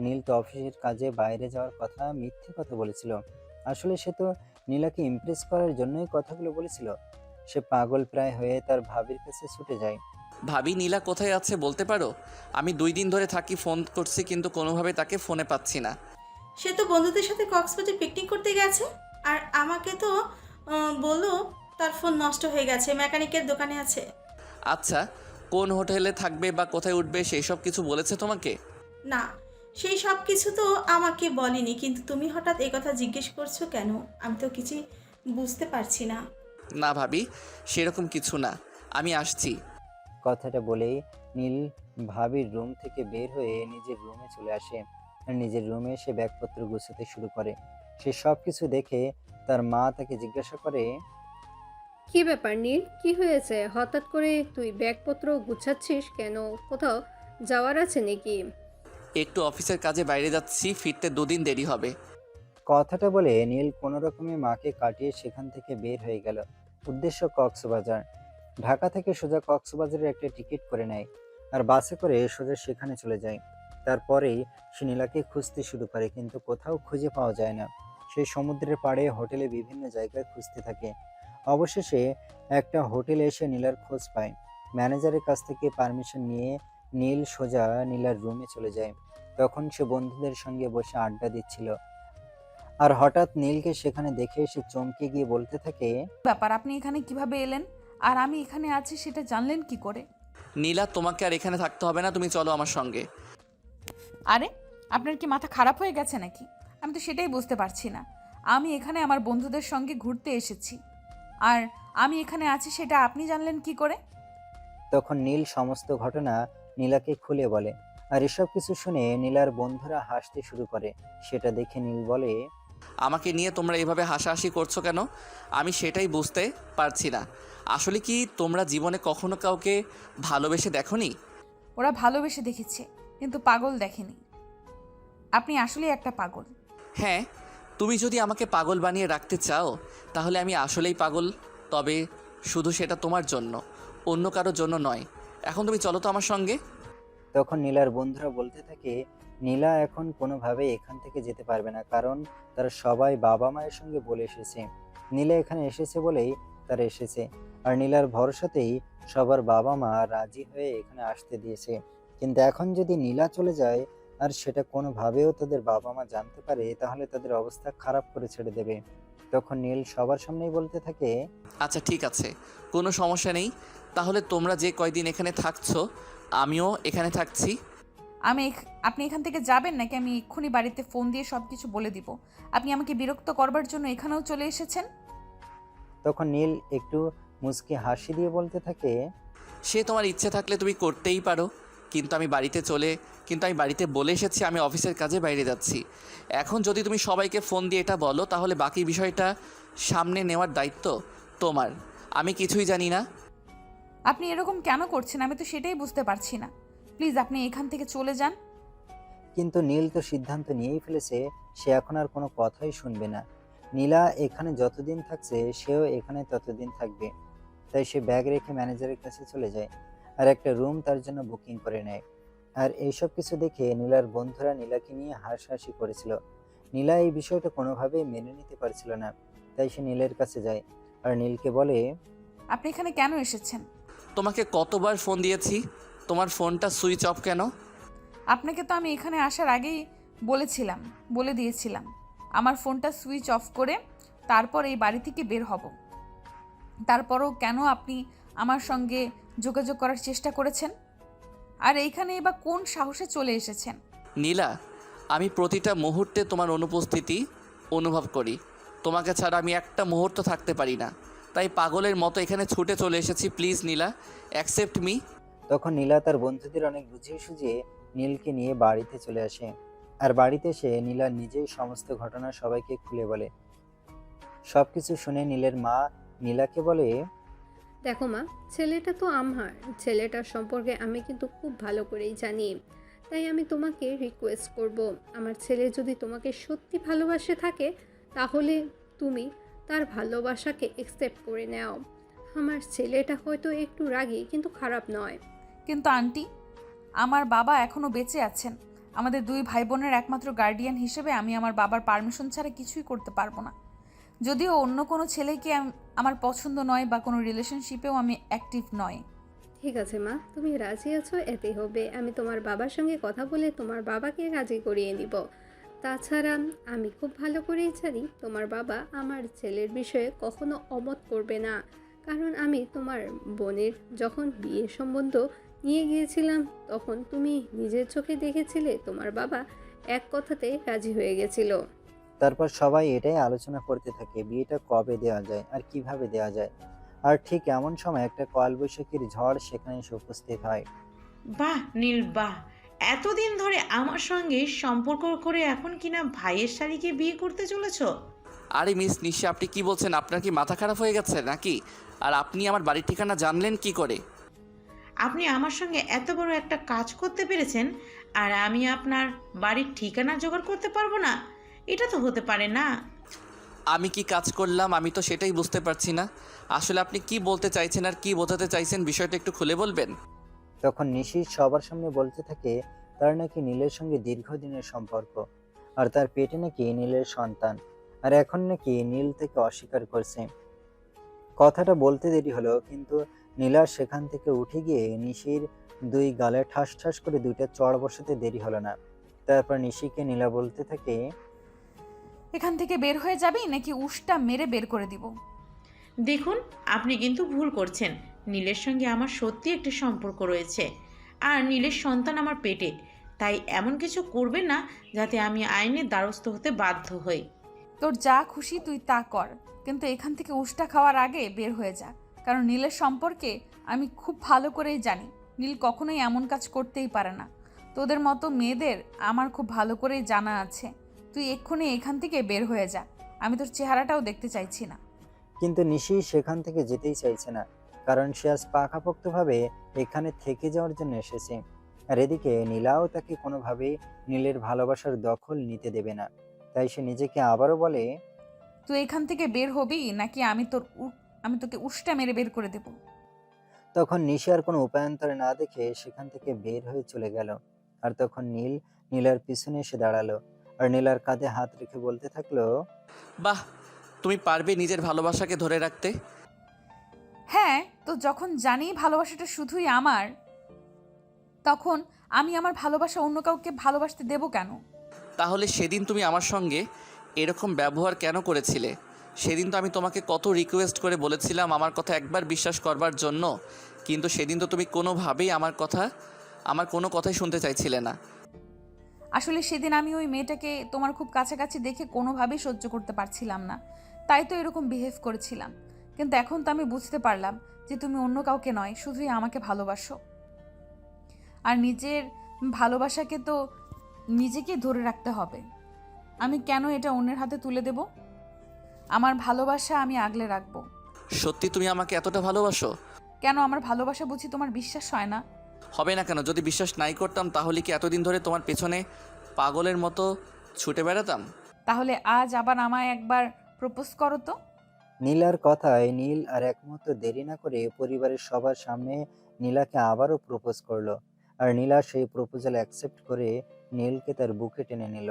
নীল তো অফিসের কাজে বাইরে যাওয়ার কথা মিথ্যে কথা বলেছিল। আসলে সে তো নীলাকে ইমপ্রেস করার জন্যই কথাগুলো বলেছিল। সে পাগল প্রায় হয়ে তার ভাবির কাছে ছুটে যায়। ভাবি, নীলা কোথায় আছে বলতে পারো? আমি 2 দিন ধরে থাকি ফোন করছি, কিন্তু কোনোভাবে তাকে ফোনে পাচ্ছি না। সে তো বন্ধুদের সাথে কক্সবাজার পিকনিক করতে গেছে। আর আমাকে তো বললো তার ফোন নষ্ট হয়ে গেছে, মেকানিকের দোকানে আছে। আচ্ছা, কোন হোটেলে থাকবে বা কোথায় উঠবে সেই সব কিছু বলেছে তোমাকে? না, সেই সব কিছু তো আমাকে বলেনি, কিন্তু তুমি হঠাৎ এই কথা জিজ্ঞেস করছো কেন? আমি তো কিছুই বুঝতে পারছি না। না ভাবি, সেরকম কিছু না, আমি আসছি। কথাটা বলেই নীল ভাবির রুম থেকে বের হয়ে নিজের রুমে চলে আসে। আর নিজের রুমে সে ব্যাগপত্র গুছাতে শুরু করে। সে সব কিছু দেখে তার মা তাকে জিজ্ঞাসা করে, কি ব্যাপার নীল, কি হয়েছে? হঠাৎ করে তুই ব্যাগপত্র গুছাচ্ছিস কেন? কোথাও যাওয়ার আছে নাকি? একটু অফিসের কাজে বাইরে যাচ্ছি, ফিরতে 2 দিন দেরি হবে। কথাটা বলে নীল কোনো রকমে মাকে কাটিয়ে সেখান থেকে বের হয়ে গেল। উদ্দেশ্য কক্সবাজার। ঢাকা থেকে সোজা কক্সবাজারের একটা টিকিট করে নেয়, আর বাসে করে সোজা সেখানে চলে যায়। তারপরেই সে নীলাকে খুঁজতে শুরু করে, কিন্তু কোথাও খুঁজে পাওয়া যায় না। সে সমুদ্রের পাড়ে হোটেলে বিভিন্ন জায়গায় খুঁজতে থাকে, অবশেষে একটা হোটেলে এসে নীলার খোঁজ পায়। ম্যানেজারের কাছ থেকে পারমিশন নিয়ে নীল সোজা নীলার রুমে চলে যায়। তখন সে বন্ধুদের সঙ্গে বসে আড্ডা দিচ্ছিল, আর হঠাৎ নীলকে সেখানে দেখে এসে চমকে গিয়ে বলতে থাকে, ব্যাপার, আপনি এখানে কিভাবে এলেন? আর আমি এখানে আছি সেটা জানলেন কি করে? নীলা, তোমাকে আর এখানে থাকতে হবে না, তুমি চলো আমার সঙ্গে। আরে, আপনার কি মাথা খারাপ হয়ে গেছে নাকি? আমি তো সেটাই বুঝতে পারছি না। আমি এখানে আমার বন্ধুদের সঙ্গে ঘুরতে এসেছি, আর আমি এখানে আছি সেটা আপনি জানলেন কি করে? তখন নীল সমস্ত ঘটনা নীলাকে খুলে বলে। আর এসব কিছু শুনে নীলার বন্ধুরা হাসতে শুরু করে। সেটা দেখে নীল বলে, আমাকে নিয়ে তোমরা এভাবে হাসাহাসি করছো কেন? আমি সেটাই বুঝতে পারছি না। আসলে কি তোমরা জীবনে কখনো কাউকে ভালোবেসে দেখোনি? ওরা ভালোবেসে দেখেছে, কিন্তু পাগল দেখেনি। আপনি আসলেই একটা পাগল। হ্যাঁ, তুমি যদি আমাকে পাগল বানিয়ে রাখতে চাও তাহলে আমি আসলেই পাগল, তবে শুধু সেটা তোমার জন্য, অন্য কারোর জন্য নয়। এখন তুমি চলো তো আমার সঙ্গে। তখন নীলার বন্ধুরা বলতে থাকে, নীলা এখন কোনোভাবেই এখান থেকে যেতে পারবে না, কারণ তারা সবাই বাবা মায়ের সঙ্গে বলে এসেছে নীলা এখানে এসেছে বলেই তারা এসেছে। আর নীলার ভরসাতেই সবার বাবা মা রাজি হয়ে এখানে আসতে দিয়েছে। কিন্তু এখন যদি নীলা চলে যায় আর সেটা কোনোভাবেও তাদের বাবা মা জানতে পারে, তাহলে তাদের অবস্থা খারাপ করে ছেড়ে দেবে। তখন নীল সবার সামনেই বলতে থাকে, আচ্ছা ঠিক আছে, কোনো সমস্যা নেই। তাহলে তোমরা যে কয়দিন এখানে থাকছো আমিও এখানে থাকছি। আপনি এখান থেকে যাবেন নাকি আমি এক্ষুনি বাড়িতে ফোন দিয়ে সব কিছু বলে দিব? আপনি আমাকে বিরক্ত করবার জন্য এখানেও চলে এসেছেন? তখন নীল একটু মুচকি হাসি দিয়ে বলতে থাকে, সে তোমার ইচ্ছে থাকলে তুমি করতেই পারো, কিন্তু আমি বাড়িতে বলে এসেছি আমি অফিসের কাজে বাইরে যাচ্ছি। এখন যদি তুমি সবাইকে ফোন দিয়ে এটা বলো তাহলে বাকি বিষয়টা সামনে নেওয়ার দায়িত্ব তোমার। আমি কিছুই জানি না। আপনি এরকম কেন করছেন? আমি তো সেটাই বুঝতে পারছি না। প্লিজ আপনি এখান থেকে চলে যান। কিন্তু নীল তো সিদ্ধান্ত নিয়েই ফেলেছে, সে এখন আর কোনো কথাই শুনবে না। নীলা এখানে যতদিন থাকছে সেও এখানে ততদিন থাকবে। তাই সে ব্যাগ রেখে ম্যানেজারের কাছে চলে যায় আর একটা রুম তার জন্য বুকিং করে নেয়। আর এইসব কিছু দেখে নীলার বন্ধুরা নীলাকে নিয়ে হাসাহাসি করেছিল। নীলা এই বিষয়টা কোনোভাবেই মেনে নিতে পারছিল না। তাই সে নীলের কাছে যায় আর নীলকে বলে, আপনি এখানে কেন এসেছেন? তোমাকে কতবার ফোন দিয়েছি, তোমার ফোনটা সুইচ অফ কেন? আপনাকে তো আমি এখানে আসার আগেই বলে দিয়েছিলাম আমার ফোনটা সুইচ অফ করে তারপর এই বাড়ি থেকে বের হব। তারপরও কেন আপনি আমার সঙ্গে যোগাযোগ করার চেষ্টা করেছেন? আর এইখানে বা কোন সাহসে চলে এসেছেন? নীলা, আমি প্রতিটা মুহূর্তে তোমার অনুপস্থিতি অনুভব করি। তোমাকে ছাড়া আমি একটা মুহূর্ত থাকতে পারি না, তাই পাগলের মতো এখানে ছুটে চলে এসেছি। Please Nila, accept me. তখন নীলা তার বন্ধুদের অনেক বুঝিয়ে সুঝিয়ে নীলকে নিয়ে বাড়িতে চলে আসে। আর বাড়িতে এসে নীলা নিজেই সমস্ত ঘটনা সবাইকে খুলে বলে। সবকিছু শুনে নীলের মা নীলাকে বলে, দেখো মা, ছেলেটা তো আমার, ছেলেটার সম্পর্কে আমি কিন্তু খুব ভালো করেই জানি। তাই আমি তোমাকে রিকোয়েস্ট করব, আমার ছেলে যদি তোমাকে সত্যি ভালোবাসে থাকে তাহলে তুমি তার ভালোবাসাকে একসেপ্ট করে নাও। আমার ছেলেটা হয়তো একটু রাগী, কিন্তু খারাপ নয়। কিন্তু আন্টি, আমার বাবা এখনো বেঁচে আছেন। আমাদের দুই ভাই বোনের একমাত্র গার্ডিয়ান হিসেবে আমি আমার বাবার পারমিশন ছাড়া কিছুই করতে পারবো না। যদিও অন্য কোনো ছেলেকে আমার পছন্দ নয় বা কোনো রিলেশনশিপেও আমি অ্যাক্টিভ নয়। ঠিক আছে মা, তুমি রাজি আছো এতে হবে। আমি তোমার বাবার সঙ্গে কথা বলে তোমার বাবাকে রাজি করিয়ে দিব। তাছাড়া আমি খুব ভালো করেই জানি তোমার বাবা আমার ছেলের বিষয়ে কখনো অমত করবে না, কারণ আমি তোমার বোনের যখন বিয়ে সম্বন্ধ নিয়ে গিয়েছিলাম তখন তুমি নিজের চোখে দেখেছিলে তোমার বাবা এক কথাতে রাজি হয়ে গেছিল। তারপর সবাই এটাই আলোচনা করতে থাকে বিয়েটা কবে দেওয়া যায় আর কিভাবে দেওয়া যায়। আর ঠিক এমন সময় একটা কালবৈশাখীর ঝড় সেখানে এসে উপস্থিত হয়। বাহ নীল বাহ, এতদিন ধরে আমার সঙ্গে সম্পর্ক করে এখন কিনা ভাইয়ের শালীকে বিয়ে করতে চলেছ? আরে মিস নিশা, আপনি কি বলছেন? আপনার কি মাথা খারাপ হয়ে গেছে নাকি? আর আপনি আমার বাড়ির ঠিকানা জানলেন কি করে? আপনি আমার সঙ্গে এত বড় একটা কাজ করতে পেরেছেন আর আমি আপনার বাড়ির ঠিকানা জোগাড় করতে পারবো না? এটা তো হতে পারে না। আমি কি কাজ করলাম আমি তো সেটাই বুঝতে পারছি না। আসলে আপনি কি বলতে চাইছেন আর কি বোঝাতে চাইছেন বিষয়টা একটু খুলে বলবেন? তখন নিশি সবার সামনে বলতে থাকে তার নাকি নীলের সঙ্গে দীর্ঘদিনের সম্পর্ক, আর তার পেটে নাকি নীলের সন্তান, আর এখন নাকি নীল থেকে অস্বীকার করছে। কথাটা বলতে দেরি হলো, কিন্তু নীলা সেখান থেকে উঠে গিয়ে নিশির দুই গালে ঠাস ঠাস করে দুইটা চড় বসাতে দেরি হলো না। তারপর নিশিকে নীলা বলতে থাকে, এখান থেকে বের হয়ে যাবি নাকি উষ্টা মেরে বের করে দিব? দেখুন, আপনি কিন্তু ভুল করছেন। নীলের সঙ্গে আমার সত্যি একটি সম্পর্ক রয়েছে, আর নীলের সন্তান আমার পেটে। তাই এমন কিছু করবেন না যাতে আমি আইনের দ্বারস্থ হতে বাধ্য হই। তোর যা খুশি তুই তা কর, কিন্তু এখান থেকে উষ্টা খাওয়ার আগে বের হয়ে যা। কারণ নীলের সম্পর্কে আমি খুব ভালো করেই জানি, নীল কখনোই এমন কাজ করতেই পারে না। তোদের মতো মেয়েদের আমার খুব ভালো করেই জানা আছে। তুই এক্ষুনি এখান থেকে বের হয়ে যা, আমি তোর চেহারাটাও দেখতে চাইছি না। কিন্তু নিশি সেখান থেকে যেতেই চাইছে না, কারণ সে আজ পাকাপোক্তভাবে এখানে থেকে যাওয়ার জন্য এসেছে। আর এদিকে নীলাও তাকে কোনোভাবেই নীলের ভালোবাসার দখল নিতে দেবে না। তাই সে নিজেকে আবারও বলে, তুই এখান থেকে বের হবি নাকি আমি তোকে উষ্টা মেরে বের করে দেব। তখন নিশি আর কোনো উপায়ান্তরে না দেখে সেখান থেকে বের হয়ে চলে গেল। আর তখন নীলার পিছনে এসে দাঁড়ালো আর নীলার কাঁধে হাত রেখে বলতে থাকলো, বাহ, তুমি পারবে নিজের ভালোবাসাকে ধরে রাখতে। হ্যাঁ, তো যখন জানি ভালোবাসাটা শুধুই আমার, তখন আমি আমার ভালোবাসা অন্য কাউকে ভালোবাসতে দেব কেন? তাহলে সেদিন তুমি আমার সঙ্গে এরকম ব্যবহার কেন করেছিলে? সেদিন তো আমি তোমাকে কত রিকোয়েস্ট করে বলেছিলাম আমার কথা একবার বিশ্বাস করবার জন্য, কিন্তু সেদিন তো তুমি কোনোভাবেই আমার কোনো কথাই শুনতে চাইছিলে না। আসলে সেদিন আমি ওই মেয়েটাকে তোমার খুব কাছাকাছি দেখে কোনোভাবেই সহ্য করতে পারছিলাম না, তাই তো এরকম বিহেভ করেছিলাম। কিন্তু এখন তো আমি বুঝতে পারলাম যে তুমি অন্য কাউকে নয়, শুধুই আমাকে ভালোবাসো। আর নিজের ভালোবাসাকে তো নিজেকেই ধরে রাখতে হবে। আমি কেন এটা অন্যের হাতে তুলে দেব? আমার ভালোবাসা আমি আগলে রাখবো। সত্যি তুমি আমাকে এতটা ভালোবাসো? কেন, আমার ভালোবাসা বুঝি তোমার বিশ্বাস হয় না? হবে না কেন? যদি বিশ্বাস নাই করতাম তাহলে কি এতদিন ধরে তোমার পেছনে পাগলের মতো ছুটে বেড়াতাম? তাহলে আজ আবার আমায় একবার প্রপোজ করো তো। নীলার কথায় নীল আর এক মুহূর্ত দেরি না করে পরিবারের সবার সামনে নীলাকে আবারও প্রপোজ করলো। আর নীলা সেই প্রপোজাল অ্যাকসেপ্ট করে নীলকে তার বুকে টেনে নিল।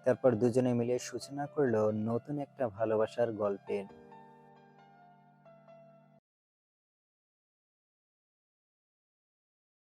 তারপর দুজনে মিলে সূচনা করলো নতুন একটা ভালোবাসার গল্পের।